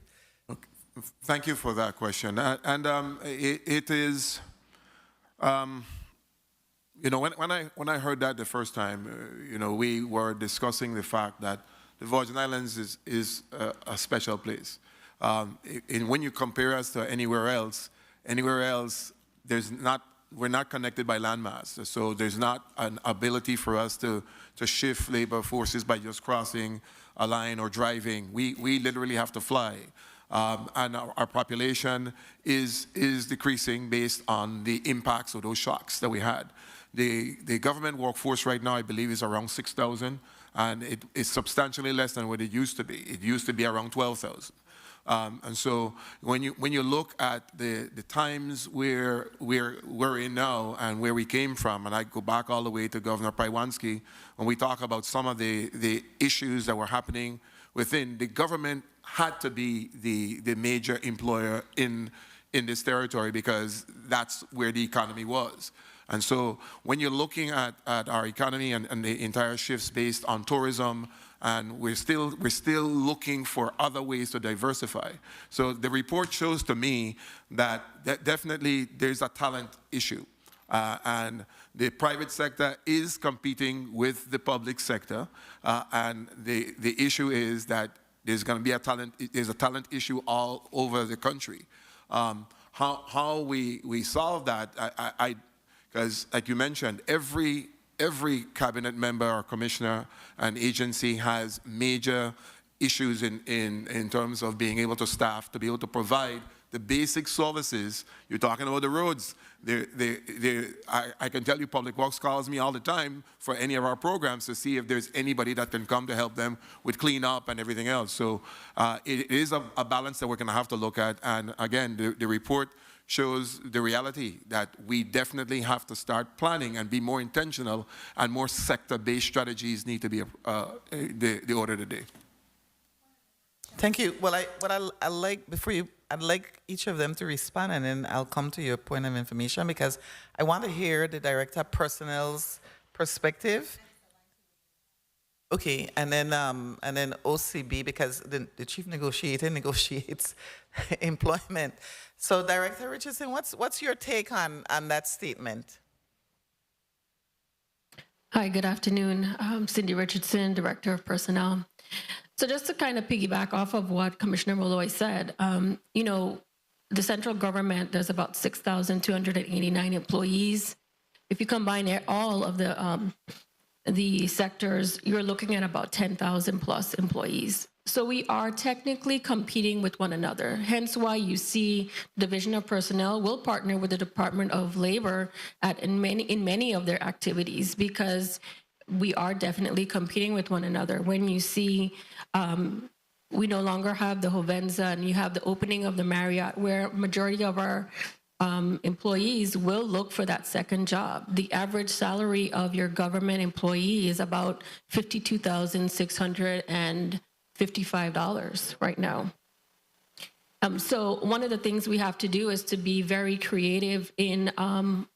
S3: Thank you for that question. It is, you know, when I heard that the first time, you know, we were discussing the fact that the Virgin Islands is a special place. When you compare us to anywhere else, we're not connected by landmass. So there's not an ability for us to shift labor forces by just crossing a line or driving. We literally have to fly. And our population is decreasing based on the impacts of those shocks that we had. The government workforce right now, I believe, is around 6,000, and it is substantially less than what it used to be. It used to be around 12,000. And so when you look at the times where we're in now and where we came from, and I go back all the way to Governor Prywanski, when we talk about some of the issues that were happening within, the government had to be the major employer in this territory because that's where the economy was. And so when you're looking at our economy and the entire shifts based on tourism, and we're still looking for other ways to diversify. So the report shows to me that definitely there's a talent issue. And the private sector is competing with the public sector. And the issue is that there's going to be a talent issue all over the country. How we solve that, because like you mentioned, every cabinet member or commissioner and agency has major issues in terms of being able to staff, to be able to provide the basic services. You're talking about the roads. I can tell you Public Works calls me all the time for any of our programs to see if there's anybody that can come to help them with cleanup and everything else. So it is a balance that we're going to have to look at. And again, the report shows the reality that we definitely have to start planning and be more intentional, and more sector-based strategies need to be the order of the day.
S1: Thank you. Well, I like, before you, I'd like each of them to respond, and then I'll come to your point of information, because I want to hear the Director of Personnel's perspective. Okay, and then OCB, because the chief negotiator negotiates employment. So Director Richardson, what's your take on that statement?
S7: Hi, good afternoon. Cindy Richardson, Director of Personnel. So just to kind of piggyback off of what Commissioner Malloy said, you know, the central government, there's about 6,289 employees. If you combine all of the sectors, you're looking at about 10,000 plus employees. So we are technically competing with one another. Hence why you see Division of Personnel will partner with the Department of Labor in many of their activities, because we are definitely competing with one another. When you see we no longer have the Hovenza and you have the opening of the Marriott, where majority of our employees will look for that second job. The average salary of your government employee is about $52,655 right now. So one of the things we have to do is to be very creative in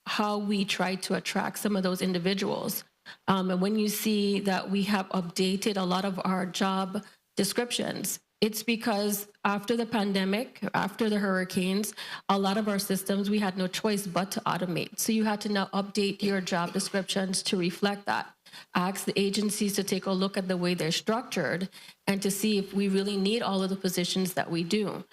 S7: how we try to attract some of those individuals. And when you see that we have updated a lot of our job descriptions, it's because after the pandemic, after the hurricanes, a lot of our systems, we had no choice but to automate. So you had to now update your job descriptions to reflect that. Ask the agencies to take a look at the way they're structured and to see if we really need all of the positions that we do.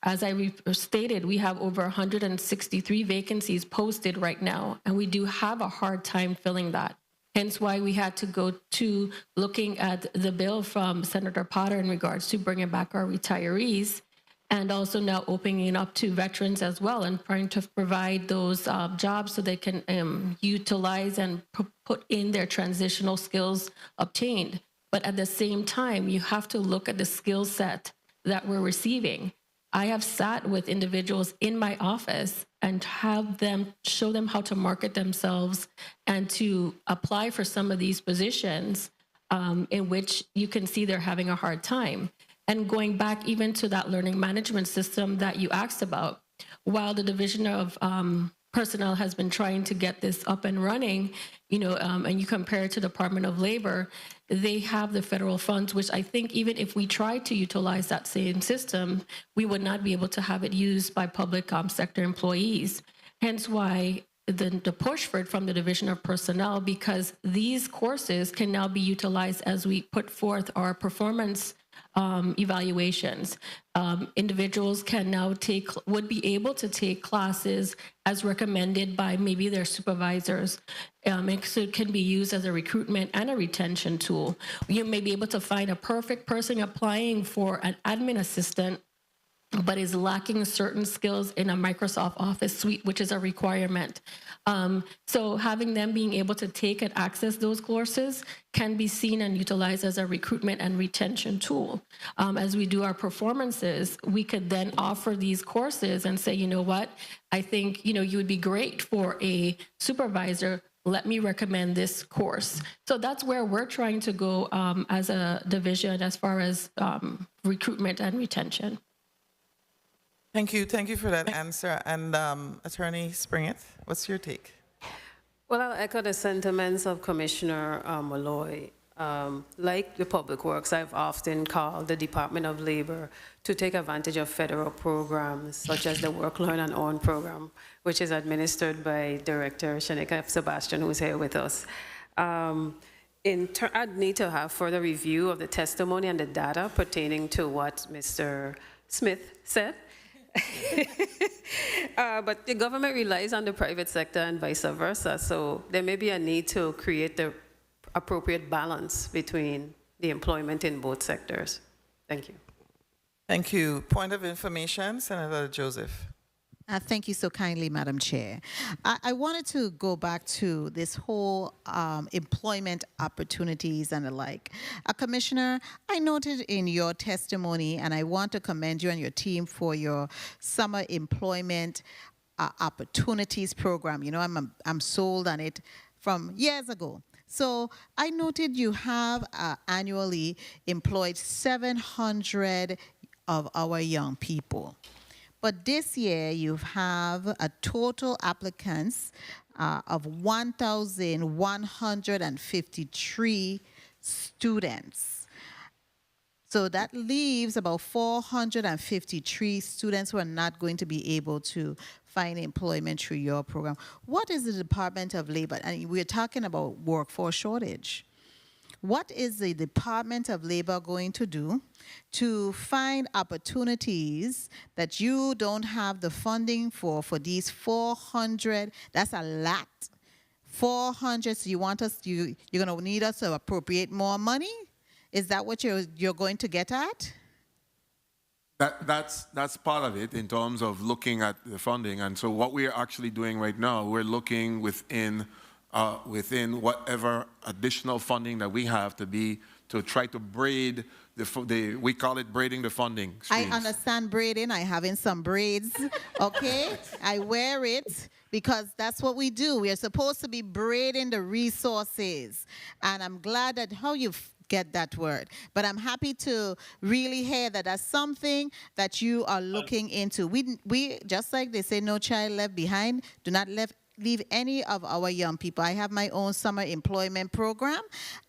S7: As I stated, we have over 163 vacancies posted right now, and we do have a hard time filling that. Hence why we had to go to looking at the bill from Senator Potter in regards to bringing back our retirees, and also now opening it up to veterans as well, and trying to provide those jobs so they can utilize and put in their transitional skills obtained. But at the same time, you have to look at the skill set that we're receiving. I have sat with individuals in my office and have them show them how to market themselves and to apply for some of these positions in which you can see they're having a hard time. And going back even to that learning management system that you asked about, while the Division of Personnel has been trying to get this up and running, you know, and you compare it to the Department of Labor, they have the federal funds, which I think even if we tried to utilize that same system, we would not be able to have it used by public sector employees. Hence why the push for it from the Division of Personnel, because these courses can now be utilized as we put forth our performance evaluations. Individuals can now would be able to take classes as recommended by maybe their supervisors. So it can be used as a recruitment and a retention tool. You may be able to find a perfect person applying for an admin assistant, but is lacking certain skills in a Microsoft Office suite, which is a requirement. So having them being able to take and access those courses can be seen and utilized as a recruitment and retention tool. As we do our performances, we could then offer these courses and say, you know what, I think, you know, you would be great for a supervisor. Let me recommend this course. So that's where we're trying to go as a division as far as recruitment and retention.
S1: Thank you for that answer. And Attorney Springett, what's your take?
S14: Well, I'll echo the sentiments of Commissioner Malloy. Like the Public Works, I've often called the Department of Labor to take advantage of federal programs, such as the Work, Learn, and Earn program, which is administered by Director Shanika Sebastian, who's here with us. I'd need to have further review of the testimony and the data pertaining to what Mr. Smith said. But the government relies on the private sector and vice versa, so there may be a need to create the appropriate balance between the employment in both sectors. Thank you.
S1: Thank you. Point of information, Senator Joseph.
S17: Thank you so kindly, Madam Chair. I wanted to go back to this whole employment opportunities and the like. Commissioner, I noted in your testimony, and I want to commend you and your team for your summer employment opportunities program. You know, I'm sold on it from years ago. So I noted you have annually employed 700 of our young people. But this year, you have a total applicants of 1,153 students. So that leaves about 453 students who are not going to be able to find employment through your program. What is the Department of Labor? And we're talking about workforce shortage. What is the Department of Labor going to do to find opportunities that you don't have the funding for these 400? That's a lot. 400, so you want us, you're going to need us to appropriate more money? Is that what you're going to get at?
S3: That's part of it in terms of looking at the funding. And so what we're actually doing right now, we're looking within whatever additional funding that we have to try to braid we call it braiding the funding streams.
S17: I understand braiding. I have in some braids, okay? I wear it because that's what we do. We are supposed to be braiding the resources. And I'm glad that how you get that word. But I'm happy to really hear that that's something that you are looking into. We just like they say, no child left behind, do not leave any of our young people. I have my own summer employment program,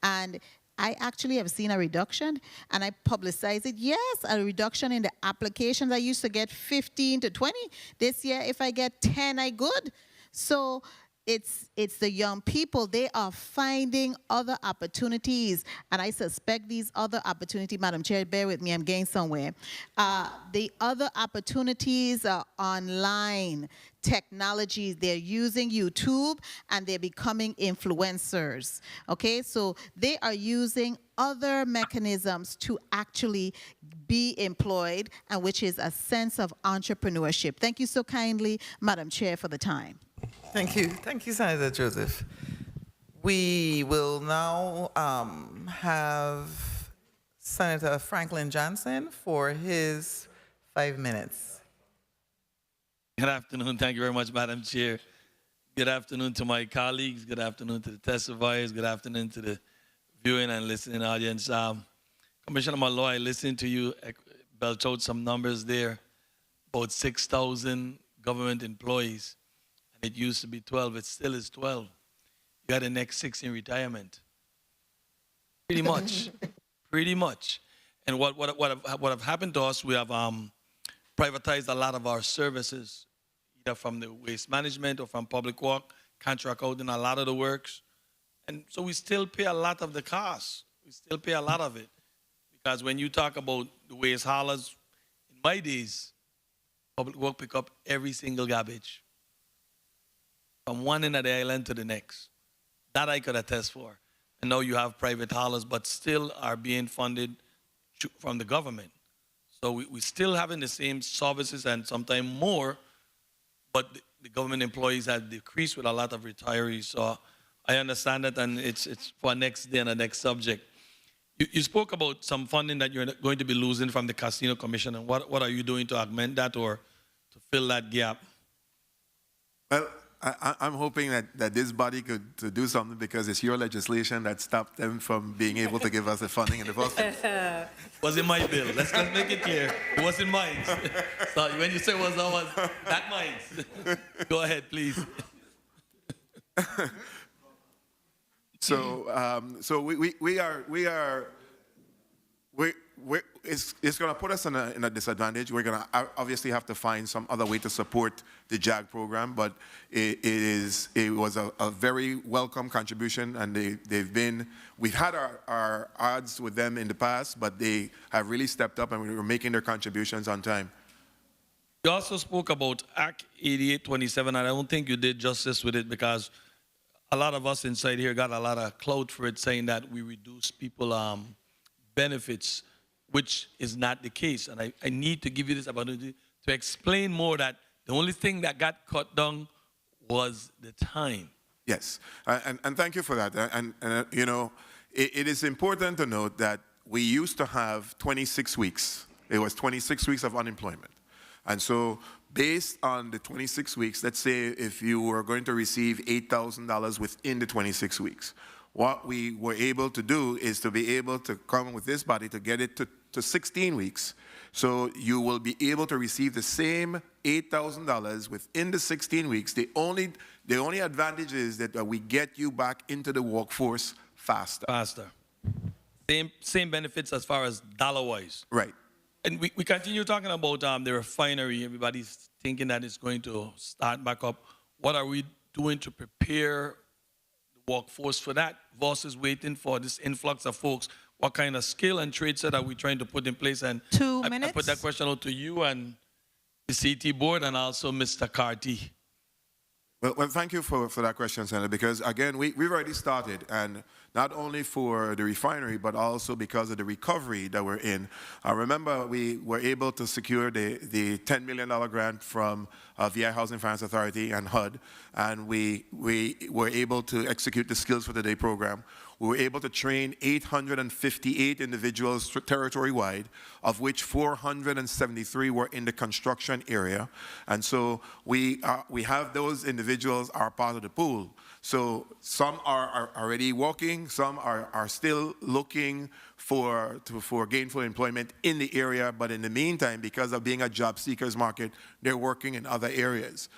S17: and I actually have seen a reduction, and I publicize it. Yes, a reduction in the applications. I used to get 15 to 20. This year, if I get 10, I good. So it's the young people. They are finding other opportunities, and I suspect these other opportunities, Madam Chair, bear with me, I'm getting somewhere. The other opportunities are online technologies. They're using YouTube, and they're becoming influencers, okay? So they are using other mechanisms to actually be employed, and which is a sense of entrepreneurship. Thank you so kindly, Madam Chair, for the time.
S1: Thank you. Thank you, Senator Joseph. We will now have Senator Franklin Johnson for his 5 minutes.
S16: Good afternoon. Thank you very much, Madam Chair. Good afternoon to my colleagues. Good afternoon to the testifiers. Good afternoon to the viewing and listening audience. Commissioner Malloy, I listened to you belch out some numbers there, about 6,000 government employees. And it used to be 12. It still is 12. You got the next 6 in retirement. Pretty much. Pretty much. And what have happened to us, we have privatized a lot of our services, either from the waste management or from public work, contract out in a lot of the works. And so we still pay a lot of the costs. We still pay a lot of it. Because when you talk about the waste haulers, in my days, public work pick up every single garbage, from one end of the island to the next. That I could attest for. And now you have private haulers, but still are being funded from the government. So we still having the same services and sometimes more, but the government employees have decreased with a lot of retirees. So I understand that, and it's for next day and the next subject. You spoke about some funding that you're going to be losing from the Casino Commission, and what are you doing to augment that or to fill that gap?
S3: Well, I'm hoping that this body could to do something, because it's your legislation that stopped them from being able to give us the funding in the first place.
S16: Wasn't my bill. Let's make it clear. It wasn't mine. So when you say it was ours, that mine. Go ahead, please.
S3: So it's going to put us in a disadvantage. We're going to obviously have to find some other way to support the JAG program, but it was a very welcome contribution, and we've had our odds with them in the past, but they have really stepped up, and we were making their contributions on time.
S16: You also spoke about Act 8827, and I don't think you did justice with it, because a lot of us inside here got a lot of clout for it, saying that we reduce people benefits, which is not the case. And I need to give you this opportunity to explain more that the only thing that got cut down was the time.
S3: Yes, and thank you for that. And you know, it is important to note that we used to have 26 weeks. It was 26 weeks of unemployment. And so based on the 26 weeks, let's say if you were going to receive $8,000 within the 26 weeks, what we were able to do is to be able to come with this body to get it to 16 weeks. So you will be able to receive the same $8,000 within the 16 weeks. The only advantage is that we get you back into the workforce faster.
S16: Same benefits as far as dollar-wise.
S3: Right.
S16: And we continue talking about the refinery. Everybody's thinking that it's going to start back up. What are we doing to prepare the workforce for that versus waiting for this influx of folks? What kind of skill and trade set are we trying to put in place? And
S2: 2
S16: I
S2: minutes.
S16: put that question out to you and the CT board and also Mr. Carty.
S3: Well, thank you for that question, Senator, because, again, we've already started, and not only for the refinery, but also because of the recovery that we're in. Remember, we were able to secure the $10 million grant from VI Housing Finance Authority and HUD, and we were able to execute the Skills for Today program. We were able to train 858 individuals territory-wide, of which 473 were in the construction area. And so we have those individuals are part of the pool. So some are already working, some are still looking for gainful employment in the area, but in the meantime, because of being a job seekers market, they're working in other areas.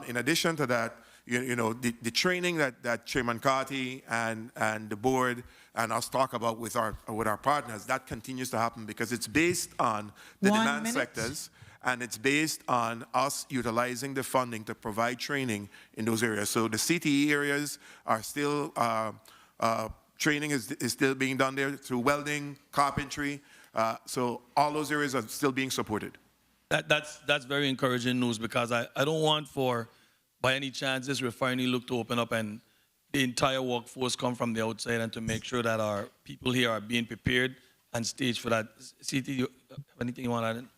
S3: In addition to that, the training that Chairman Carty and the board and us talk about with our partners, that continues to happen because it's based on the demand sectors, and it's based on us utilizing the funding to provide training in those areas. So the CTE areas are still, training is still being done there through welding, carpentry. So all those areas are still being supported.
S16: That's very encouraging news, because I don't want by any chance this refinery look to open up and the entire workforce come from the outside, and to make sure that our people here are being prepared and staged for that. CT, you have anything you want to add in?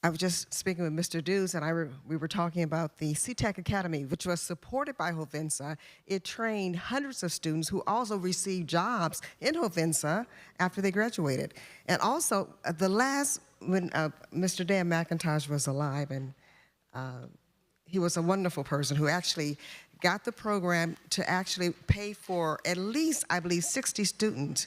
S9: I was just speaking with Mr. Dews, and we were talking about the CTEC Academy, which was supported by Hovensa. It trained hundreds of students who also received jobs in Hovensa after they graduated. And also, when Mr. Dan McIntosh was alive, and he was a wonderful person who actually got the program to actually pay for at least, I believe, 60 students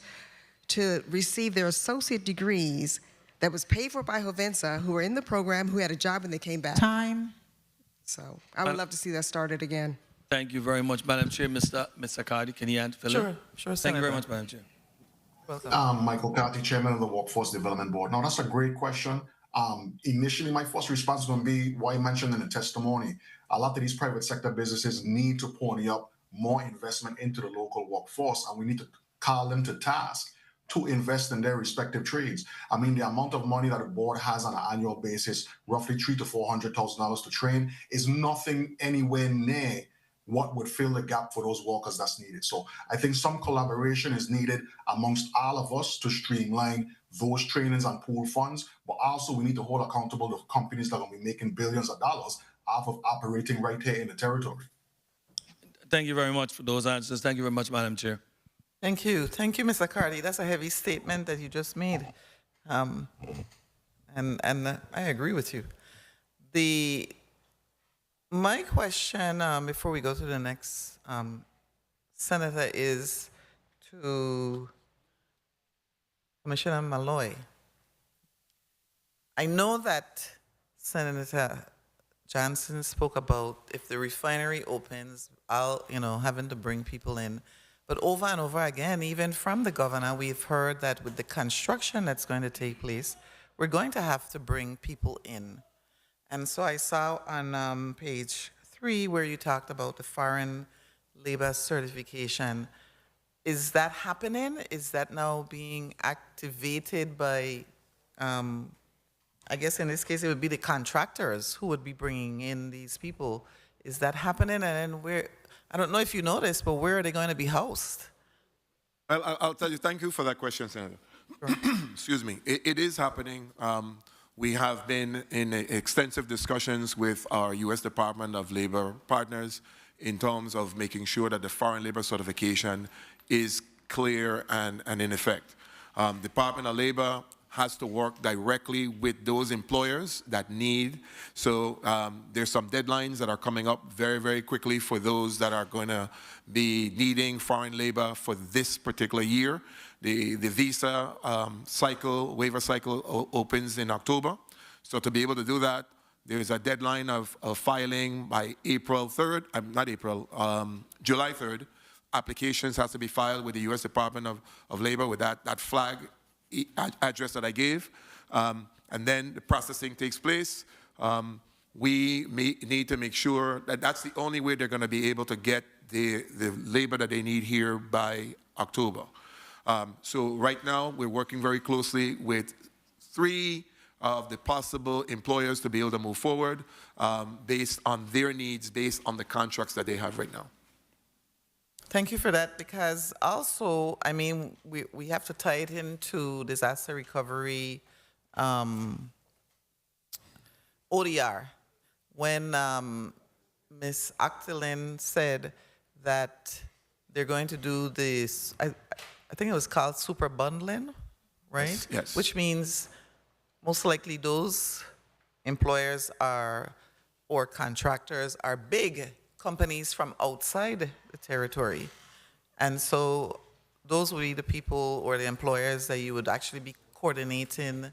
S9: to receive their associate degrees that was paid for by Hovensa, who were in the program, who had a job when they came back.
S2: Time.
S9: So I would love to see that started again.
S16: Thank you very much, Madam Chair. Mr. Carty, can you fill in?
S1: Sure,
S16: Thank you very
S1: Senator.
S16: much, Madam Chair.
S1: Welcome.
S11: Michael Carty, Chairman of the Workforce Development Board. Now, that's a great question. Initially, my first response is going to be what I mentioned in the testimony. A lot of these private sector businesses need to pony up more investment into the local workforce, and we need to call them to task to invest in their respective trades. I mean, the amount of money that the board has on an annual basis, roughly $300,000 to $400,000 to train, is nothing anywhere near what would fill the gap for those workers that's needed. So I think some collaboration is needed amongst all of us to streamline those trainings and pool funds, but also we need to hold accountable the companies that are going to be making billions of dollars off of operating right here in the territory.
S16: Thank you very much for those answers. Thank you very much, Madam Chair.
S1: Thank you. Thank you, Mr. Carty. That's a heavy statement that you just made. And I agree with you. My question, before we go to the next senator, is to Commissioner Malloy. I know that Senator Johnson spoke about if the refinery opens, having to bring people in. But over and over again, even from the governor, we've heard that with the construction that's going to take place, we're going to have to bring people in. And so I saw on page 3 where you talked about the foreign labor certification. Is that happening? Is that now being activated by, I guess in this case, it would be the contractors who would be bringing in these people. Is that happening? And then I don't know if you noticed, but where are they going to be housed?
S3: I'll tell you, thank you for that question, Senator. Sure. Excuse me. It is happening. We have been in extensive discussions with our U.S. Department of Labor partners in terms of making sure that the foreign labor certification is clear and in effect. Department of Labor has to work directly with those employers that need. So there's some deadlines that are coming up very, very quickly for those that are going to be needing foreign labor for this particular year. The visa waiver cycle opens in October. So to be able to do that, there's a deadline of filing by July 3rd. applications has to be filed with the U.S. Department of Labor with that flag address that I gave. And then the processing takes place. We need to make sure that that's the only way they're going to be able to get the labor that they need here by October. So right now, we're working very closely with 3 of the possible employers to be able to move forward based on their needs, based on the contracts that they have right now.
S1: Thank you for that, because also, I mean, we have to tie it into disaster recovery ODR. When Ms. Octilin said that they're going to do this, I think it was called super bundling, right?
S3: Yes.
S1: Which means most likely those employers or contractors are big companies from outside the territory. And so those would be the people or the employers that you would actually be coordinating,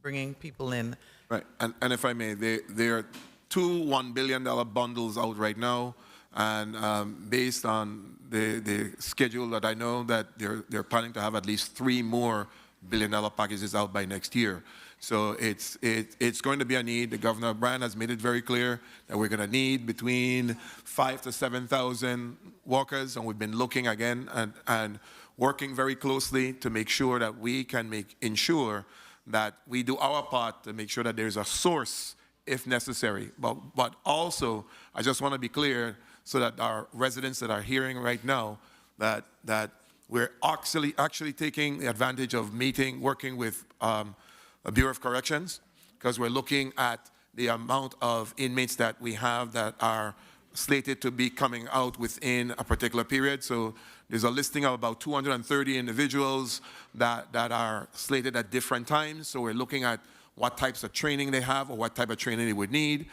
S1: bringing people in.
S3: Right, and if I may, there are 2 $1 billion bundles out right now, and based on the schedule that I know, that they're planning to have at least 3 more $1 billion packages out by next year. So it's going to be a need. The Governor Bryan has made it very clear that we're going to need between 5,000 to 7,000 workers, and we've been looking again and working very closely to make sure that we can ensure that we do our part to make sure that there's a source if necessary. But also, I just want to be clear so that our residents that are hearing right now that we're actually taking the advantage of working with the Bureau of Corrections, because we're looking at the amount of inmates that we have that are slated to be coming out within a particular period. So there's a listing of about 230 individuals that are slated at different times. So we're looking at what types of training they have or what type of training they would need,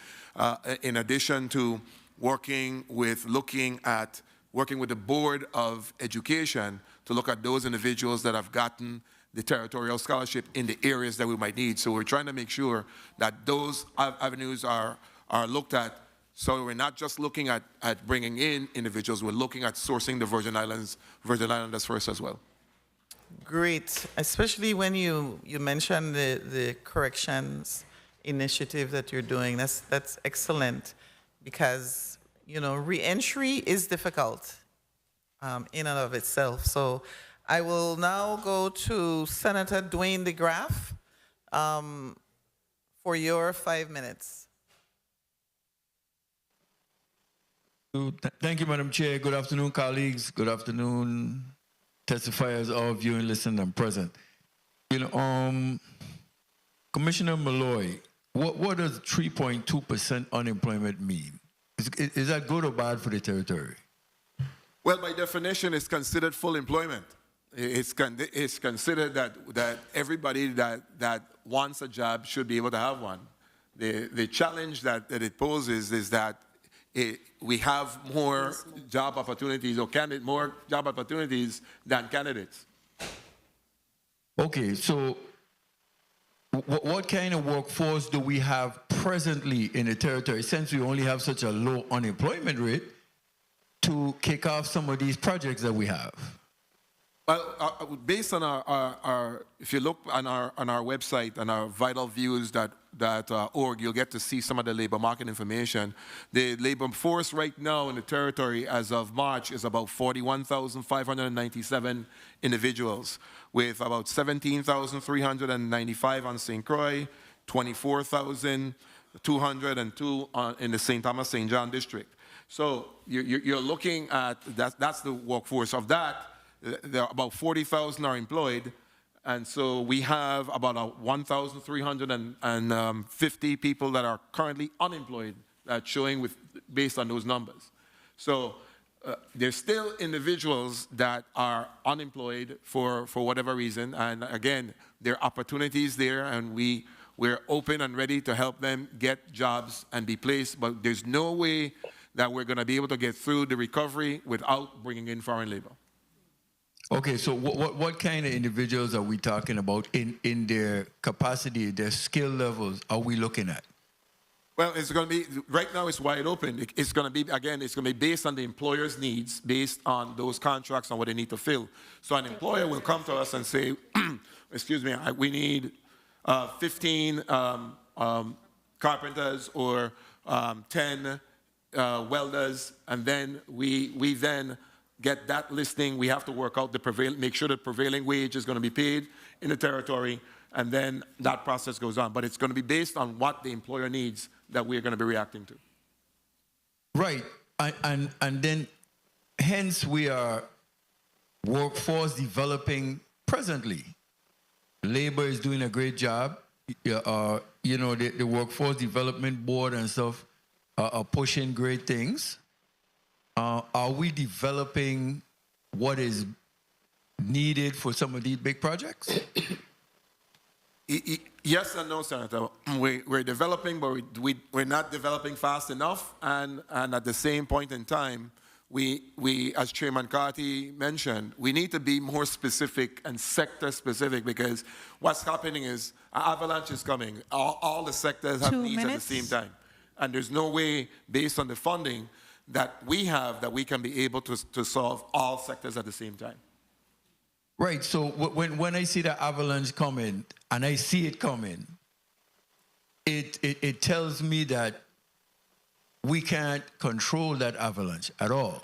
S3: in addition to working with the Board of Education to look at those individuals that have gotten the territorial scholarship in the areas that we might need. So we're trying to make sure that those avenues are looked at. So we're not just looking at bringing in individuals, we're looking at sourcing the Virgin Islanders first as well.
S1: Great, especially when you mentioned the corrections initiative that you're doing. That's excellent, because re-entry is difficult in and of itself. So I will now go to Senator Dwayne DeGraff for your 5 minutes.
S19: Thank you, Madam Chair. Good afternoon, colleagues. Good afternoon, testifiers, all viewing, listening, and present. Commissioner Malloy, what does 3.2% unemployment mean? Is that good or bad for the territory?
S3: Well, by definition, it's considered full employment. It's considered that everybody that wants a job should be able to have one. The challenge that it poses is that we have more job opportunities more job opportunities than candidates.
S19: Okay, so what kind of workforce do we have presently in the territory, since we only have such a low unemployment rate, to kick off some of these projects that we have?
S3: Well, based on our if you look on our website and our vitalviews.org, you'll get to see some of the labor market information. The labor force right now in the territory as of March is about 41,597 individuals, with about 17,395 on St. Croix, 24,202 in the St. Thomas St. John district. So you're looking at that's the workforce. Of that, there are about 40,000 are employed, and so we have about 1,350 people that are currently unemployed, that's showing based on those numbers. So there's still individuals that are unemployed for whatever reason, and again, there are opportunities there, and we're open and ready to help them get jobs and be placed, but there's no way that we're going to be able to get through the recovery without bringing in foreign labor.
S19: Okay, so what kind of individuals are we talking about in their capacity, their skill levels are we looking at?
S3: Well, it's going to be, right now it's wide open. It's going to be, again, it's going to be based on the employer's needs, based on those contracts and what they need to fill. So an employer will come to us and say, excuse me, we need 15 carpenters or 10 welders, and then we then get that listing. We have to work out make sure the prevailing wage is going to be paid in the territory, and then that process goes on. But it's going to be based on what the employer needs that we're going to be reacting to.
S19: Right. And then hence we are workforce developing presently. Labor is doing a great job. You know, the Workforce Development Board and stuff are pushing great things. Are we developing what is needed for some of these big projects?
S3: Yes and no, Senator. We're developing, but we're not developing fast enough. And at the same point in time, we, as Chairman Carty mentioned, we need to be more specific and sector specific, because what's happening is an avalanche is coming. All the sectors have needs at the same time. And there's no way, based on the funding that we have, that we can be able to solve all sectors at the same time.
S19: Right. So when I see the avalanche coming, and I see it coming, it tells me that we can't control that avalanche at all.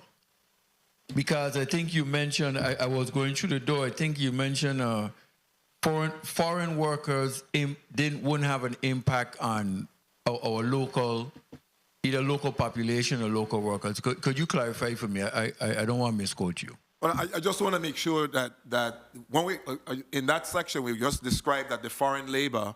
S19: Because I think you mentioned, I was going through the door, I think you mentioned foreign workers wouldn't have an impact on our local, either local population or local workers. Could you clarify for me? I don't want to misquote you.
S3: Well, I just want to make sure that when we, in that section, we just described that the foreign labor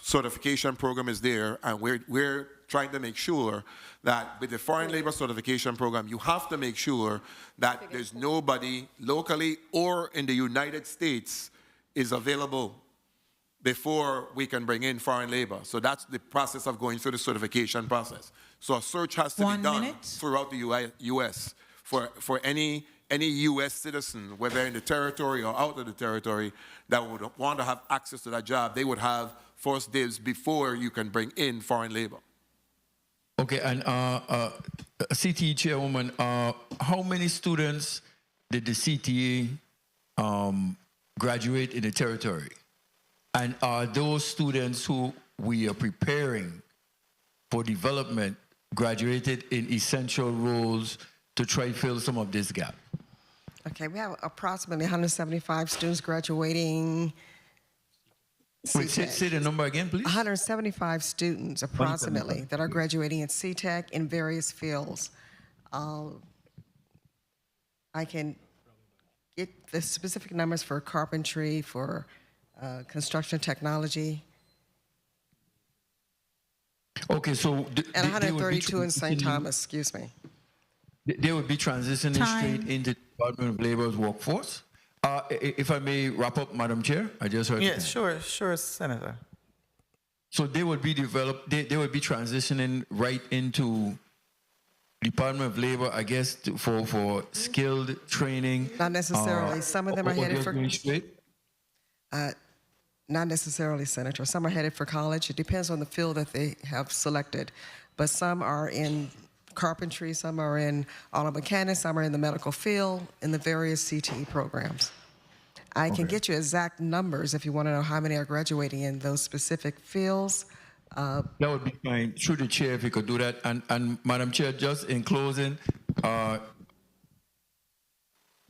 S3: certification program is there, and we're trying to make sure that with the foreign labor certification program, you have to make sure that there's nobody locally or in the United States is available before we can bring in foreign labor. So that's the process of going through the certification process. So a search has to be done throughout the U.S. for any U.S. citizen, whether in the territory or out of the territory, that would want to have access to that job. They would have first dibs before you can bring in foreign labor.
S19: Okay, and CTE chairwoman, how many students did the CTE graduate in the territory? And are those students who we are preparing for development graduated in essential roles to try to fill some of this gap?
S9: Okay, we have approximately 175 students graduating.
S19: Wait, say the number again, please.
S9: 175 students, approximately, that are graduating in CTEC in various fields. I can get the specific numbers for carpentry, for construction technology.
S19: Okay, so...
S9: And 132 in St. Thomas, excuse me.
S19: They would be transitioning straight into the Department of Labor's workforce? If I may wrap up, Madam Chair, I just heard.
S1: Yes, sure, Senator.
S19: So they would be they would be transitioning right into Department of Labor, I guess, for skilled training.
S9: Not necessarily. Some of them are headed for. Not necessarily, Senator. Some are headed for college. It depends on the field that they have selected, but some are in carpentry, some are in auto mechanics, some are in the medical field, in the various CTE programs. I can get you exact numbers if you want to know how many are graduating in those specific fields.
S19: That would be fine. Through the chair, if you could do that. And Madam Chair, just in closing,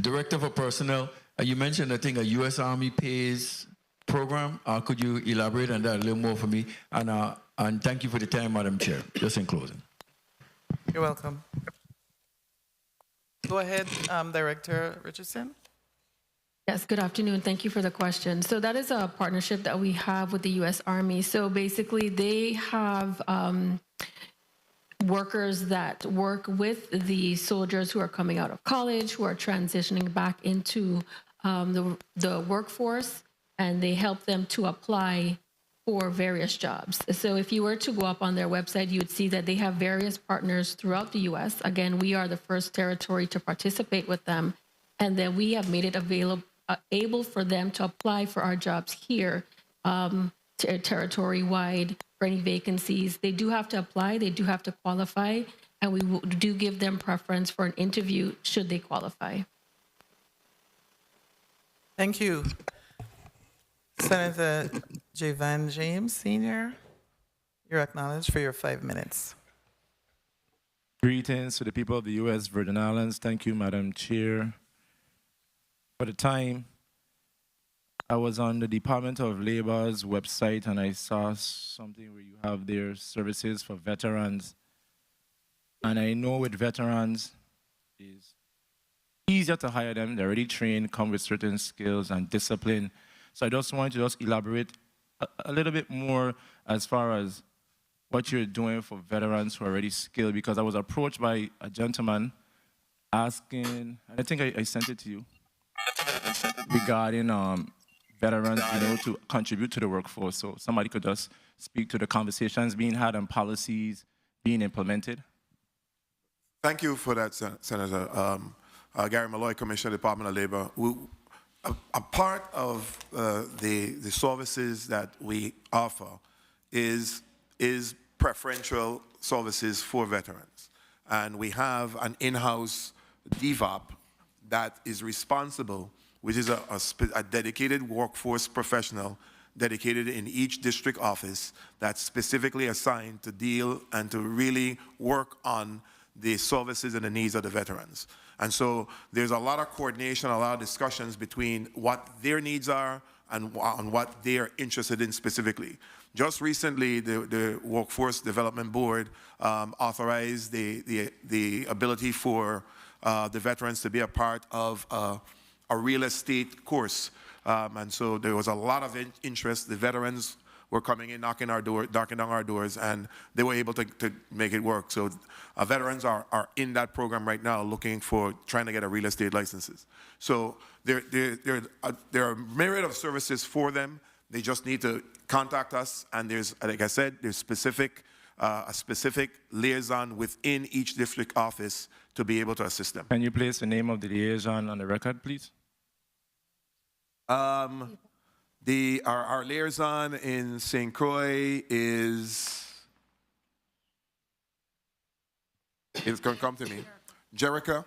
S19: Director for Personnel, you mentioned, I think, a U.S. Army pays program. Could you elaborate on that a little more for me? And thank you for the time, Madam Chair. Just in closing.
S1: You're welcome. Go ahead, Director Richardson.
S7: Yes, good afternoon. Thank you for the question. So that is a partnership that we have with the U.S. Army. So basically, they have workers that work with the soldiers who are coming out of college, who are transitioning back into the workforce, and they help them to apply for various jobs. So if you were to go up on their website, you would see that they have various partners throughout the U.S. Again, we are the first territory to participate with them, and then we have made it able for them to apply for our jobs here territory-wide for any vacancies. They do have to apply, they do have to qualify, and we do give them preference for an interview should they qualify.
S1: Thank you. Senator Javan James, Sr., you're acknowledged for your 5 minutes.
S20: Greetings to the people of the U.S. Virgin Islands. Thank you, Madam Chair. For the time, I was on the Department of Labor's website and I saw something where you have their services for veterans. And I know with veterans, it's easier to hire them. They're already trained, come with certain skills and discipline. So I just want to elaborate a little bit more as far as what you're doing for veterans who are already skilled, because I was approached by a gentleman asking, and I think I sent it to you, regarding veterans being able to contribute to the workforce. So somebody could just speak to the conversations being had and policies being implemented.
S3: Thank you for that, Senator. Gary Malloy, Commissioner, Department of Labor. A part of the services that we offer is preferential services for veterans. And we have an in-house DVOP that is responsible, which is a dedicated workforce professional dedicated in each district office that's specifically assigned to deal and to really work on the services and the needs of the veterans. And so there's a lot of coordination, a lot of discussions between what their needs are and on what they're interested in specifically. Just recently, the Workforce Development Board authorized the ability for the veterans to be a part of a real estate course. And so there was a lot of interest. The veterans were coming in, knocking down our doors, and they were able to make it work. So veterans are in that program right now looking for, trying to get a real estate licenses. So there are a myriad of services for them. They just need to contact us, and there's, like I said, there's a specific liaison within each district office to be able to assist them.
S20: Can you place the name of the liaison on the record, please?
S3: Our liaison in St. Croix is, it's going to come to me, Jerica.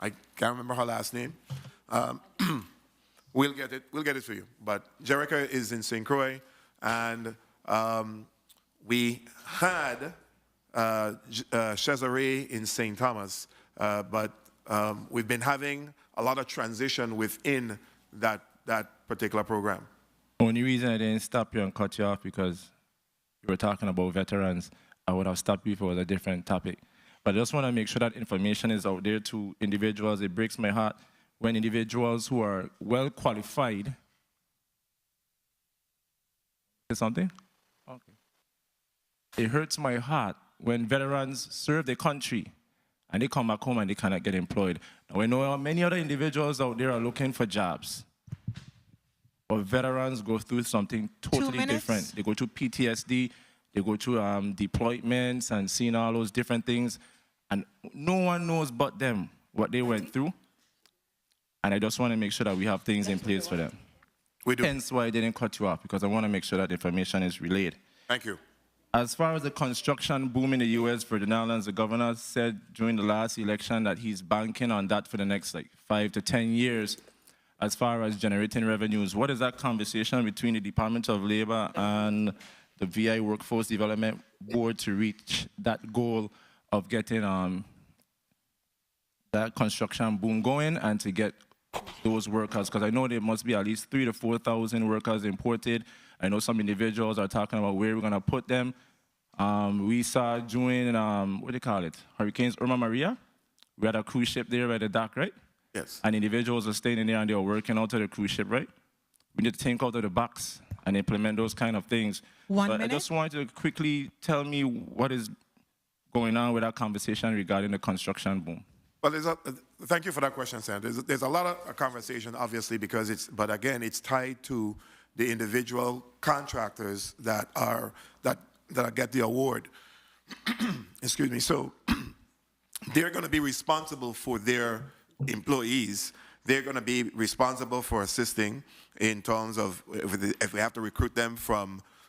S3: I can't remember her last name. We'll get it for you. But Jerica is in St. Croix, and we had Cesare in St. Thomas, but we've been having a lot of transition within that particular program.
S20: Only reason I didn't stop you and cut you off because you were talking about veterans. I would have stopped you if it was a different topic. But I just want to make sure that information is out there to individuals. It breaks my heart when individuals who are well qualified. Is something? Okay. It hurts my heart when veterans serve their country and they come back home and they cannot get employed. Now, we know many other individuals out there are looking for jobs. But veterans go through something totally different. They go through PTSD, they go through deployments and seeing all those different things. And no one knows but them what they went through. And I just want to make sure that we have things in place for them.
S3: We do.
S20: Hence why I didn't cut you off, because I want to make sure that information is relayed.
S3: Thank you.
S20: As far as the construction boom in the U.S. Virgin Islands, the governor said during the last election that he's banking on that for the next 5 to 10 years as far as generating revenues. What is that conversation between the Department of Labor and the VI Workforce Development Board to reach that goal of getting that construction boom going and to get those workers? Because I know there must be at least 3,000 to 4,000 workers imported. I know some individuals are talking about where we're going to put them. We saw during, what do you call it, Hurricanes Irma Maria. We had a cruise ship there by the dock, right?
S3: Yes.
S20: And individuals are staying in there and they are working out of the cruise ship, right? We need to think out of the box and implement those kind of things. But I just wanted to quickly tell me what is going on with that conversation regarding the construction boom.
S3: Well, thank you for that question, Sam. There's a lot of conversation, obviously, because but again, it's tied to the individual contractors that get the award. Excuse me. So they're going to be responsible for their employees. They're going to be responsible for assisting in terms of if we have to recruit them from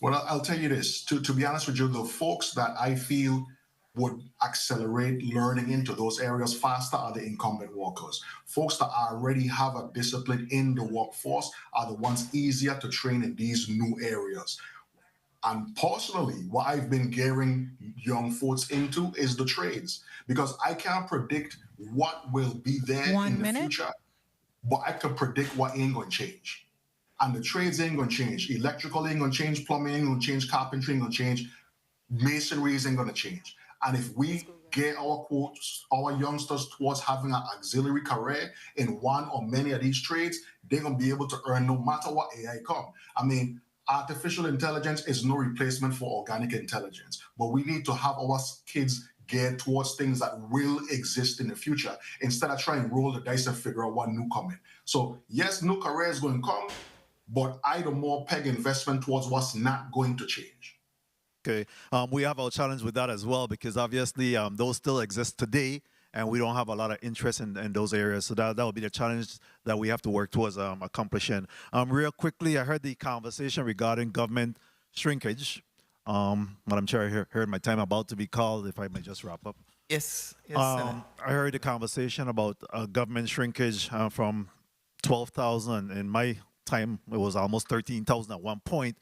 S11: Well, I'll tell you this. To be honest with you, the folks that I feel would accelerate learning into those areas faster are the incumbent workers. Folks that already have a discipline in the workforce are the ones easier to train in these new areas. And personally, what I've been gearing young folks into is the trades, because I can't predict what will be there in the future, but I can predict what ain't going to change. And the trades ain't going to change. Electrical ain't going to change. Plumbing ain't going to change. Carpentry ain't going to change. Masonry isn't going to change. And if we get our youngsters towards having an auxiliary career in one or many of these trades, they're going to be able to earn no matter what AI come. I mean, artificial intelligence is no replacement for organic intelligence, but we need to have our kids geared towards things that will exist in the future instead of trying to roll the dice and figure out what new coming. So yes, new career is going to come, but either more peg investment towards what's not going to change.
S21: Okay, we have our challenge with that as well, because obviously those still exist today, and we don't have a lot of interest in those areas. So that will be the challenge that we have to work towards accomplishing. Real quickly, I heard the conversation regarding government shrinkage. Madam Chair, I heard my time about to be called, if I may just wrap up.
S1: Yes,
S21: I heard the conversation about government shrinkage from 12,000. In my time, it was almost 13,000 at one point,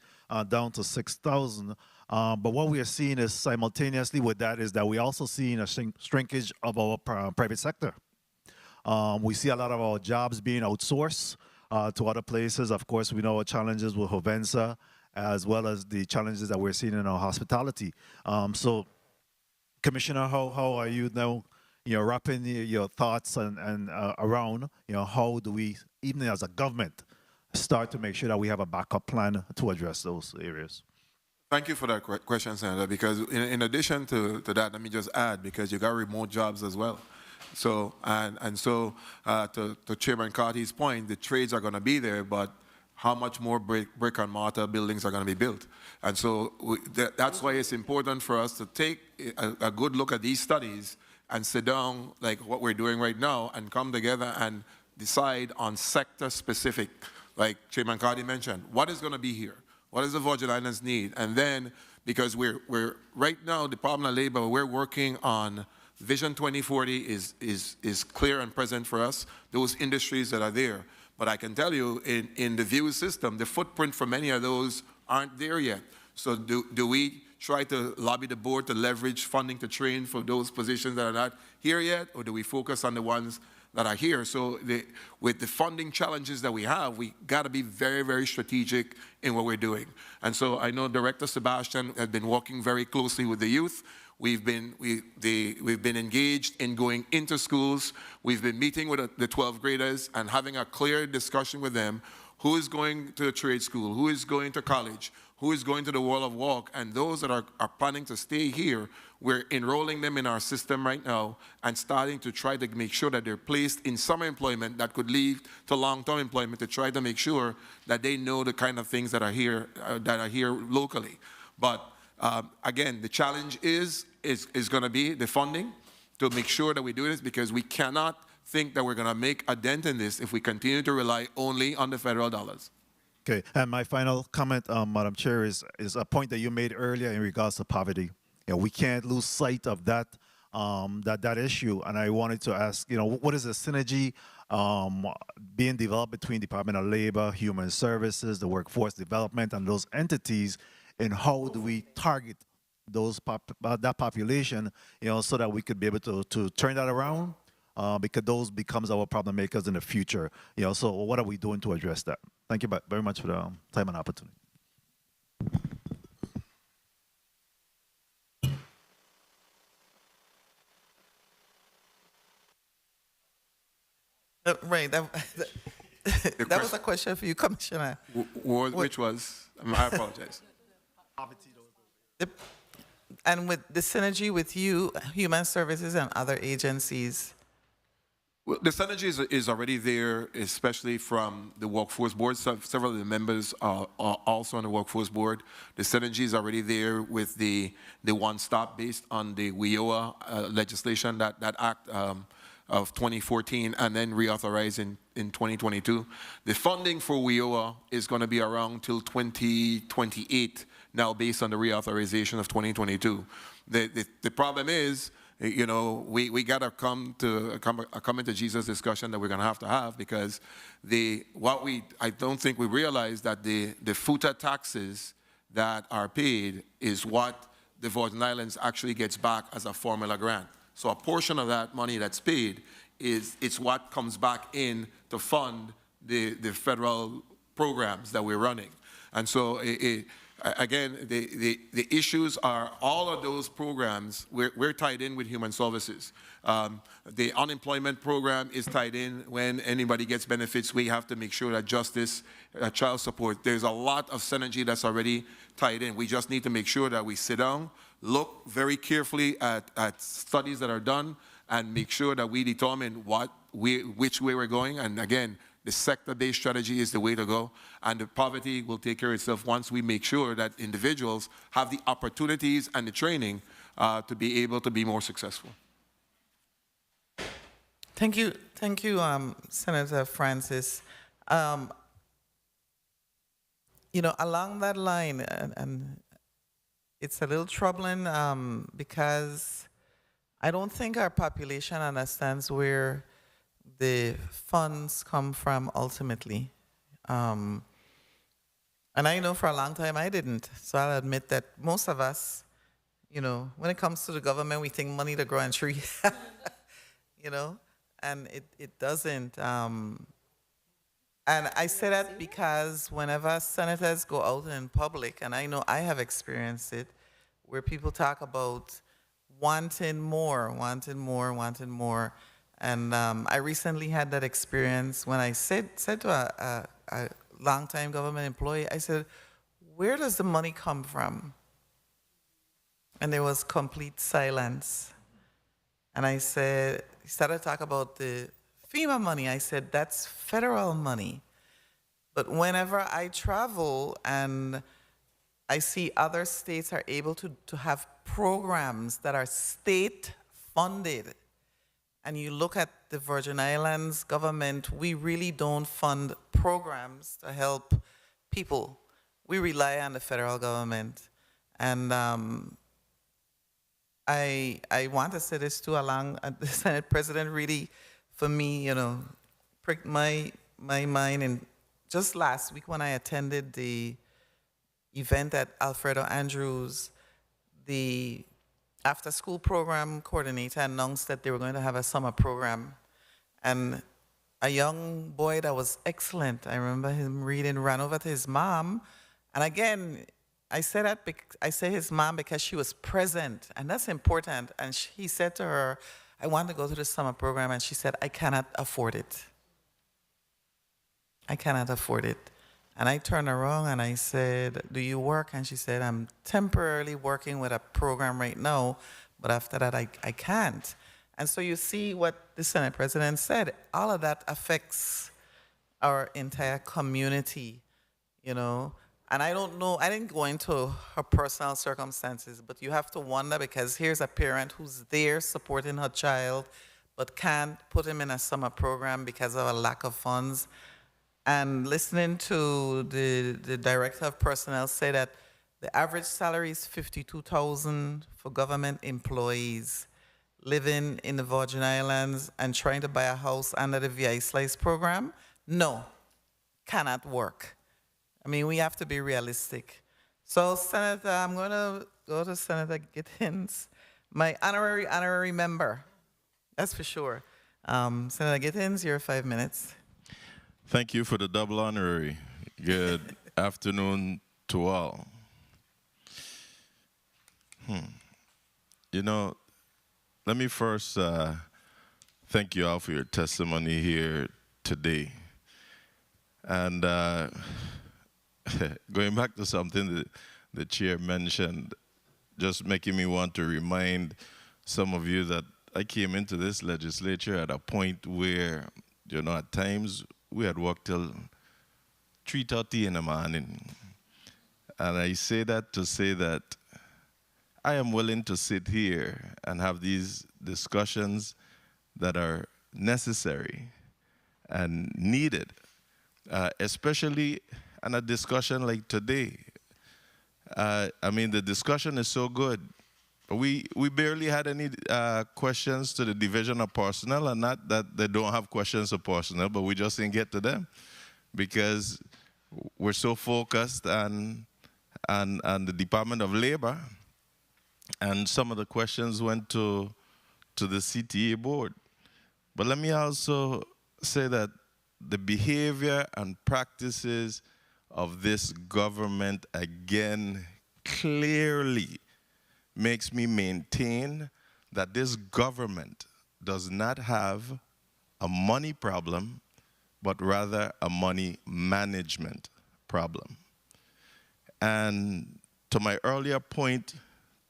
S21: down to 6,000. But what we are seeing is simultaneously with that is that we're also seeing a shrinkage of our private sector. We see a lot of our jobs being outsourced to other places. Of course, we know our challenges with Hovensa, as well as the challenges that we're seeing in our hospitality. So, Commissioner, how are you now, wrapping your thoughts and around, how do we, even as a government, start to make sure that we have a backup plan to address those areas?
S3: Thank you for that question, Senator, because in addition to that, let me just add, because you got remote jobs as well. So, so to Chairman Carty's point, the trades are going to be there, but how much more brick and mortar buildings are going to be built? And so that's why it's important for us to take a good look at these studies and sit down like what we're doing right now and come together and decide on sector specific, like Chairman Carty mentioned, what is going to be here? What does the Virgin Islands need? And then, because we're right now, Department of Labor, we're working on Vision 2040 is clear and present for us, those industries that are there. But I can tell you, in the VIEW system, the footprint for many of those aren't there yet. So do we try to lobby the board to leverage funding to train for those positions that are not here yet, or do we focus on the ones that are here? So with the funding challenges that we have, we got to be very, very strategic in what we're doing. And so I know Director Sebastian has been working very closely with the youth. We've been engaged in going into schools. We've been meeting with the 12th graders and having a clear discussion with them. Who is going to a trade school? Who is going to college? Who is going to the World of Work? And those that are planning to stay here, we're enrolling them in our system right now and starting to try to make sure that they're placed in summer employment that could lead to long-term employment, to try to make sure that they know the kind of things that are here locally. But again, the challenge is going to be the funding to make sure that we do this, because we cannot think that we're going to make a dent in this if we continue to rely only on the federal dollars.
S21: Okay, and my final comment, Madam Chair, is a point that you made earlier in regards to poverty. We can't lose sight of that issue. And I wanted to ask, what is the synergy being developed between Department of Labor, Human Services, the Workforce Development, and those entities, and how do we target that population, so that we could be able to turn that around, because those becomes our problem makers in the future. So what are we doing to address that? Thank you very much for the time and opportunity.
S1: Right. That was a question for you, Commissioner.
S3: Which was? I apologize.
S1: And with the synergy with you, Human Services, and other agencies.
S3: Well, the synergy is already there, especially from the Workforce Board. Several of the members are also on the Workforce Board. The synergy is already there with the one-stop based on the WIOA legislation, that act of 2014, and then reauthorized in 2022. The funding for WIOA is going to be around till 2028 now based on the reauthorization of 2022. The problem is, you know, we got to come into Jesus discussion that we're going to have because I don't think we realize that the FUTA taxes that are paid is what the Virgin Islands actually gets back as a formula grant. So a portion of that money that's paid it's what comes back in to fund the federal programs that we're running. And so again, the issues are all of those programs, we're tied in with human services. The unemployment program is tied in. When anybody gets benefits, we have to make sure that justice, child support, there's a lot of synergy that's already tied in. We just need to make sure that we sit down, look very carefully at studies that are done, and make sure that we determine which way we're going. And again, the sector-based strategy is the way to go, and the poverty will take care of itself once we make sure that individuals have the opportunities and the training to be able to be more successful.
S1: Thank you, Senator Francis. You know, along that line, and it's a little troubling because I don't think our population understands where the funds come from ultimately. And I know for a long time I didn't. So I'll admit that most of us, you know, when it comes to the government, we think money to grow on trees, you know, and it doesn't. And I say that because whenever senators go out in public, and I know I have experienced it, where people talk about wanting more. And I recently had that experience when I said to a longtime government employee, I said, where does the money come from? And there was complete silence. And I said, he started to talk about the FEMA money. I said, that's federal money. But whenever I travel and I see other states are able to have programs that are state funded, and you look at the Virgin Islands government, we really don't fund programs to help people. We rely on the federal government. And I want to say this too, along the Senate President really, for me, you know, pricked my mind. And just last week when I attended the event at Alfredo Andrews, the after-school program coordinator announced that they were going to have a summer program. And a young boy that was excellent, I remember him reading, ran over to his mom. And again, I say his mom because she was present, and that's important. And he said to her, I want to go to the summer program. And she said, I cannot afford it. I cannot afford it. And I turned around and I said, do you work? And she said, I'm temporarily working with a program right now, but after that, I can't. And so you see what the Senate President said. All of that affects our entire community, you know. And I don't know, I didn't go into her personal circumstances, but you have to wonder, because here's a parent who's there supporting her child, but can't put him in a summer program because of a lack of funds. And listening to the director of personnel say that the average salary is $52,000 for government employees living in the Virgin Islands and trying to buy a house under the VI Slice program. No, cannot work. I mean, we have to be realistic. So, Senator, I'm going to go to Senator Gittins, my honorary member. That's for sure. Senator Gittins, your 5 minutes.
S15: Thank you for the double honorary. Good afternoon to all. You know, let me first thank you all for your testimony here today. And going back to something that the chair mentioned, just making me want to remind some of you that I came into this legislature at a point where, you know, at times we had worked till 3:30 in the morning. And I say that to say that I am willing to sit here and have these discussions that are necessary and needed, especially in a discussion like today. I mean, the discussion is so good. We barely had any questions to the division of personnel, and not that they don't have questions of personnel, but we just didn't get to them because we're so focused on the Department of Labor, and some of the questions went to the CTA board. But let me also say that the behavior and practices of this government, again, clearly makes me maintain that this government does not have a money problem, but rather a money management problem. And to my earlier point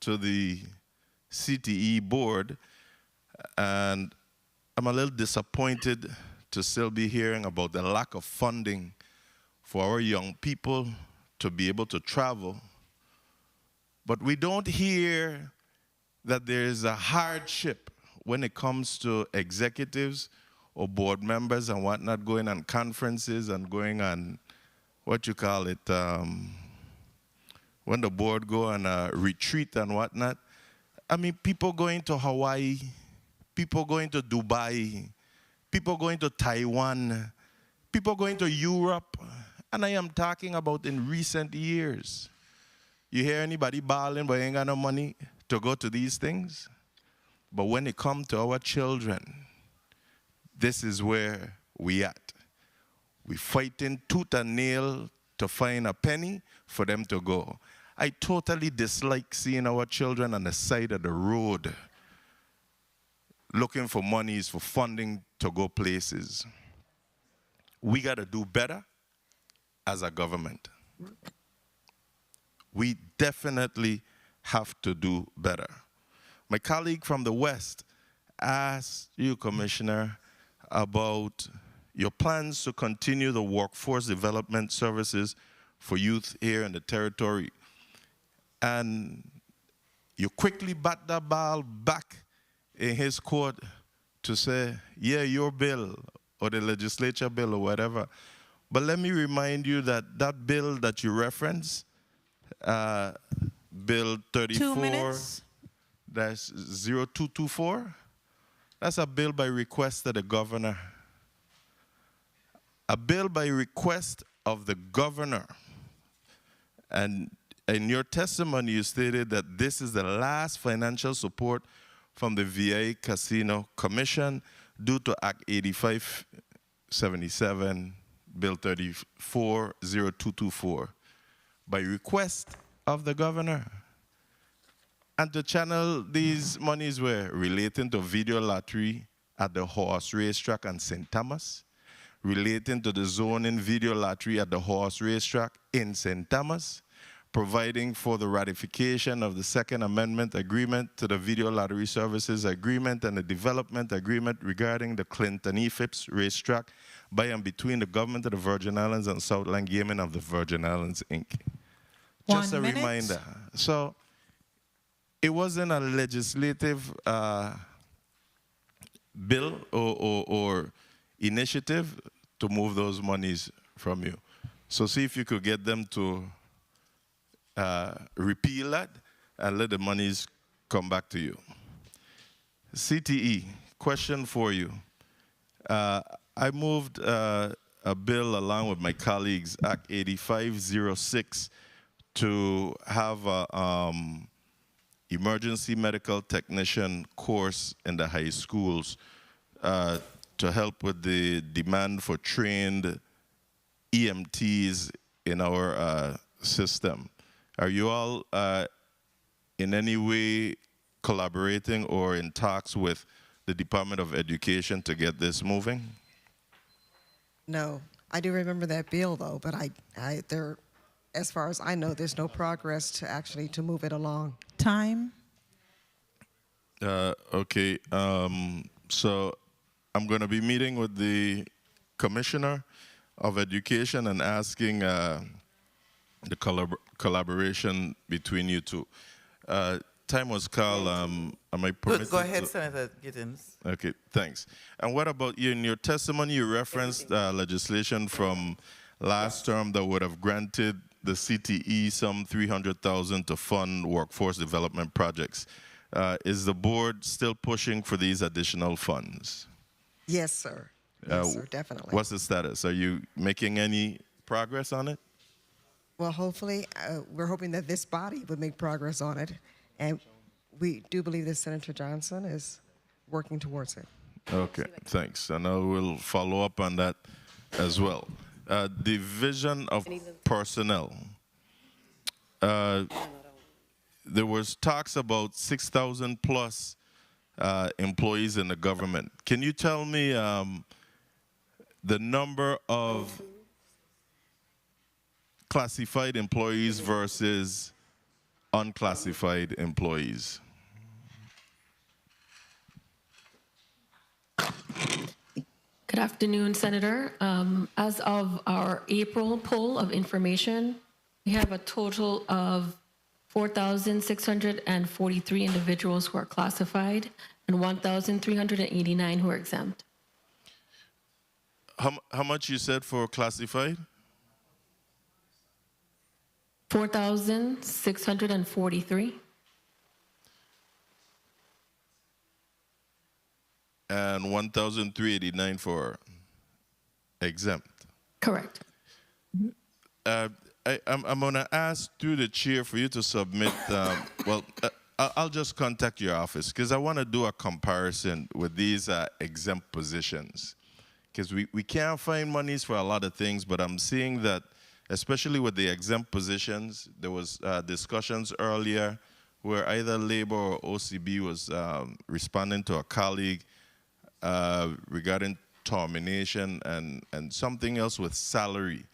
S15: to the CTE board, and I'm a little disappointed to still be hearing about the lack of funding for our young people to be able to travel. But we don't hear that there is a hardship when it comes to executives or board members and whatnot going on conferences and going on, what you call it, when the board go on a retreat and whatnot. I mean, people going to Hawaii, people going to Dubai, people going to Taiwan, people going to Europe, and I am talking about in recent years. You hear anybody bawling but ain't got no money to go to these things? But when it comes to our children, this is where we at. We fighting tooth and nail to find a penny for them to go. I totally dislike seeing our children on the side of the road looking for monies for funding to go places. We got to do better as a government. We definitely have to do better. My colleague from the West asked you, Commissioner, about your plans to continue the workforce development services for youth here in the territory. And you quickly bat that ball back in his court to say, yeah, your bill or the legislature bill or whatever. But let me remind you that that bill that you reference, Bill 34, that's 0224, that's a bill by request of the governor. A bill by request of the governor. And in your testimony, you stated that this is the last financial support from the VA Casino Commission due to Act 8577, Bill 34, 0224, by request of the governor. And to channel these monies were relating to video lottery at the horse racetrack in St. Thomas, relating to the zoning video lottery at the horse racetrack in St. Thomas, providing for the ratification of the Second Amendment Agreement to the Video Lottery Services Agreement and the Development Agreement regarding the Clinton E. Phipps racetrack by and between the government of the Virgin Islands and Southland Gaming of the Virgin Islands, Inc. Just a reminder. So it wasn't a legislative bill or initiative to move those monies from you. So see if you could get them to repeal that and let the monies come back to you. CTE, question for you. I moved a bill along with my colleagues, Act 8506, to have a emergency medical technician course in the high schools to help with the demand for trained EMTs in our system. Are you all in any way collaborating or in talks with the Department of Education to get this moving?
S9: No, I do remember that bill though, but there, as far as I know, there's no progress to move it along.
S2: Time.
S15: Okay, so I'm going to be meeting with the Commissioner of Education and asking the collaboration between you two. Time was called. Am I permitted?
S1: Go ahead, Senator Gittins.
S15: Okay, thanks. And what about you? In your testimony, you referenced legislation from last term that would have granted the CTE some $300,000 to fund workforce development projects. Is the board still pushing for these additional funds?
S9: Yes, sir. Yes, sir, definitely.
S15: What's the status? Are you making any progress on it?
S9: Well, hopefully, we're hoping that this body would make progress on it. And we do believe that Senator Johnson is working towards it.
S15: Okay, thanks. And I will follow up on that as well. Division of personnel. There was talks about 6,000 plus employees in the government. Can you tell me the number of classified employees versus unclassified employees?
S7: Good afternoon, Senator. As of our April poll of information, we have a total of 4,643 individuals who are classified and 1,389 who are exempt.
S15: How much you said for classified?
S7: 4,643.
S15: And 1,389 for exempt.
S7: Correct.
S15: I'm going to ask through the chair for you to submit, I'll just contact your office because I want to do a comparison with these exempt positions. Because we can't find monies for a lot of things, but I'm seeing that, especially with the exempt positions, there was discussions earlier where either Labor or OCB was responding to a colleague regarding termination and something else with salary.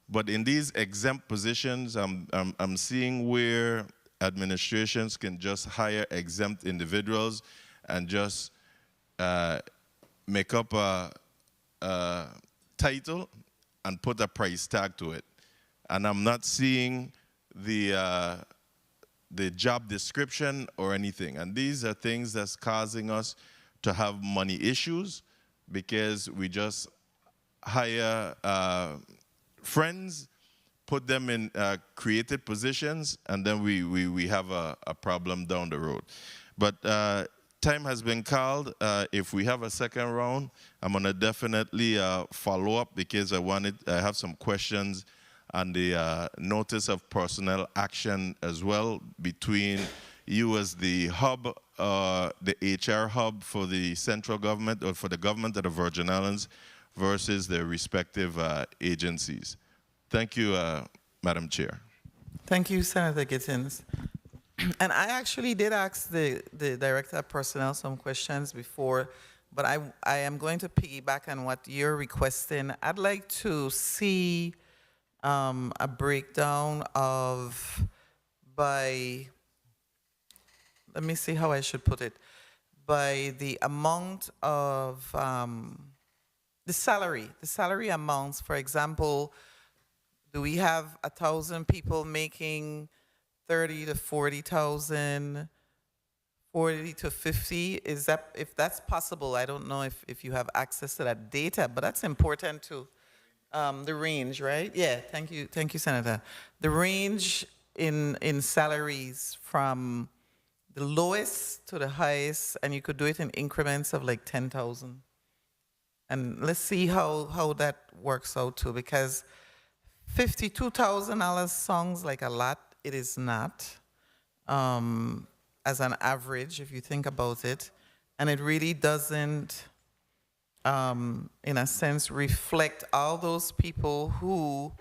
S15: But in these exempt positions, I'm seeing where administrations can just hire exempt individuals and just make up a title and put a price tag to it. And I'm not seeing the job description or anything. And these are things that's causing us to have money issues because we just hire friends, put them in created positions, and then we have a problem down the road. But time has been called. If we have a second round, I'm going to definitely follow up because I have some questions on the notice of personnel action as well between you as the hub, the HR hub for the central government or for the government of the Virgin Islands versus the respective agencies. Thank you, Madam Chair.
S1: Thank you, Senator Gittins. And I actually did ask the Director of Personnel some questions before, but I am going to piggyback on what you're requesting. I'd like to see a breakdown of let me see how I should put it, by the amount of the salary amounts. For example, do we have 1,000 people making 30 to 40,000, 40 to 50? Is that, if that's possible? I don't know if you have access to that data, but that's important too. The range, right? Yeah, thank you, Senator. The range in salaries from the lowest to the highest, and you could do it in increments of like 10,000. And let's see how that works out too, because $52,000 sounds like a lot. It is not, as an average, if you think about it. And it really doesn't, in a sense, reflect all those people who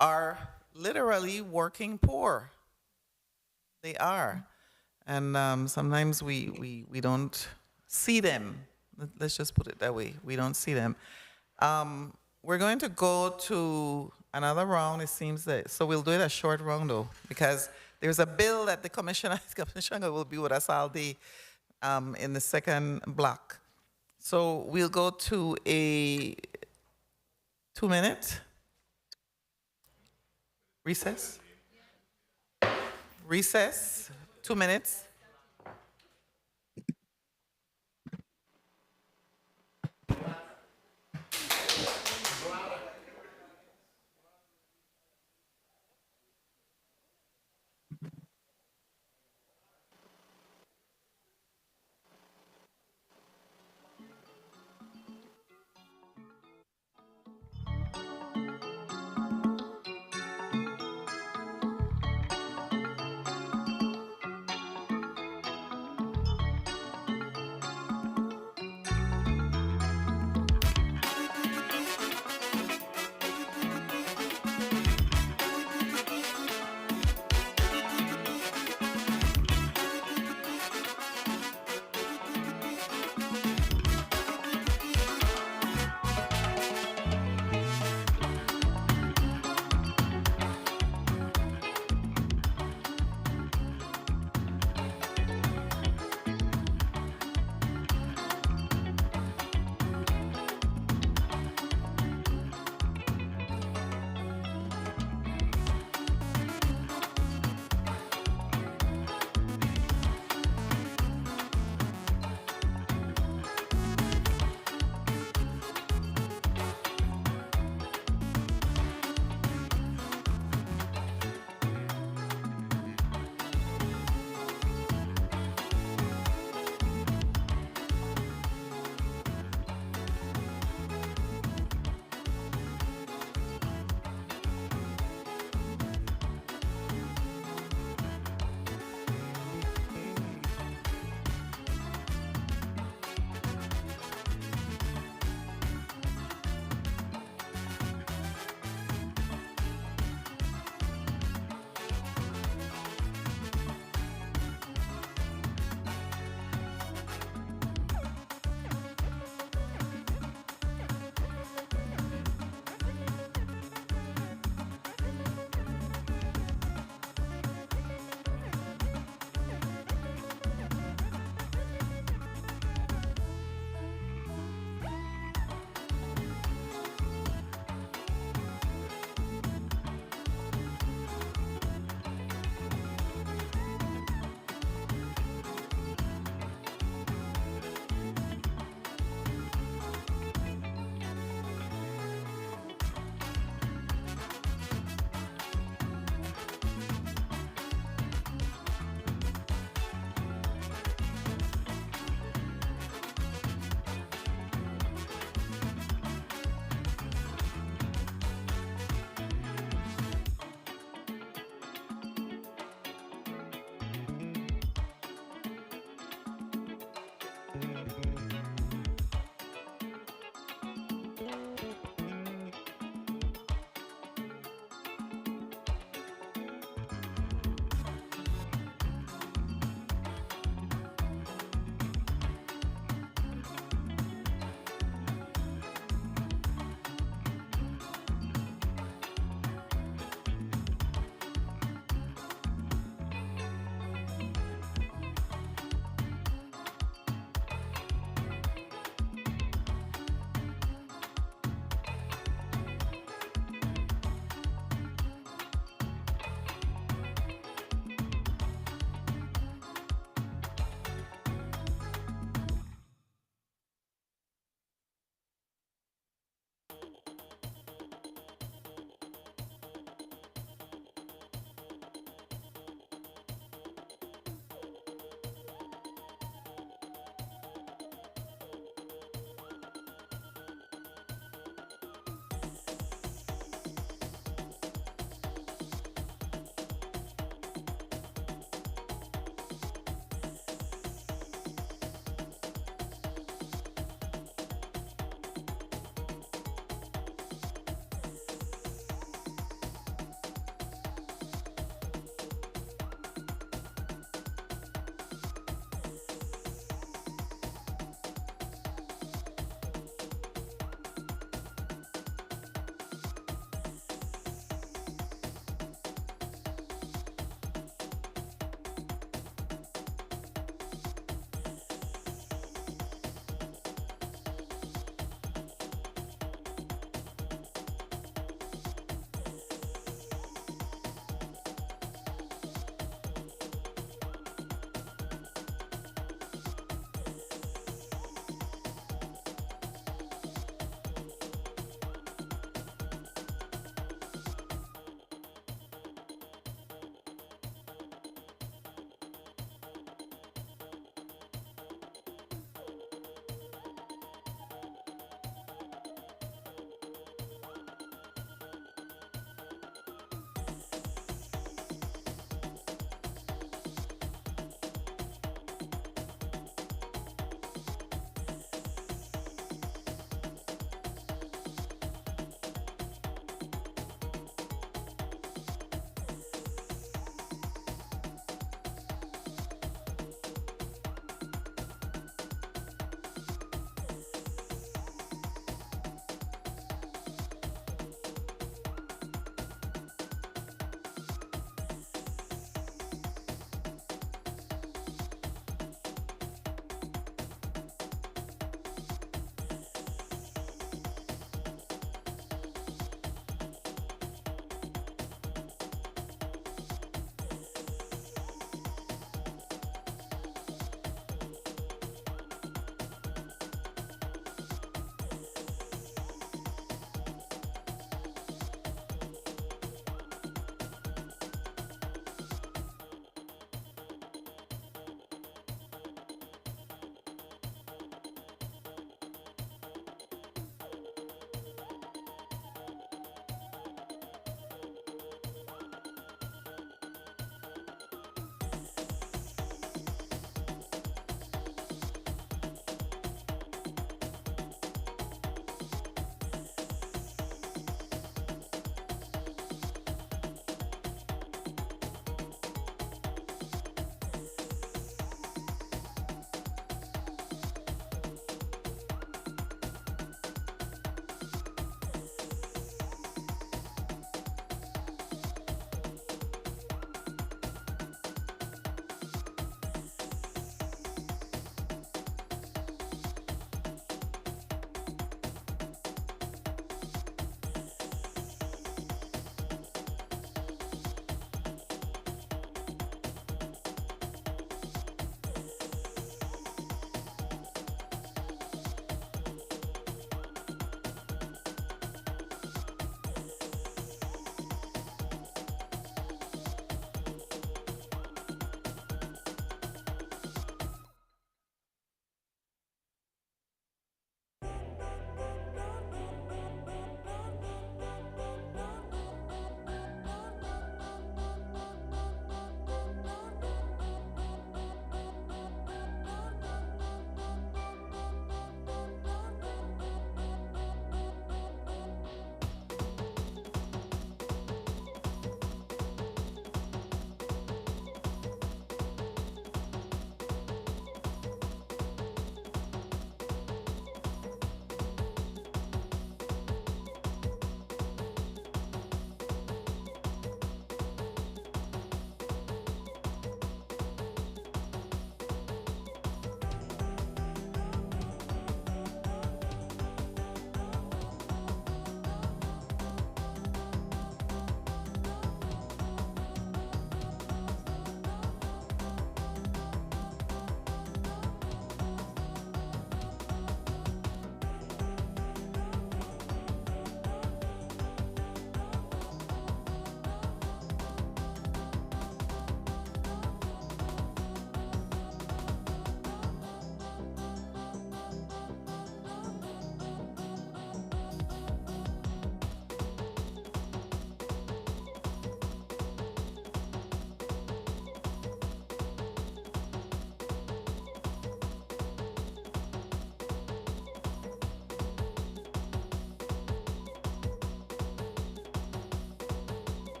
S1: are literally working poor. They are. And sometimes we don't see them. Let's just put it that way. We don't see them. We're going to go to another round, it seems that. So we'll do it a short round, though, because there's a bill that the commissioner will be with us all day in the second block. So we'll go to a 2-minute recess. Recess, 2 minutes.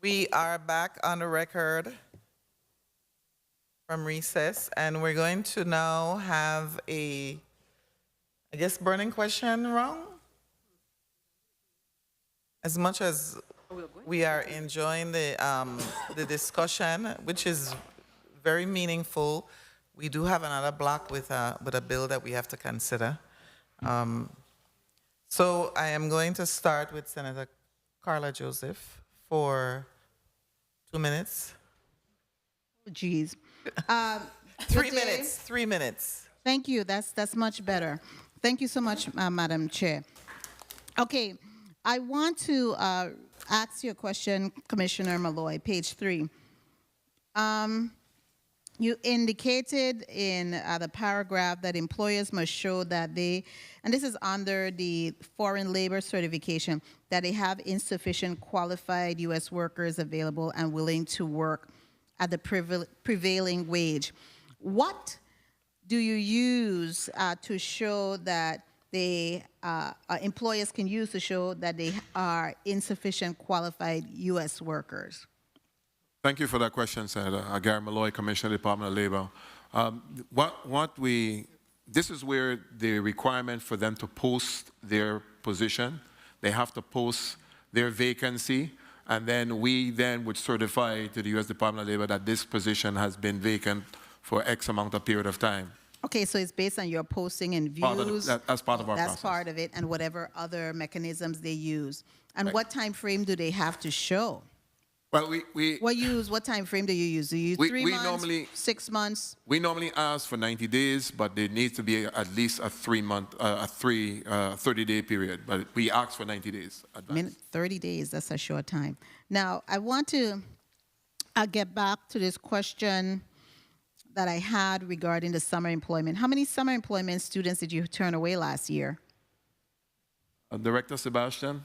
S1: We are back on the record from recess, and we're going to now have a, I guess, burning question round. As much as we are enjoying the discussion, which is very meaningful, we do have another block with a bill that we have to consider. So I am going to start with Senator Carla Joseph for 2 minutes.
S17: Geez.
S1: 3 minutes. 3 minutes.
S17: Thank you. That's much better. Thank you so much, Madam Chair. Okay, I want to ask you a question, Commissioner Malloy, page 3. You indicated in the paragraph that employers must show that they, and this is under the foreign labor certification, that they have insufficient qualified U.S. workers available and willing to work at the prevailing wage. What do you use to show that they, employers can use to show that they are insufficient qualified U.S. workers?
S3: Thank you for that question, Senator. Gary Malloy, Commissioner, Department of Labor. This is where the requirement for them to post their position, they have to post their vacancy, and then we then would certify to the U.S. Department of Labor that this position has been vacant for X amount of period of time.
S17: Okay, so it's based on your posting and views.
S3: That's part of our process.
S17: That's part of it, and whatever other mechanisms they use. And what time frame do they have to show?
S3: Well,
S17: what time frame do you use? Do you use 3 months, 6 months?
S3: We normally ask for 90 days, but there needs to be at least a 30-day period. But we ask for 90 days.
S17: 30 days, that's a short time. Now, I want to get back to this question that I had regarding the summer employment. How many summer employment students did you turn away last year?
S3: Director Sebastian?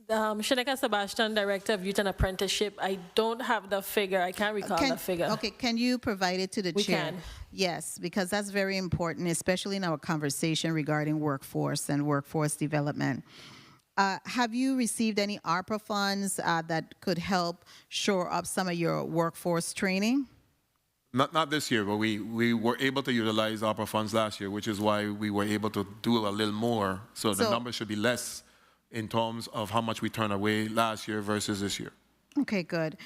S5: Shaneka Sebastian, Director of Youth and Apprenticeship. I don't have the figure. I can't recall the figure.
S17: Okay, can you provide it to the
S5: We
S17: chair?
S5: can.
S17: Yes, because that's very important, especially in our conversation regarding workforce and workforce development. Have you received any ARPA funds that could help shore up some of your workforce training?
S3: Not this year, but we were able to utilize ARPA funds last year, which is why we were able to do a little more. So the number should be less in terms of how much we turned away last year versus this year.
S17: Okay, good.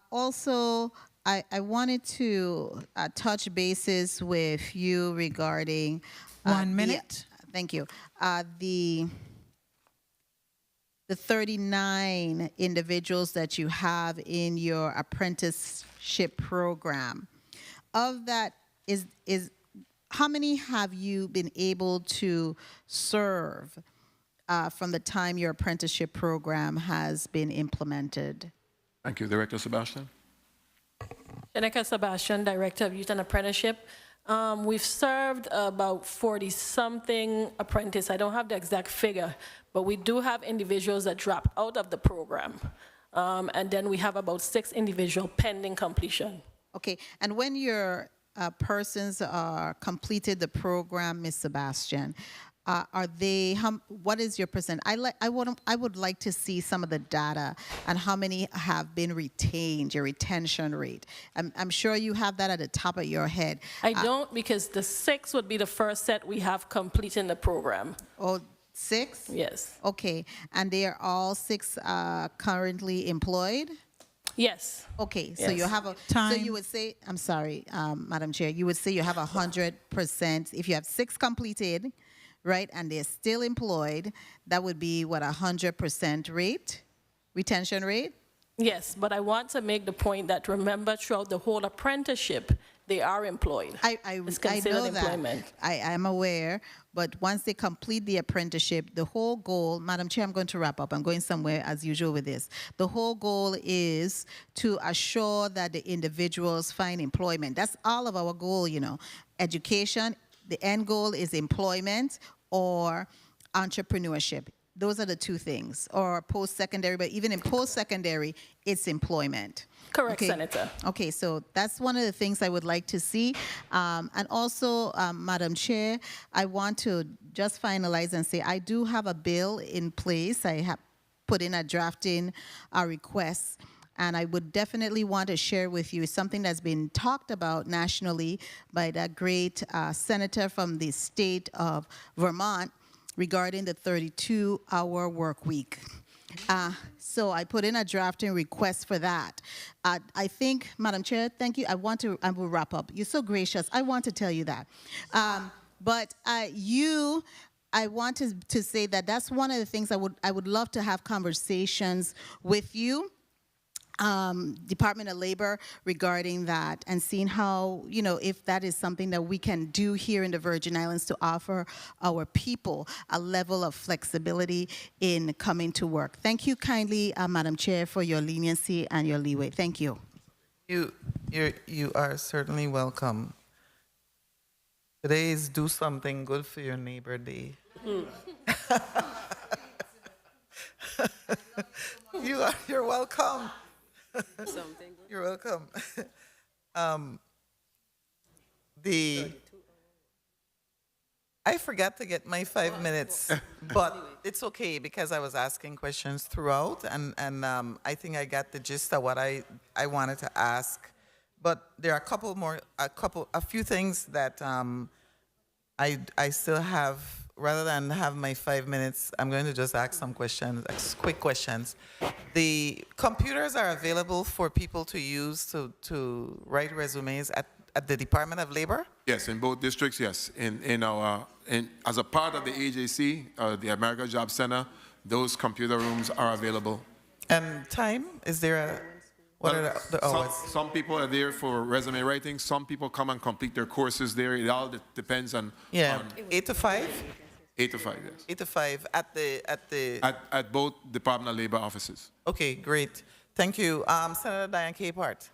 S17: Also, I wanted to touch bases with you regarding
S2: 1 minute.
S17: Thank you. The 39 individuals that you have in your apprenticeship program. Of that, is how many have you been able to serve from the time your apprenticeship program has been implemented?
S3: Thank you. Director Sebastian?
S5: Shaneka Sebastian, Director of Youth and Apprenticeship. We've served about 40-something apprentices. I don't have the exact figure, but we do have individuals that dropped out of the program. And then we have about 6 individuals pending completion.
S17: Okay, and when your persons are completed the program, Ms. Sebastian, are they? What is your percent? I would like to see some of the data and how many have been retained. Your retention rate. I'm sure you have that at the top of your head.
S5: I don't, because the 6 would be the first set we have completing the program.
S17: Oh, 6?
S5: Yes.
S17: Okay, and they are all 6 currently employed?
S5: Yes.
S17: Okay, so
S5: Yes.
S17: you have so you would say, I'm sorry, Madam Chair, you would say you have 100%, if you have 6 completed, right, and they're still employed, that would be what, 100% rate, retention rate?
S5: Yes, but I want to make the point that, remember, throughout the whole apprenticeship, they are employed. It's considered
S17: know
S5: employment.
S17: that. I am aware, but once they complete the apprenticeship, the whole goal, Madam Chair, I'm going to wrap up. I'm going somewhere as usual with this. The whole goal is to assure that the individuals find employment. That's all of our goal, you know. Education, the end goal is employment or entrepreneurship. Those are the 2 things, or post-secondary, but even in post-secondary, it's employment.
S5: Correct, Senator.
S17: Okay, so that's one of the things I would like to see. And also, Madam Chair, I want to just finalize and say I do have a bill in place. I have put in a drafting request. And I would definitely want to share with you something that's been talked about nationally by that great senator from the state of Vermont regarding the 32-hour work week. So I put in a drafting request for that. I think, Madam Chair, thank you. I will wrap up. You're so gracious. I want to tell you that. But I want to say that that's one of the things I would love to have conversations with you, Department of Labor, regarding that, and seeing how, if that is something that we can do here in the Virgin Islands to offer our people a level of flexibility in coming to work. Thank you kindly, Madam Chair, for your leniency and your leeway. Thank you.
S1: You are certainly welcome. Today is Do Something Good for Your Neighbor Day. You're welcome. You're welcome. I forgot to get my 5 minutes, but it's okay because I was asking questions throughout, and I think I got the gist of what I wanted to ask. But there are a few things that I still have. Rather than have my 5 minutes, I'm going to just ask some questions, quick questions. The computers are available for people to use to write resumes at the Department of Labor?
S3: Yes, in both districts, yes. As a part of the AJC, the America Job Center, those computer rooms are available.
S1: And time? Is there what are the hours?
S3: Some people are there for resume writing. Some people come and complete their courses there. It all depends on...
S1: Yeah, 8 to 5?
S3: 8 to 5, yes.
S1: 8 to 5
S3: At both Department of Labor offices.
S1: Okay, great. Thank you. Senator Diane Capehart.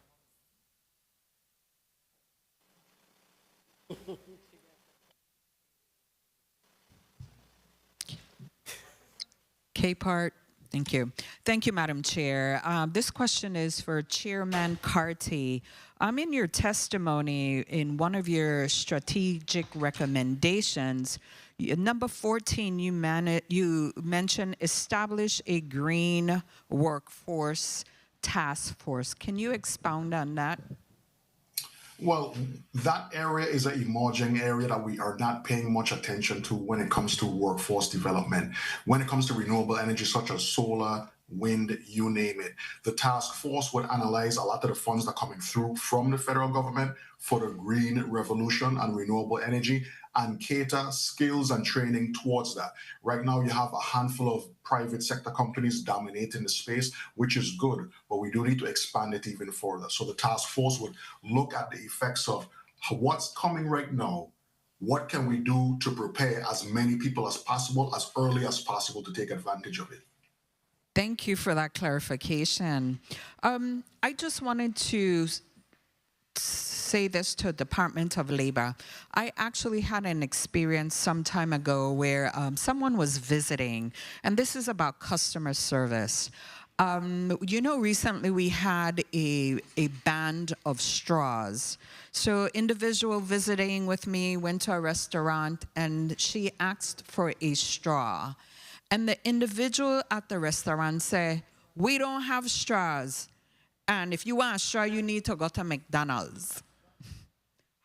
S18: Capehart, thank you. Thank you, Madam Chair. This question is for Chairman Carty. In your testimony, in one of your strategic recommendations, number 14, you mentioned establish a green workforce task force. Can you expound on that?
S11: Well, that area is an emerging area that we are not paying much attention to when it comes to workforce development. When it comes to renewable energy such as solar, wind, you name it. The task force would analyze a lot of the funds that are coming through from the federal government for the green revolution and renewable energy and cater skills and training towards that. Right now, you have a handful of private sector companies dominating the space, which is good, but we do need to expand it even further. So the task force would look at the effects of what's coming right now. What can we do to prepare as many people as possible, as early as possible, to take advantage of it?
S18: Thank you for that clarification. I just wanted to say this to Department of Labor. I actually had an experience some time ago where someone was visiting, and this is about customer service. Recently we had a band of straws. So individual visiting with me went to a restaurant and she asked for a straw. And the individual at the restaurant said, "We don't have straws. And if you want a straw, you need to go to McDonald's."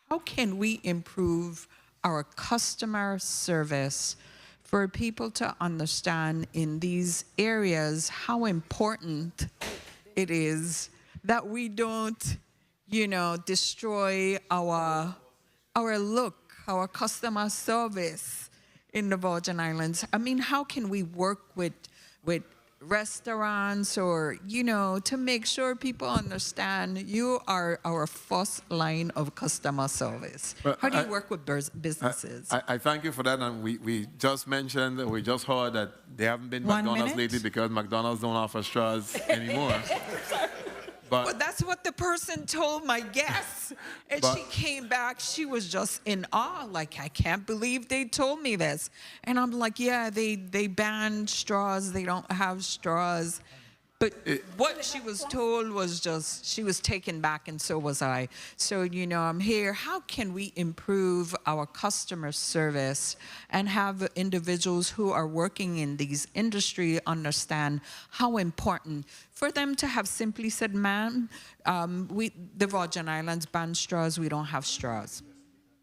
S18: How can we improve our customer service for people to understand in these areas how important it is that we don't, destroy our look, our customer service in the Virgin Islands? I mean, how can we work with restaurants or, to make sure people understand you are our first line of customer service? How do you work with businesses?
S3: I thank you for that. And we just mentioned, we just heard that they haven't been
S18: 1
S3: McDonald's
S18: minute?
S3: lately because McDonald's don't offer straws anymore.
S18: Well, that's what the person told my guests. And she came back, she was just in awe. Like, I can't believe they told me this. And I'm like, yeah, they banned straws. They don't have straws. But what she was told was just, she was taken back, and so was I. So, you know, I'm here. How can we improve our customer service and have individuals who are working in these industry understand how important for them to have simply said, ma'am, the Virgin Islands ban straws, we don't have straws.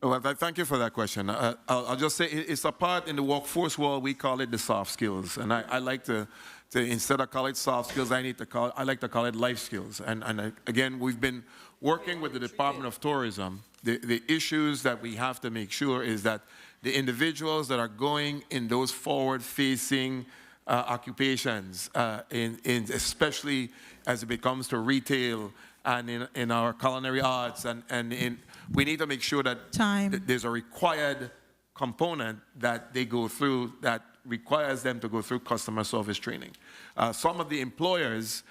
S3: Well, thank you for that question. I'll just say it's a part in the workforce world, we call it the soft skills. And I like to instead of call it soft skills, I like to call it life skills. And again, we've been working with the Department of Tourism. The issues that we have to make sure is that the individuals that are going in those forward-facing occupations, especially as it becomes to retail and in our culinary arts, we need to make sure that there's a required component that they go through that requires them to go through customer service training. Some of the employers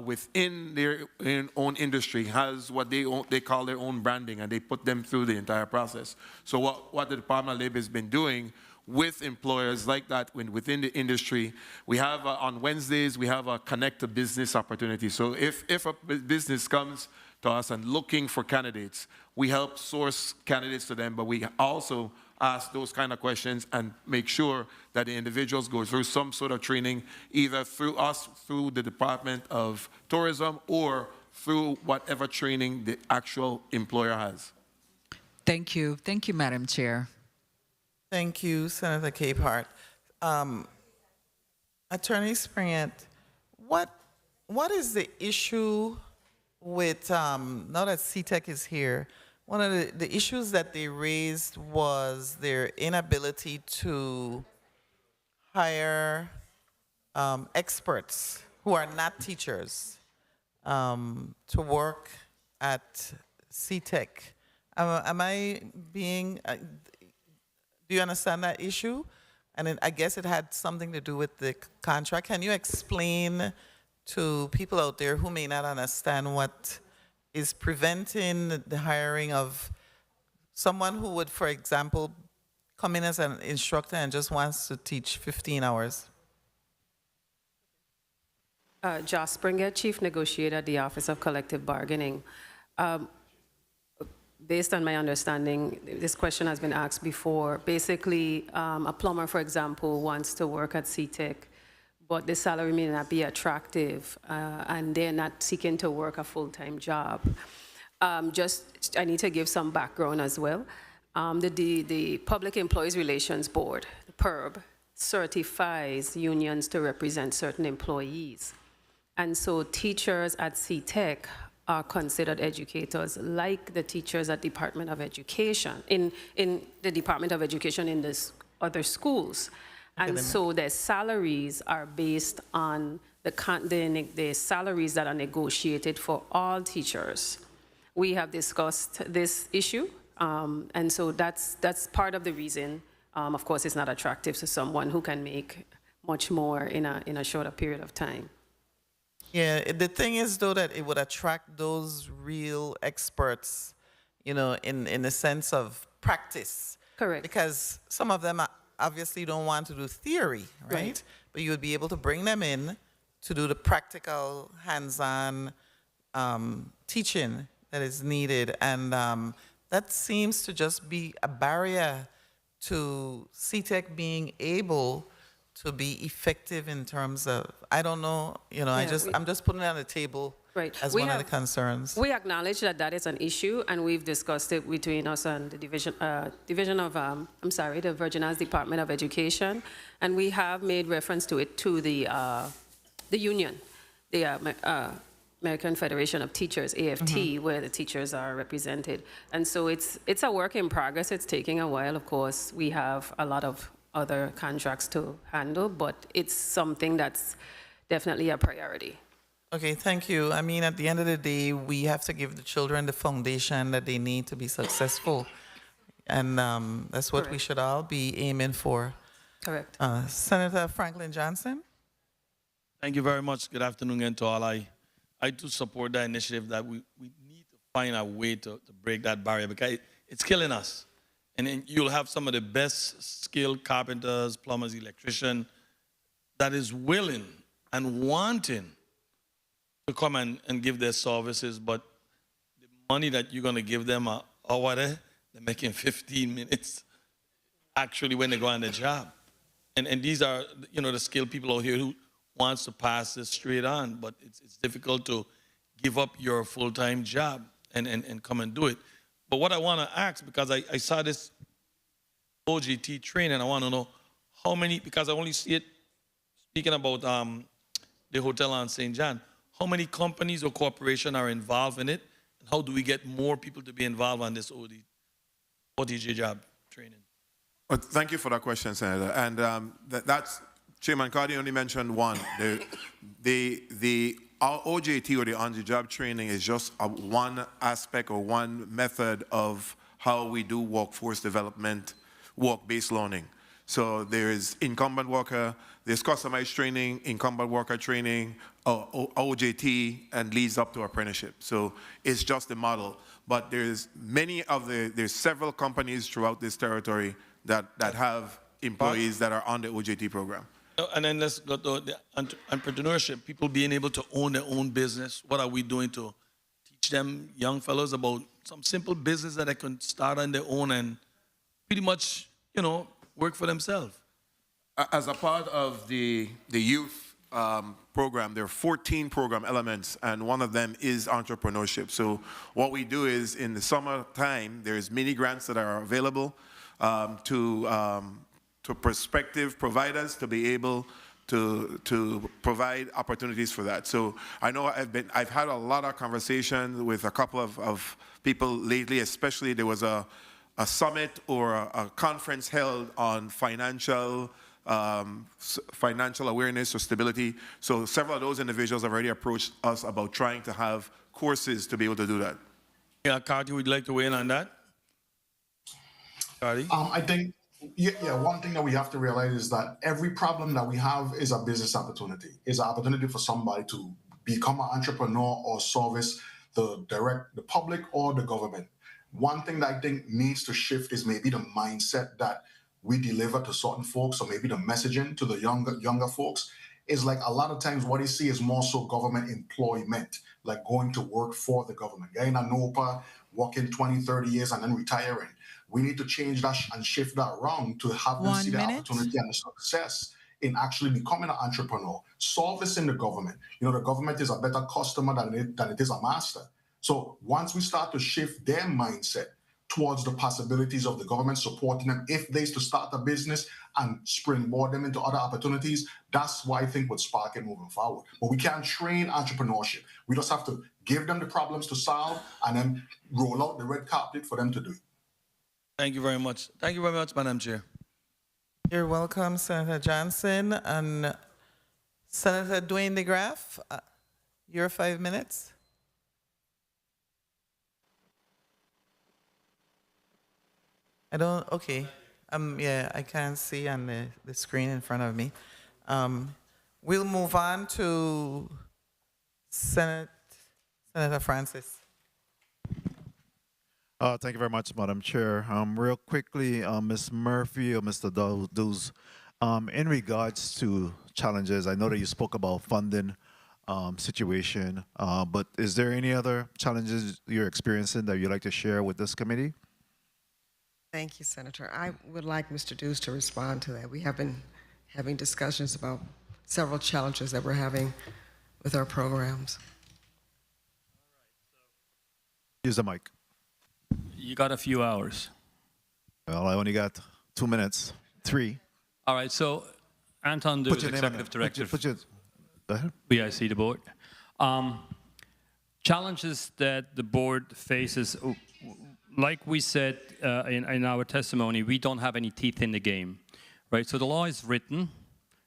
S3: within their own industry has what they call their own branding, and they put them through the entire process. So what the Department of Labor has been doing with employers like that within the industry, we have on Wednesdays, we have a connect to business opportunity. So if a business comes to us and looking for candidates, we help source candidates to them, but we also ask those kind of questions and make sure that the individuals go through some sort of training, either through us, through the Department of Tourism, or through whatever training the actual employer has.
S18: Thank you. Thank you, Madam Chair.
S1: Thank you, Senator Capehart. Attorney Springett, what is the issue with, now that CTEC is here, one of the issues that they raised was their inability to hire experts who are not teachers to work at CTEC. Am I being, do you understand that issue? And I guess it had something to do with the contract. Can you explain to people out there who may not understand what is preventing the hiring of someone who would, for example, come in as an instructor and just wants to teach 15 hours?
S14: Joss Springer, Chief Negotiator at the Office of Collective Bargaining. Based on my understanding, this question has been asked before. Basically, a plumber, for example, wants to work at CTEC, but the salary may not be attractive, and they're not seeking to work a full-time job. I need to give some background as well. The Public Employees Relations Board, the PERB, certifies unions to represent certain employees. And so teachers at CTEC are considered educators, like the teachers at Department of Education, in the Department of Education in the other schools. And so their salaries are based on the salaries that are negotiated for all teachers. We have discussed this issue, and so that's part of the reason. Of course, it's not attractive to someone who can make much more in a shorter period of time.
S1: Yeah, the thing is, though, that it would attract those real experts, you know, in the sense of practice.
S14: Correct.
S1: Because some of them obviously don't want to do theory, right? But you would be able to bring them in to do the practical, hands-on teaching that is needed. And that seems to just be a barrier to CTEC being able to be effective in terms of, I don't know, you know, I'm just putting it on the table as one of the concerns.
S14: We acknowledge that that is an issue, and we've discussed it between us and the the Virgin Islands Department of Education, and we have made reference to it to the union, the American Federation of Teachers, AFT, where the teachers are represented. And so it's a work in progress. It's taking a while, of course. We have a lot of other contracts to handle, but it's something that's definitely a priority.
S1: Okay, thank you. I mean, at the end of the day, we have to give the children the foundation that they need to be successful. And that's what we should all be aiming for.
S14: Correct.
S1: Senator Franklin Johnson?
S16: Thank you very much. Good afternoon again to all. I do support that initiative that we need to find a way to break that barrier, because it's killing us. And then you'll have some of the best skilled carpenters, plumbers, electricians that is willing and wanting to come and give their services, but the money that you're going to give them a hour there, they're making 15 minutes actually when they go on the job. And these are, you know, the skilled people out here who wants to pass this straight on, but it's difficult to give up your full-time job and come and do it. But what I want to ask, because I saw this OJT training, I want to know how many, because I only see it speaking about the hotel on St. John, how many companies or corporations are involved in it, and how do we get more people to be involved on this OTJ job training?
S3: Well, thank you for that question, Senator. And that's, Chairman Cardi only mentioned one. Our OJT, or the on-the-job training, is just one aspect or one method of how we do workforce development, work-based learning. So there is incumbent worker, there's customized training, incumbent worker training, OJT, and leads up to apprenticeship. So it's just the model. But there's several companies throughout this territory that have employees that are on the OJT program.
S16: And then let's go to the entrepreneurship, people being able to own their own business. What are we doing to teach them, young fellows, about some simple business that they can start on their own and pretty much, you know, work for themselves?
S3: As a part of the youth program, there are 14 program elements, and one of them is entrepreneurship. So what we do is, in the summertime, there's mini grants that are available to prospective providers to be able to provide opportunities for that. So I know I've had a lot of conversations with a couple of people lately, especially there was a summit or a conference held on financial awareness or stability. So several of those individuals have already approached us about trying to have courses to be able to do that.
S16: Yeah, Cardi, would you like to weigh in on that? Cardi?
S11: I think, one thing that we have to realize is that every problem that we have is a business opportunity. It's an opportunity for somebody to become an entrepreneur or service the public or the government. One thing that I think needs to shift is maybe the mindset that we deliver to certain folks, or maybe the messaging to the younger folks is like a lot of times what you see is more so government employment, like going to work for the government. Getting a NOPA, working 20, 30 years and then retiring. We need to change that and shift that around to have them see the opportunity and the success in actually becoming an entrepreneur, servicing the government. You know, the government is a better customer than it is a master. So once we start to shift their mindset towards the possibilities of the government supporting them, if they to start a business and springboard them into other opportunities, that's why I think would spark it moving forward. But we can't train entrepreneurship. We just have to give them the problems to solve and then roll out the red carpet for them to do it.
S16: Thank you very much. Thank you very much, Madam Chair.
S1: You're welcome, Senator Johnson. And Senator Dwayne DeGraff, your 5 minutes. Okay. Yeah, I can't see on the screen in front of me. We'll move on to Senator Francis.
S21: Thank you very much, Madam Chair. Real quickly, Ms. Murphy or Mr. Duz, in regards to challenges, I know that you spoke about funding situation, but is there any other challenges you're experiencing that you'd like to share with this committee?
S9: Thank you, Senator. I would like Mr. Duz to respond to that. We have been having discussions about several challenges that we're having with our programs.
S21: Use the mic.
S10: You got a few hours.
S21: Well, I only got 2 minutes, 3.
S10: All right, so Anton Duz, Executive Director. BIC, the board. Challenges that the board faces, like we said in our testimony, we don't have any teeth in the game, right? So the law is written.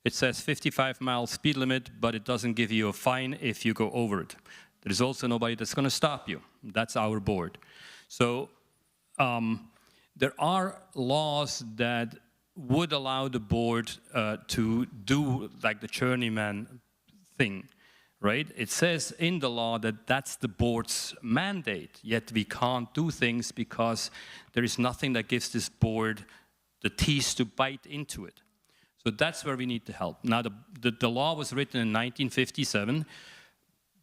S10: It says 55-mile speed limit, but it doesn't give you a fine if you go over it. There's also nobody that's going to stop you. That's our board. So there are laws that would allow the board to do like the journeyman thing, right? It says in the law that that's the board's mandate, yet we can't do things because there is nothing that gives this board the teeth to bite into it. So that's where we need the help. Now, the law was written in 1957.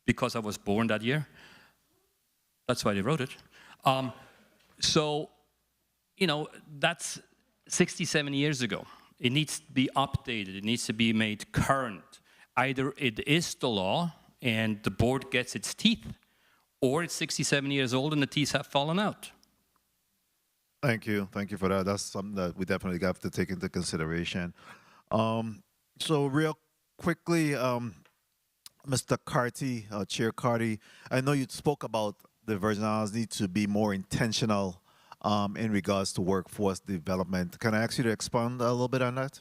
S10: because I was born that year. That's why they wrote it. So, you know, that's 67 years ago. It needs to be updated. It needs to be made current. Either it is the law and the board gets its teeth, or it's 67 years old and the teeth have fallen out.
S21: Thank you for that. That's something that we definitely have to take into consideration. So real quickly, Mr. Carty, Chair Carty, I know you spoke about the Virgin Islands need to be more intentional in regards to workforce development. Can I ask you to expand a little bit on that?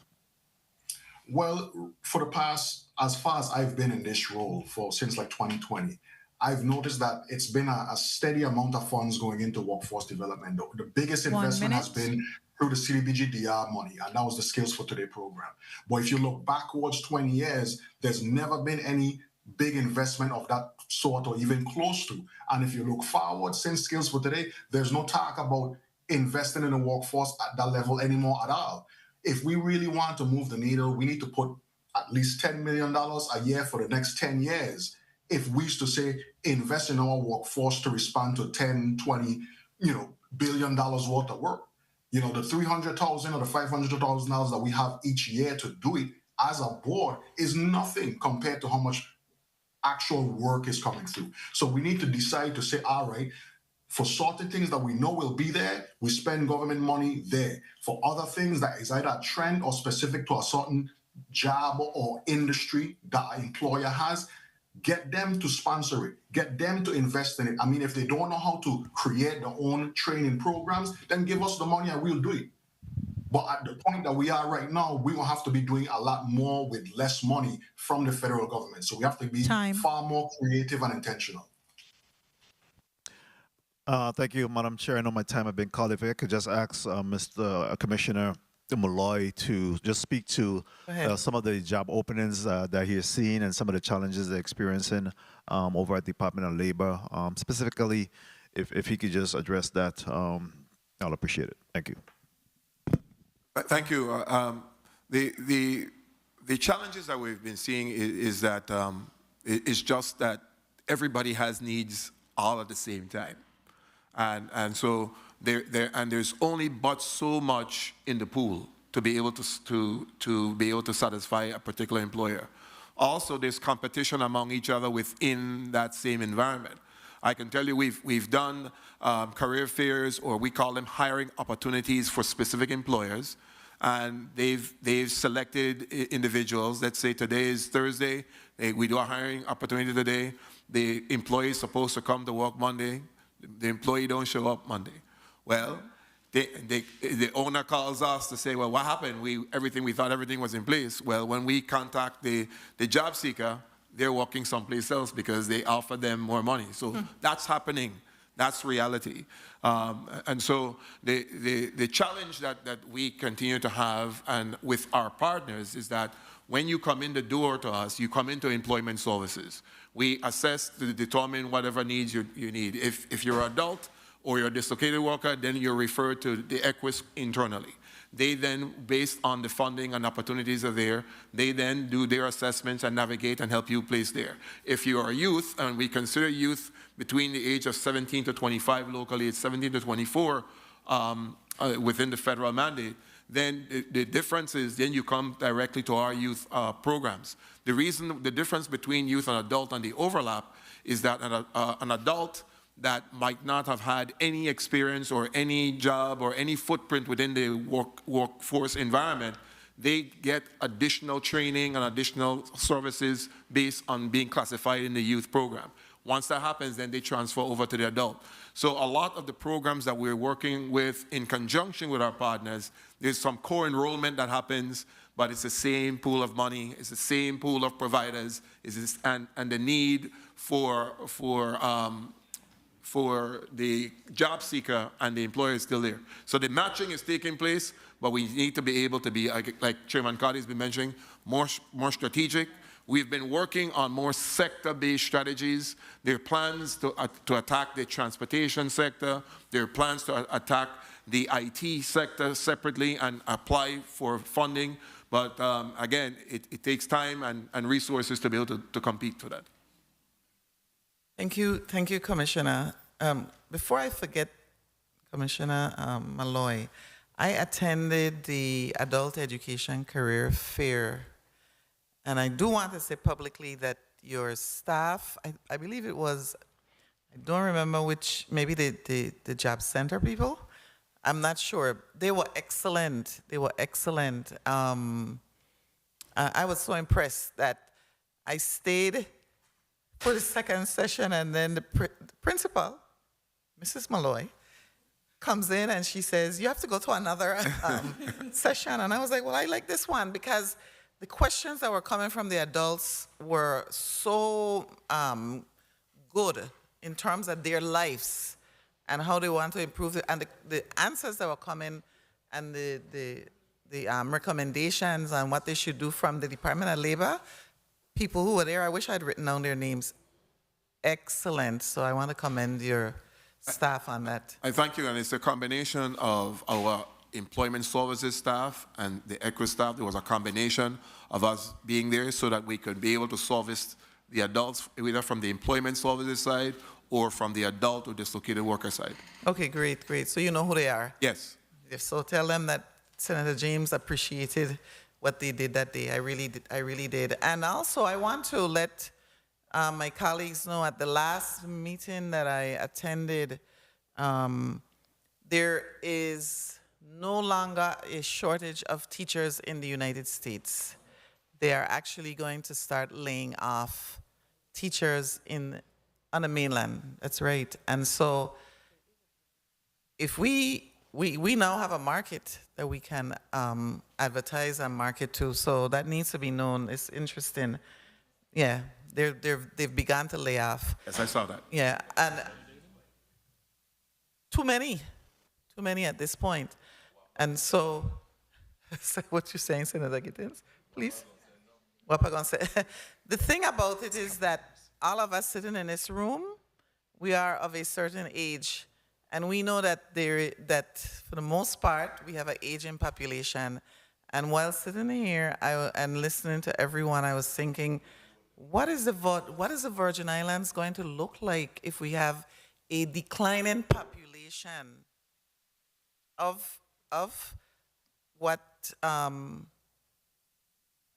S11: Well, for the past, as far as I've been in this role since like 2020, I've noticed that it's been a steady amount of funds going into workforce development. The biggest investment has been through the CDBG-DR money, and that was the Skills for Today program. But if you look backwards 20 years, there's never been any big investment of that sort or even close to. And if you look forward since Skills for Today, there's no talk about investing in the workforce at that level anymore at all. If we really want to move the needle, we need to put at least $10 million a year for the next 10 years. If we used to say invest in our workforce to respond to 10, 20, billion dollars worth of work, the $300,000 or the $500,000 that we have each year to do it as a board is nothing compared to how much actual work is coming through. So we need to decide to say, all right, for certain things that we know will be there, we spend government money there. For other things that is either a trend or specific to a certain job or industry that an employer has, get them to sponsor it, get them to invest in it. I mean, if they don't know how to create their own training programs, then give us the money and we'll do it. But at the point that we are right now, we will have to be doing a lot more with less money from the federal government. So we have to be far more creative and intentional.
S21: Thank you, Madam Chair. I know my time has been called. If I could just ask Mr. Commissioner Malloy to just speak to some of the job openings that he is seeing and some of the challenges they're experiencing over at Department of Labor. Specifically, if he could just address that, I'll appreciate it. Thank you.
S3: Thank you. The challenges that we've been seeing is that it's just that everybody has needs all at the same time, and so there's only but so much in the pool to be able to satisfy a particular employer. Also, there's competition among each other within that same environment. I can tell you we've done career fairs, or we call them hiring opportunities for specific employers, and they've selected individuals. Let's say today is Thursday, we do a hiring opportunity today. The employee is supposed to come to work Monday. The employee don't show up Monday. Well, the owner calls us to say, well, what happened? We thought everything was in place. Well, when we contact the job seeker, they're working someplace else because they offer them more money. So that's happening. That's reality. And so the challenge that we continue to have and with our partners is that when you come in the door to us, you come into employment services. We assess to determine whatever needs you need. If you're an adult or you're a dislocated worker, then you're referred to the EQUIS internally. They then, based on the funding and opportunities are there, they then do their assessments and navigate and help you place there. If you are a youth, and we consider youth between the age of 17 to 25, locally it's 17 to 24 within the federal mandate, then the difference is then you come directly to our youth programs. The difference between youth and adult and the overlap is that an adult that might not have had any experience or any job or any footprint within the workforce environment, they get additional training and additional services based on being classified in the youth program. Once that happens, then they transfer over to the adult. So a lot of the programs that we're working with in conjunction with our partners, there's some co-enrollment that happens, but it's the same pool of money, it's the same pool of providers, and the need for the job seeker and the employer is still there. So the matching is taking place, but we need to be able to be, like Chairman Carty has been mentioning, more strategic. We've been working on more sector-based strategies. There are plans to attack the transportation sector. There are plans to attack the IT sector separately and apply for funding. But again, it takes time and resources to be able to compete for that.
S1: Thank you, Commissioner. Before I forget, Commissioner Malloy, I attended the Adult Education Career Fair, and I do want to say publicly that your staff, I believe it was, I don't remember which, maybe the job center people, I'm not sure. They were excellent. They were excellent. I was so impressed that I stayed for the second session, and then the principal, Mrs. Malloy, comes in and she says, you have to go to another session. And I was like, well, I like this one because the questions that were coming from the adults were so good in terms of their lives and how they want to improve it. And the answers that were coming and the recommendations on what they should do from the Department of Labor, people who were there, I wish I'd written down their names. Excellent. So I want to commend your staff on that.
S3: I thank you, and it's a combination of our employment services staff and the ECRI staff. There was a combination of us being there so that we could be able to service the adults, either from the employment services side or from the adult or dislocated worker side.
S1: Okay, great, great. So you know who they are?
S3: Yes.
S1: If so, tell them that Senator James appreciated what they did that day. I really did. And also, I want to let my colleagues know at the last meeting that I attended, there is no longer a shortage of teachers in the United States. They are actually going to start laying off teachers on the mainland. That's right. And so if we now have a market that we can advertise and market to, so that needs to be known. It's interesting. Yeah, they've begun to lay off.
S3: Yes, I saw that.
S1: Yeah, and too many at this point. And so, what you're saying, Senator Gittins, please? What am I going to say? The thing about it is that all of us sitting in this room, we are of a certain age. And we know that for the most part, we have an aging population. And while sitting here and listening to everyone, I was thinking, what is the Virgin Islands going to look like if we have a declining population of what I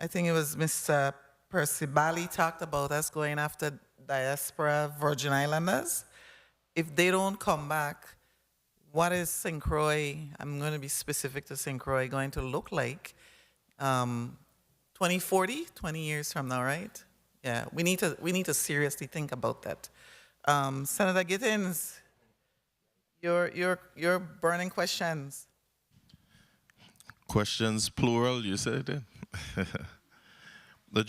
S1: think it was Mr. Percy Bali talked about us going after diaspora Virgin Islanders? If they don't come back, what is St. Croix, I'm going to be specific to St. Croix, going to look like 2040, 20 years from now, right? Yeah, we need to seriously think about that. Senator Gittins, your burning questions.
S15: Questions plural, you said it? But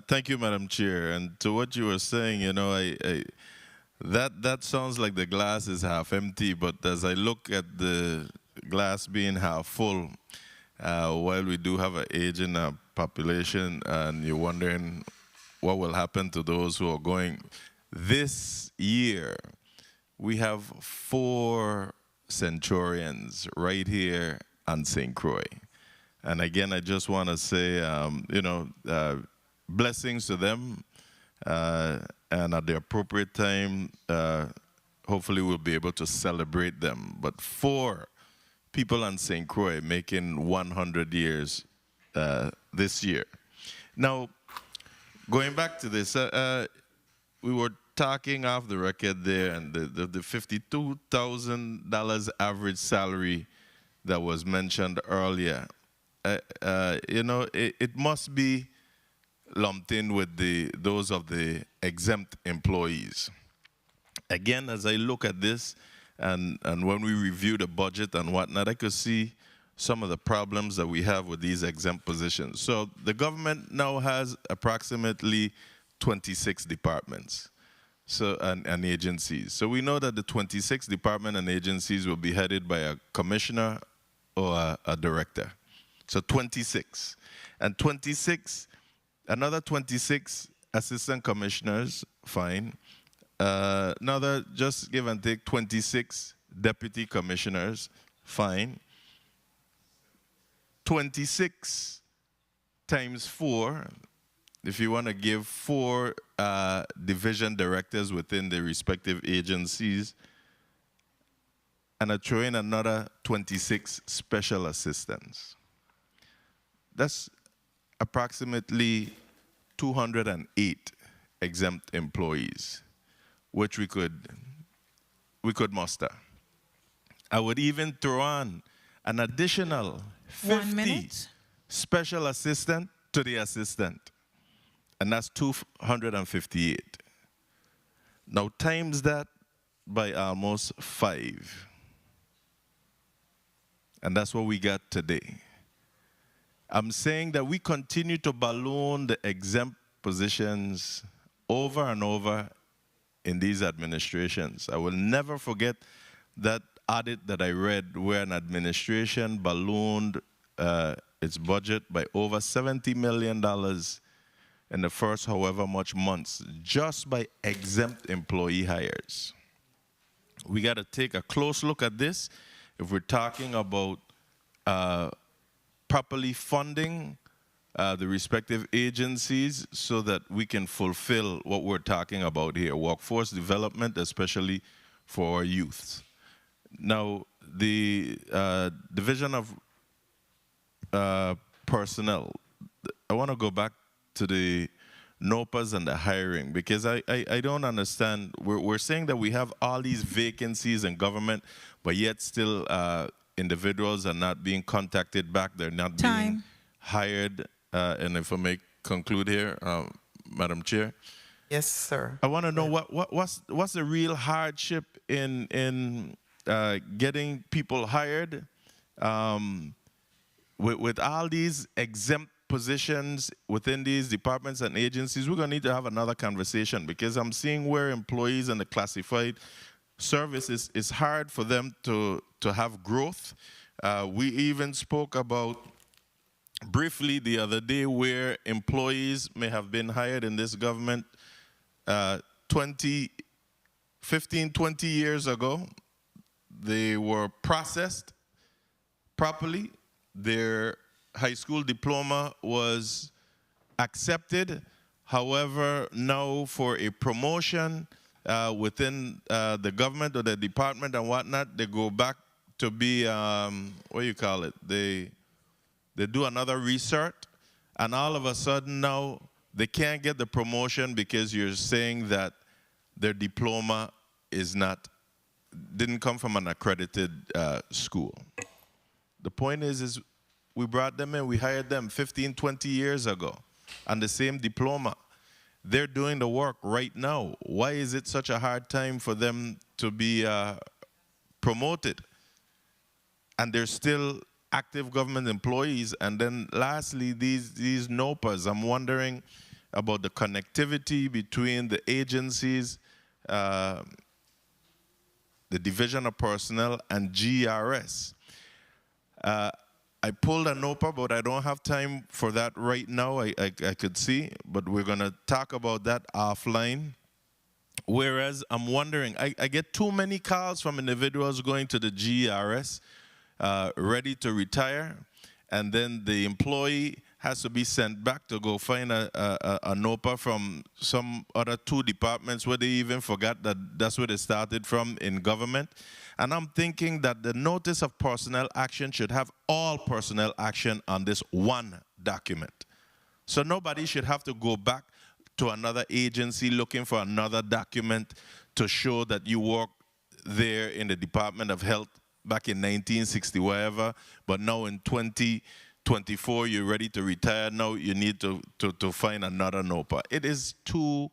S15: thank you, Madam Chair. And to what you were saying, that sounds like the glass is half empty, but as I look at the glass being half full, while we do have an aging population, and you're wondering what will happen to those who are going, this year, we have 4 Centurions right here on St. Croix. And again, I just want to say, blessings to them. And at the appropriate time, hopefully we'll be able to celebrate them. But 4 people on St. Croix making 100 years this year. Now, going back to this, we were talking off the record there, and the $52,000 average salary that was mentioned earlier. It must be lumped in with those of the exempt employees. Again, as I look at this, and when we review the budget and whatnot, I could see some of the problems that we have with these exempt positions. So the government now has approximately 26 departments and agencies. So we know that the 26 departments and agencies will be headed by a commissioner or a director. So 26. And another 26 assistant commissioners, fine. Another, just give and take, 26 deputy commissioners, fine. 26 times 4 if you want to give 4 division directors within the respective agencies, and throw in another 26 special assistants. That's approximately 208 exempt employees, which we could muster. I would even throw on an additional 50 special assistant to the assistant, and that's 258. Now times that by almost 5. And that's what we got today. I'm saying that we continue to balloon the exempt positions over and over in these administrations. I will never forget that audit that I read where an administration ballooned its budget by over $70 million in the first however much months just by exempt employee hires. We got to take a close look at this if we're talking about properly funding the respective agencies so that we can fulfill what we're talking about here, workforce development, especially for our youth. Now, the Division of Personnel, I want to go back to the NOPAs and the hiring, because I don't understand. We're saying that we have all these vacancies in government, but yet still individuals are not being contacted back. They're not being hired. And if I may conclude here, Madam Chair.
S1: Yes, sir.
S15: I want to know what's the real hardship in getting people hired with all these exempt positions within these departments and agencies. We're going to need to have another conversation, because I'm seeing where employees in the classified services, it's hard for them to have growth. We even spoke about briefly the other day where employees may have been hired in this government 15, 20 years ago. They were processed properly. Their high school diploma was accepted. However, now for a promotion within the government or the department and whatnot, they go back to be, what do you call it? They do another recert, and all of a sudden now they can't get the promotion because you're saying that their diploma didn't come from an accredited school. The point is we brought them in, we hired them 15, 20 years ago on the same diploma. They're doing the work right now. Why is it such a hard time for them to be promoted? And they're still active government employees. And then lastly, these NOPAs, I'm wondering about the connectivity between the agencies, the Division of Personnel, and GRS. I pulled a NOPA, but I don't have time for that right now. I could see, but we're going to talk about that offline. Whereas I'm wondering, I get too many calls from individuals going to the GRS, ready to retire, and then the employee has to be sent back to go find a NOPA from some other 2 departments where they even forgot that that's where they started from in government. And I'm thinking that the notice of personnel action should have all personnel action on this one document. So nobody should have to go back to another agency looking for another document to show that you work there in the Department of Health back in 1960, wherever, but now in 2024, you're ready to retire. Now you need to find another NOPA. It is too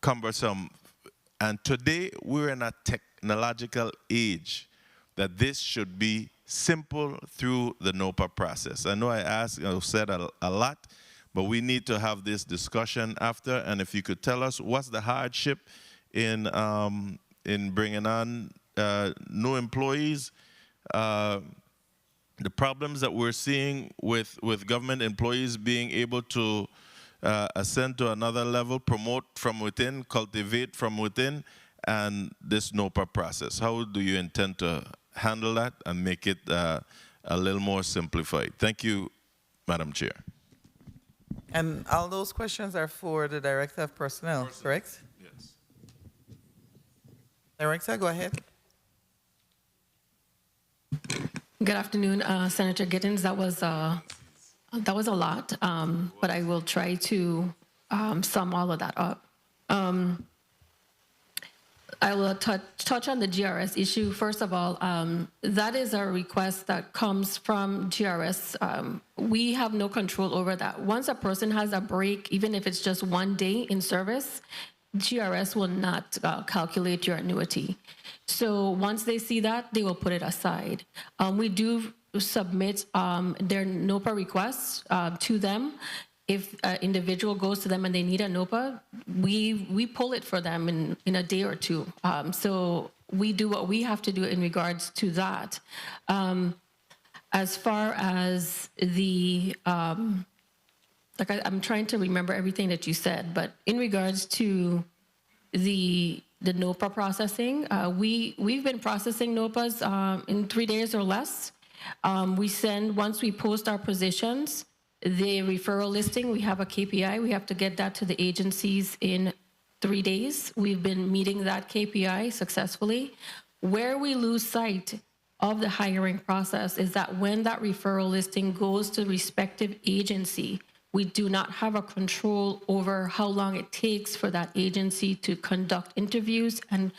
S15: cumbersome. And today, we're in a technological age that this should be simple through the NOPA process. I know I've said a lot, but we need to have this discussion after. And if you could tell us what's the hardship in bringing on new employees, the problems that we're seeing with government employees being able to ascend to another level, promote from within, cultivate from within, and this NOPA process. How do you intend to handle that and make it a little more simplified? Thank you, Madam Chair.
S1: And all those questions are for the Director of Personnel, correct?
S3: Yes.
S1: Director, go ahead.
S7: Good afternoon, Senator Gittins. That was a lot, but I will try to sum all of that up. I will touch on the GRS issue. First of all, that is a request that comes from GRS. We have no control over that. Once a person has a break, even if it's just 1 day in service, GRS will not calculate your annuity. So once they see that, they will put it aside. We do submit their NOPA requests to them. If an individual goes to them and they need a NOPA, we pull it for them in a day or two. So we do what we have to do in regards to that. As far as the, I'm trying to remember everything that you said, but in regards to the NOPA processing, we've been processing NOPAs in 3 days or less. Once we post our positions, the referral listing, we have a KPI. We have to get that to the agencies in 3 days. We've been meeting that KPI successfully. Where we lose sight of the hiring process is that when that referral listing goes to the respective agency, we do not have a control over how long it takes for that agency to conduct interviews and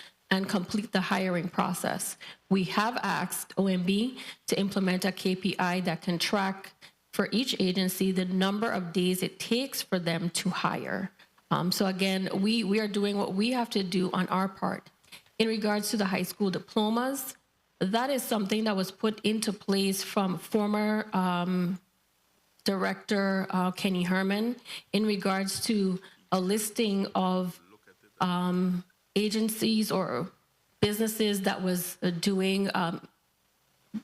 S7: complete the hiring process. We have asked OMB to implement a KPI that can track for each agency the number of days it takes for them to hire. So again, we are doing what we have to do on our part. In regards to the high school diplomas, that is something that was put into place from former Director Kenny Herman in regards to a listing of agencies or businesses that was doing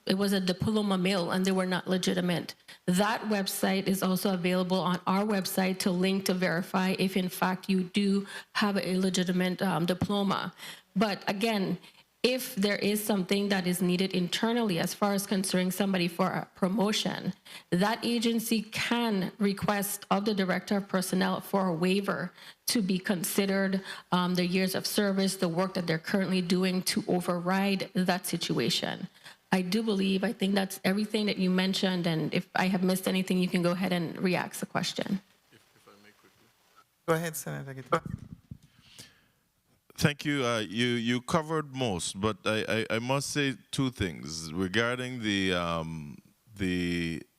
S7: it was a diploma mill and they were not legitimate. That website is also available on our website to link to verify if in fact you do have a legitimate diploma. But again, if there is something that is needed internally as far as considering somebody for a promotion, that agency can request of the Director of Personnel for a waiver to be considered the years of service, the work that they're currently doing to override that situation. I think that's everything that you mentioned, and if I have missed anything, you can go ahead and re-ask the question.
S3: If I may quickly.
S1: Go ahead, Senator Gittins.
S15: Thank you. You covered most, but I must say two things regarding the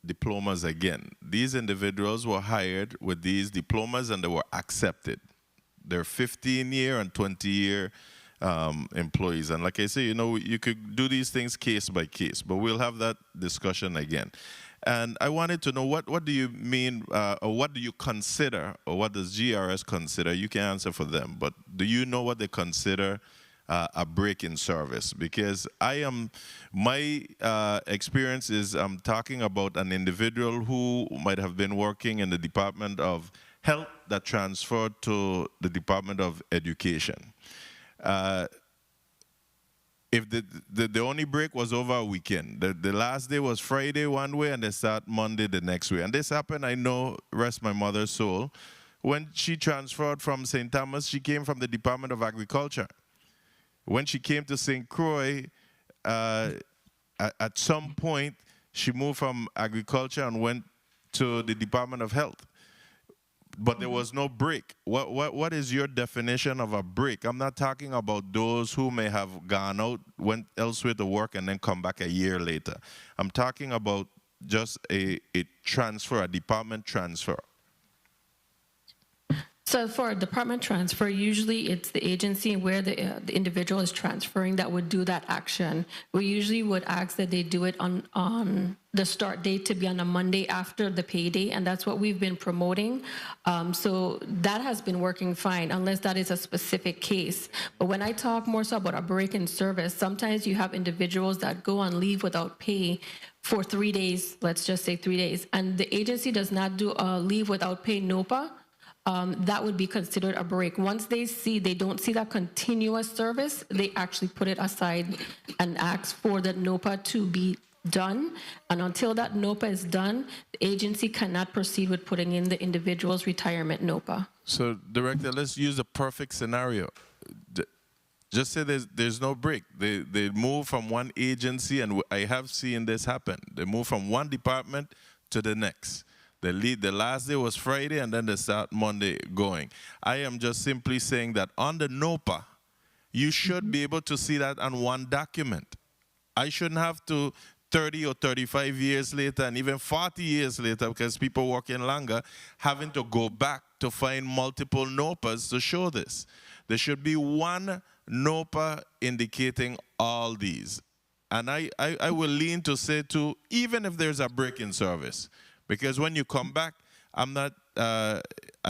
S15: diplomas again. These individuals were hired with these diplomas and they were accepted. They're 15-year and 20-year employees. And like I say, you could do these things case by case, but we'll have that discussion again. And I wanted to know, what do you mean, or what do you consider, or what does GRS consider? You can answer for them, but do you know what they consider a break in service? Because my experience is I'm talking about an individual who might have been working in the Department of Health that transferred to the Department of Education. If the only break was over a weekend, the last day was Friday one way and they start Monday the next way. And this happened, I know, rest my mother's soul, when she transferred from St. Thomas, she came from the Department of Agriculture. When she came to St. Croix, at some point, she moved from agriculture and went to the Department of Health. But there was no break. What is your definition of a break? I'm not talking about those who may have gone out, went elsewhere to work, and then come back a year later. I'm talking about just a transfer, a department transfer.
S7: So for a department transfer, usually it's the agency where the individual is transferring that would do that action. We usually would ask that they do it on the start date to be on a Monday after the payday, and that's what we've been promoting. So that has been working fine, unless that is a specific case. But when I talk more so about a break in service, sometimes you have individuals that go on leave without pay for 3 days, let's just say 3 days, and the agency does not do a leave without pay NOPA. That would be considered a break. Once they don't see that continuous service, they actually put it aside and ask for the NOPA to be done. And until that NOPA is done, the agency cannot proceed with putting in the individual's retirement NOPA.
S15: So, Director, let's use a perfect scenario. Just say there's no break. They move from one agency, and I have seen this happen. They move from one department to the next. They lead, the last day was Friday, and then they start Monday going. I am just simply saying that on the NOPA, you should be able to see that on one document. I shouldn't have to 30 or 35 years later, and even 40 years later, because people working longer, having to go back to find multiple NOPAs to show this. There should be one NOPA indicating all these. And I will lean to say too, even if there's a break in service, because when you come back, I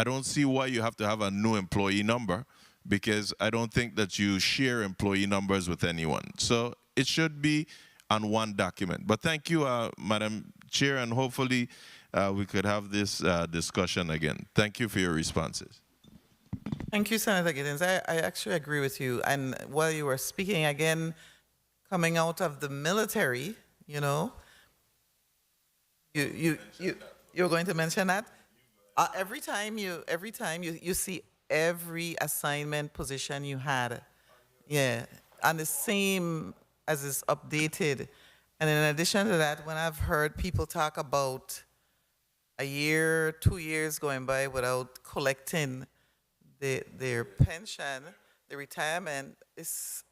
S15: don't see why you have to have a new employee number, because I don't think that you share employee numbers with anyone. So it should be on one document. But thank you, Madam Chair, and hopefully we could have this discussion again. Thank you for your responses.
S1: Thank you, Senator Giddens. I actually agree with you. And while you were speaking, again, coming out of the military, you know, you're going to mention that? Every time you see every assignment position you had, yeah, and the same as is updated. And in addition to that, when I've heard people talk about a year, 2 years going by without collecting their pension, the retirement, is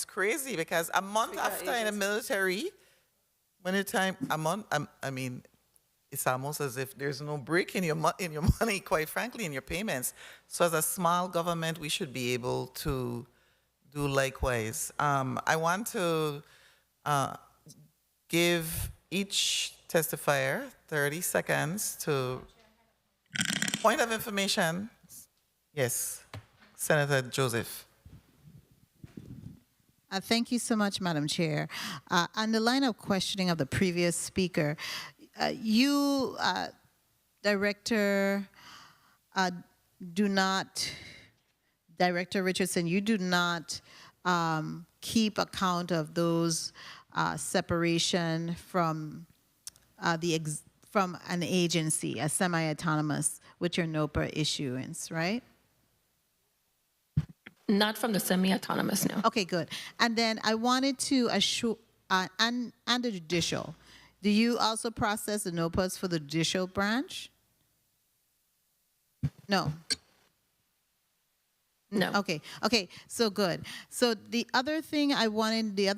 S1: crazy, because a month after in the military, when the time, I mean, it's almost as if there's no break in your money, quite frankly, in your payments. So as a small government, we should be able to do likewise. I want to give each testifier 30 seconds to point of information. Yes, Senator Joseph.
S17: Thank you so much, Madam Chair. On the line of questioning of the previous speaker, you, Director Richardson, you do not keep account of those separation from from an agency, a semi-autonomous, with your NOPA issuance, right?
S7: Not from the semi-autonomous, no.
S17: Okay, good. And then I wanted to assure, and the judicial, do you also process the NOPAs for the judicial branch? No.
S7: No.
S17: Okay, so good. So the other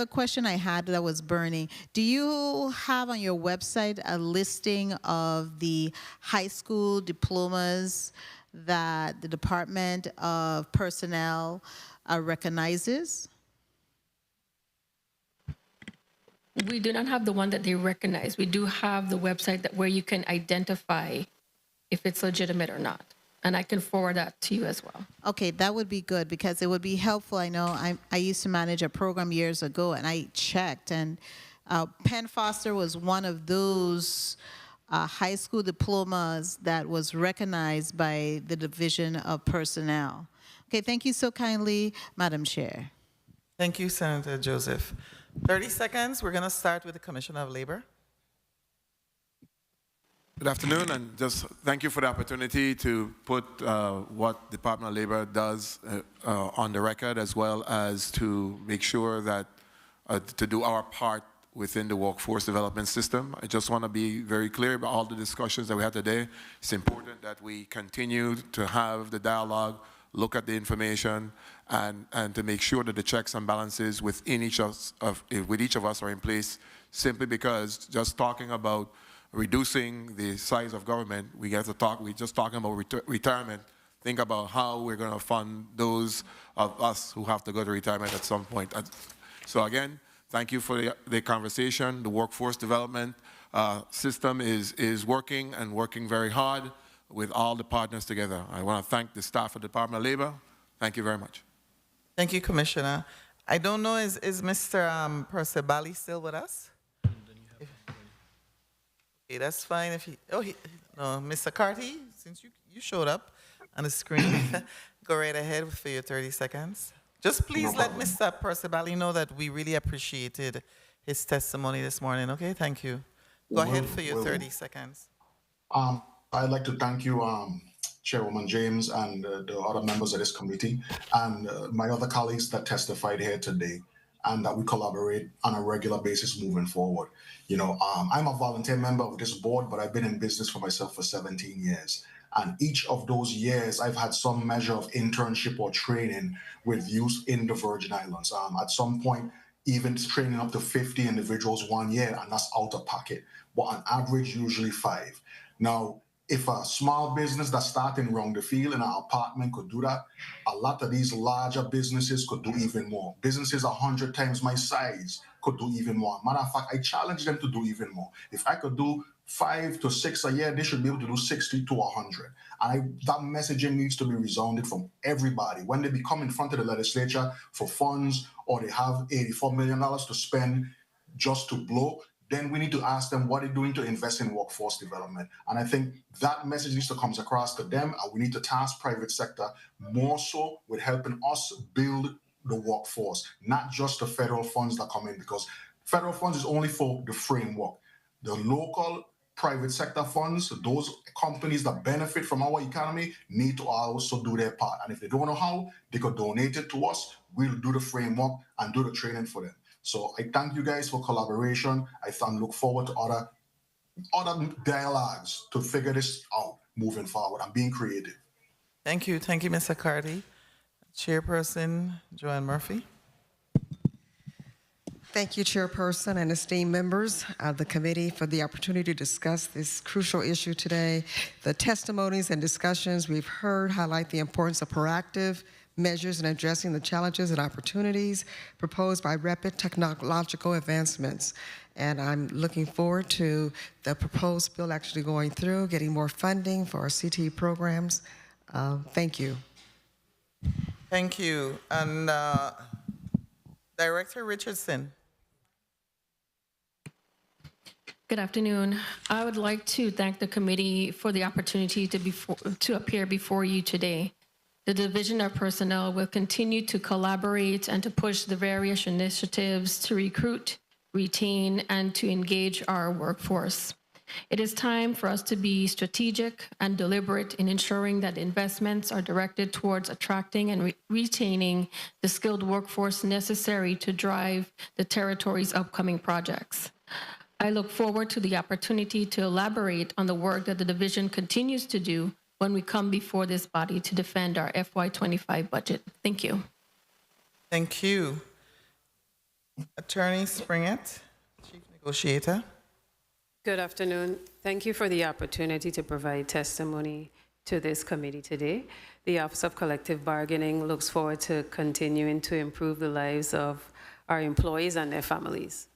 S17: question I had that was burning, do you have on your website a listing of the high school diplomas that the Department of Personnel recognizes?
S7: We do not have the one that they recognize. We do have the website where you can identify if it's legitimate or not. And I can forward that to you as well.
S17: Okay, that would be good, because it would be helpful. I know I used to manage a program years ago, and I checked, and Penn Foster was one of those high school diplomas that was recognized by the Division of Personnel. Okay, thank you so kindly, Madam Chair.
S1: Thank you, Senator Joseph. 30 seconds. We're going to start with the Commissioner of Labor.
S3: Good afternoon, and just thank you for the opportunity to put what Department of Labor does on the record, as well as to make sure that to do our part within the workforce development system. I just want to be very clear about all the discussions that we had today. It's important that we continue to have the dialogue, look at the information, and to make sure that the checks and balances within each of us are in place, simply because just talking about reducing the size of government, we're just talking about retirement. Think about how we're going to fund those of us who have to go to retirement at some point. So again, thank you for the conversation. The workforce development system is working, and working very hard with all the partners together. I want to thank the staff of the Department of Labor. Thank you very much.
S1: Thank you, Commissioner. I don't know, is Mr. Percebali still with us? Okay, that's fine. Mr. Carty, since you showed up on the screen, go right ahead for your 30 seconds. Just please let Mr. Percebali know that we really appreciated his testimony this morning. Okay, thank you. Go ahead for your 30 seconds.
S11: I'd like to thank you, Chairwoman James, and the other members of this committee, and my other colleagues that testified here today, and that we collaborate on a regular basis moving forward. You know, I'm a volunteer member of this board, but I've been in business for myself for 17 years. And each of those years, I've had some measure of internship or training with youth in the Virgin Islands. At some point, even training up to 50 individuals 1 year, and that's out of pocket. But on average, usually 5. Now, if a small business that's starting around the field in an apartment could do that, a lot of these larger businesses could do even more. Businesses 100 times my size could do even more. Matter of fact, I challenge them to do even more. If I could do 5 to 6 a year, they should be able to do 60 to 100. And that messaging needs to be resounded from everybody. When they come in front of the legislature for funds, or they have $84 million to spend just to blow, then we need to ask them what they're doing to invest in workforce development. And I think that message needs to come across to them, and we need to task private sector more so with helping us build the workforce, not just the federal funds that come in, because federal funds is only for the framework. The local private sector funds, those companies that benefit from our economy, need to also do their part. And if they don't know how, they could donate it to us. We'll do the framework and do the training for them. So I thank you guys for collaboration. I look forward to other dialogues to figure this out moving forward. I'm being creative.
S1: Thank you. Thank you, Mr. Carty. Chairperson Joanne Murphy.
S9: Thank you, Chairperson and esteemed members of the committee, for the opportunity to discuss this crucial issue today. The testimonies and discussions we've heard highlight the importance of proactive measures in addressing the challenges and opportunities proposed by rapid technological advancements. And I'm looking forward to the proposed bill actually going through, getting more funding for our CTE programs. Thank you.
S1: Thank you. And Director Richardson.
S7: Good afternoon. I would like to thank the committee for the opportunity to appear before you today. The Division of Personnel will continue to collaborate and to push the various initiatives to recruit, retain, and to engage our workforce. It is time for us to be strategic and deliberate in ensuring that investments are directed towards attracting and retaining the skilled workforce necessary to drive the territory's upcoming projects. I look forward to the opportunity to elaborate on the work that the division continues to do when we come before this body to defend our FY25 budget. Thank you.
S1: Thank you. Attorney Springett, Chief Negotiator.
S14: Good afternoon. Thank you for the opportunity to provide testimony to this committee today. The Office of Collective Bargaining looks forward to continuing to improve the lives of our employees and their families.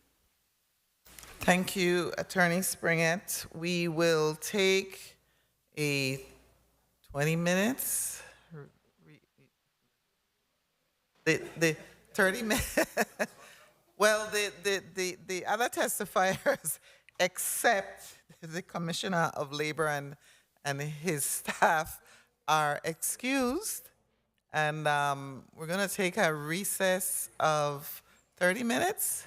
S1: Thank you, Attorney Springett. We will take a 20 minutes. The 30 minutes. Well, the other testifiers, except the Commissioner of Labor and his staff, are excused. And we're going to take a recess of 30 minutes.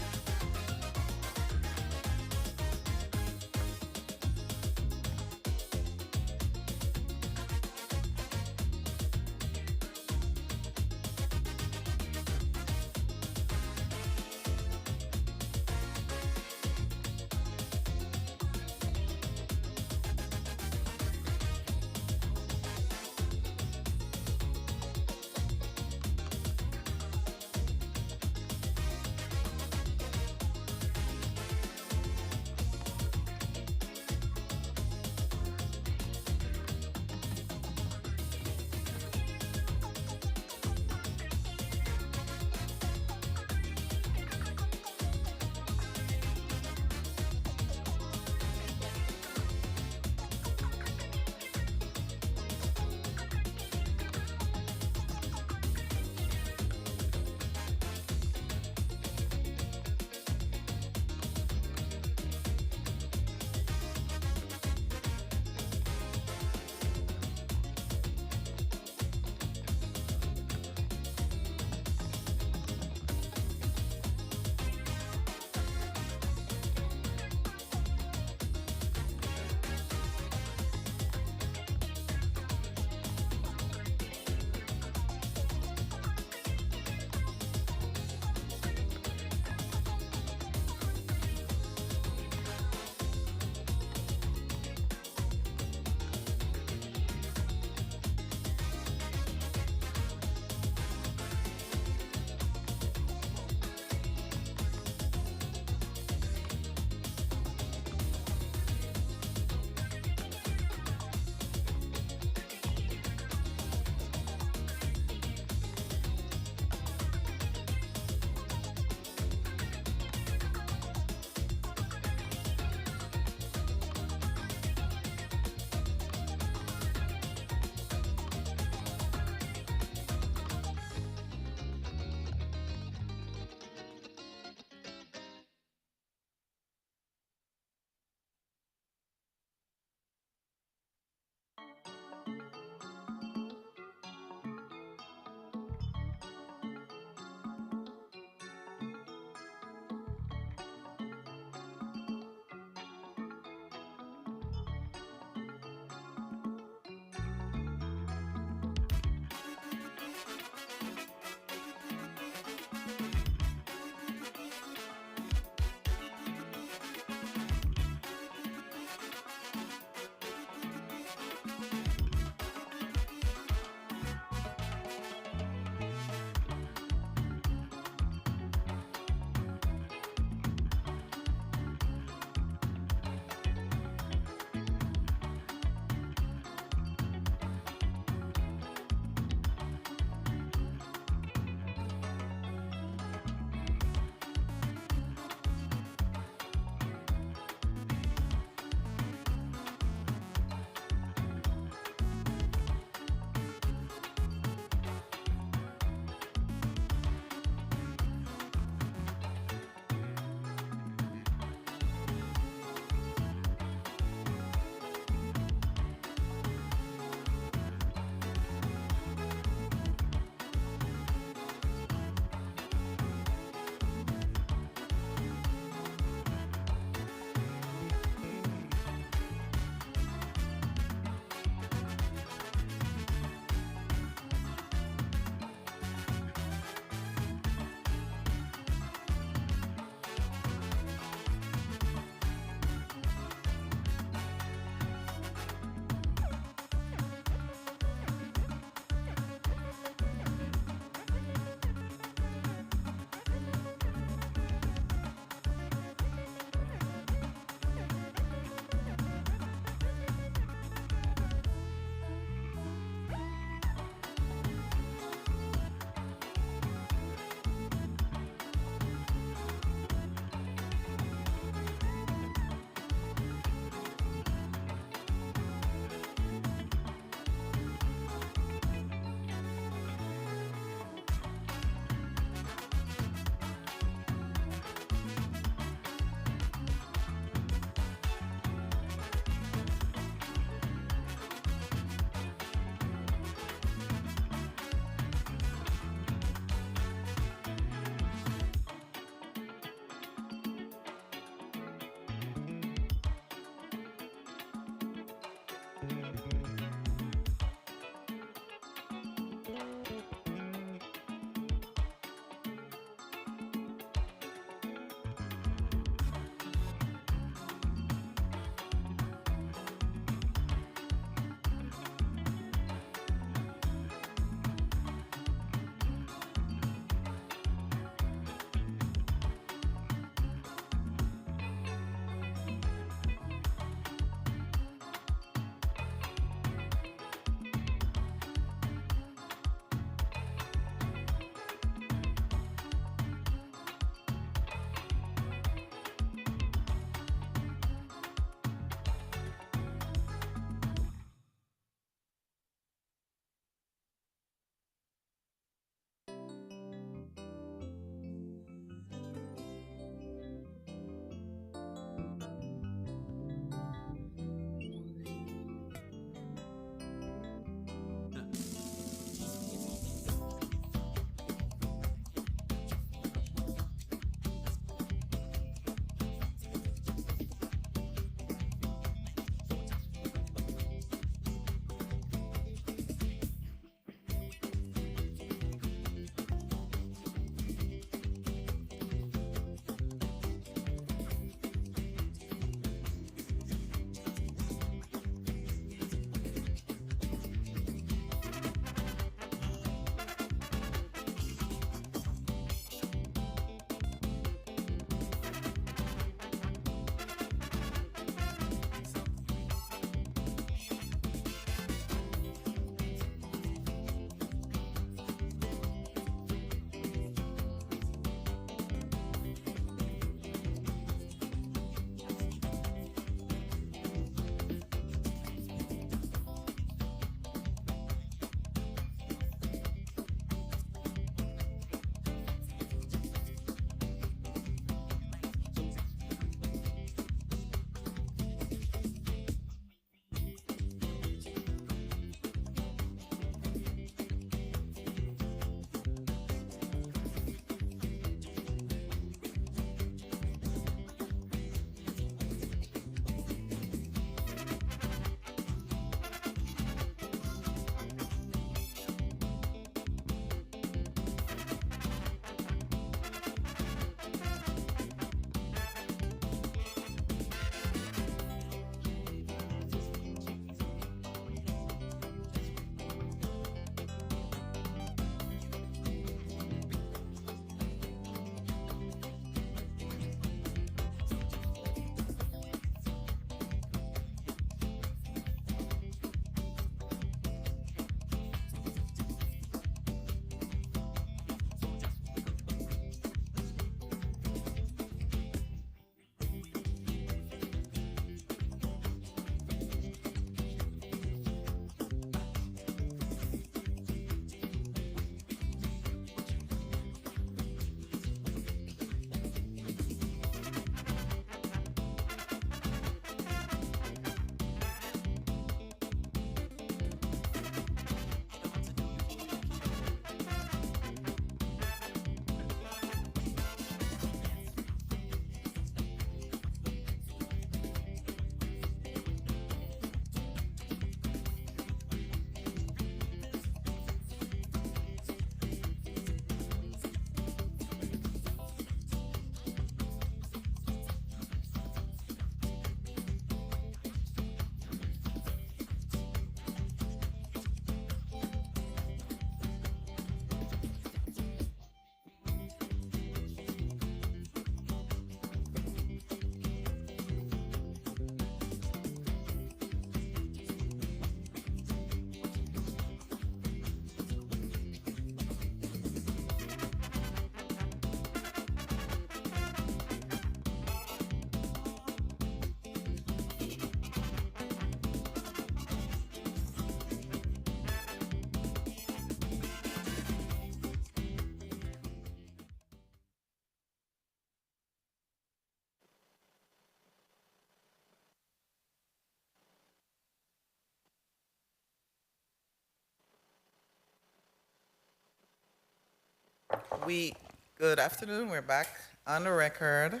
S1: Good afternoon. We're back on the record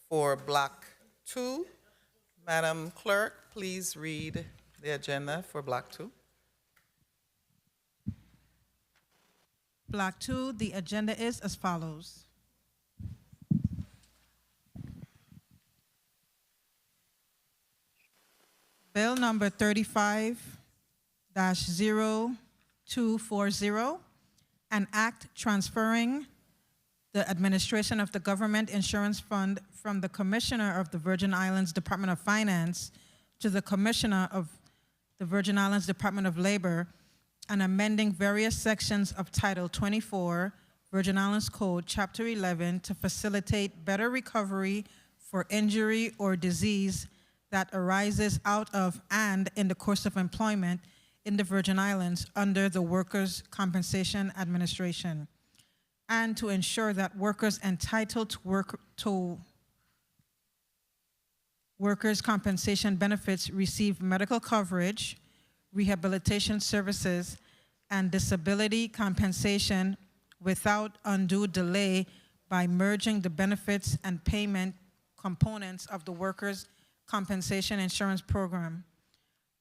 S1: for Block 2. Madam Clerk, please read the agenda for Block 2.
S2: Block 2, the agenda is as follows. Bill number 35-0240, an act transferring the administration of the Government Insurance Fund from the Commissioner of the Virgin Islands Department of Finance to the Commissioner of the Virgin Islands Department of Labor, and amending various sections of Title 24, Virgin Islands Code, Chapter 11, to facilitate better recovery for injury or disease that arises out of and in the course of employment in the Virgin Islands under the Workers' Compensation Administration, and to ensure that workers entitled to workers' compensation benefits receive medical coverage, rehabilitation services, and disability compensation without undue delay by merging the benefits and payment components of the Workers' Compensation Insurance Program,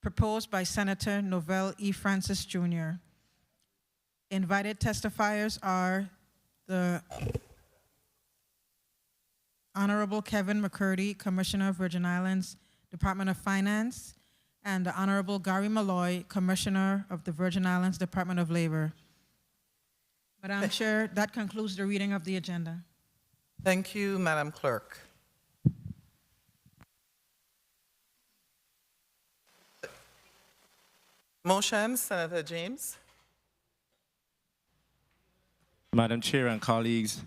S2: proposed by Senator Novell E. Francis Jr. Invited testifiers are the Honorable Kevin McCurdy, Commissioner of Virgin Islands Department of Finance, and the Honorable Gary Malloy, Commissioner of the Virgin Islands Department of Labor. Madam Chair, that concludes the reading of the agenda.
S1: Thank you, Madam Clerk. Motion, Senator James.
S20: Madam Chair and colleagues,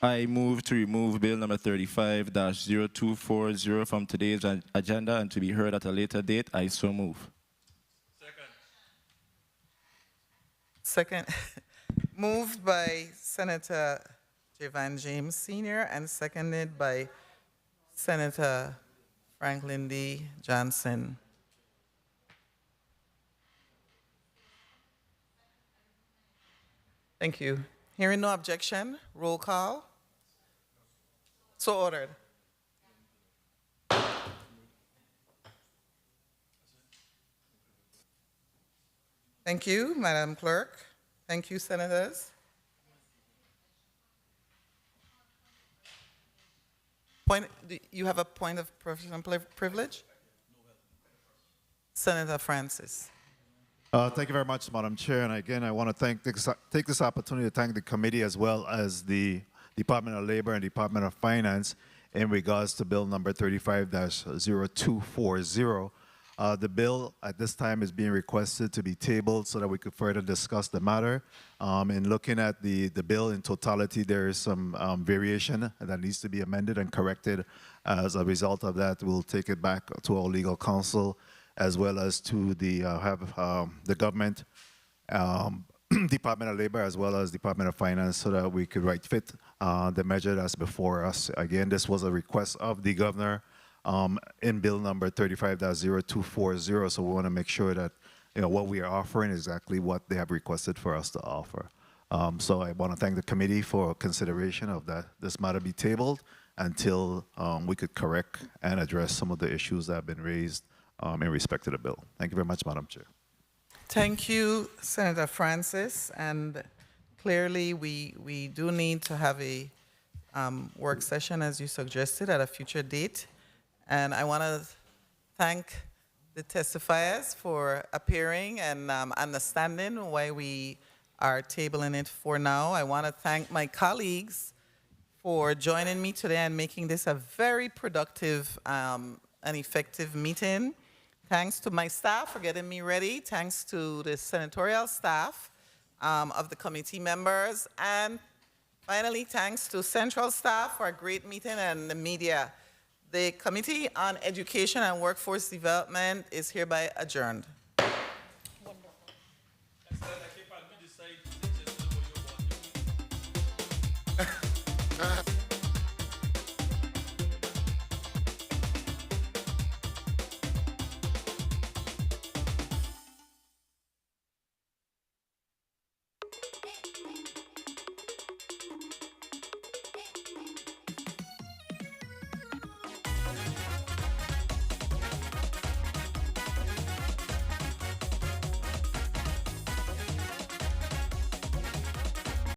S20: I move to remove Bill number 35-0240 from today's agenda and to be heard at a later date. I so move.
S1: Second. Moved by Senator Javan James Sr. and seconded by Senator Franklin D. Johnson. Thank you. Hearing no objection, roll call. So ordered. Thank you, Madam Clerk. Thank you, Senators. You have a point of professional privilege? Senator Francis.
S21: Thank you very much, Madam Chair. And again, I want to take this opportunity to thank the committee as well as the Department of Labor and Department of Finance in regards to Bill number 35-0240. The bill at this time is being requested to be tabled so that we could further discuss the matter. In looking at the bill in totality, there is some variation that needs to be amended and corrected. As a result of that, we'll take it back to our legal counsel as well as to the government, Department of Labor, as well as Department of Finance, so that we could right fit the measure that's before us. Again, this was a request of the governor in bill number 35-0240, so we want to make sure that what we are offering is exactly what they have requested for us to offer. So I want to thank the committee for consideration of this matter be tabled until we could correct and address some of the issues that have been raised in respect to the bill. Thank you very much, Madam Chair.
S1: Thank you, Senator Francis. And clearly, we do need to have a work session, as you suggested, at a future date. And I want to thank the testifiers for appearing and understanding why we are tabling it for now. I want to thank my colleagues for joining me today and making this a very productive and effective meeting. Thanks to my staff for getting me ready. Thanks to the senatorial staff of the committee members. And finally, thanks to central staff for a great meeting and the media. The Committee on Education and Workforce Development is hereby adjourned.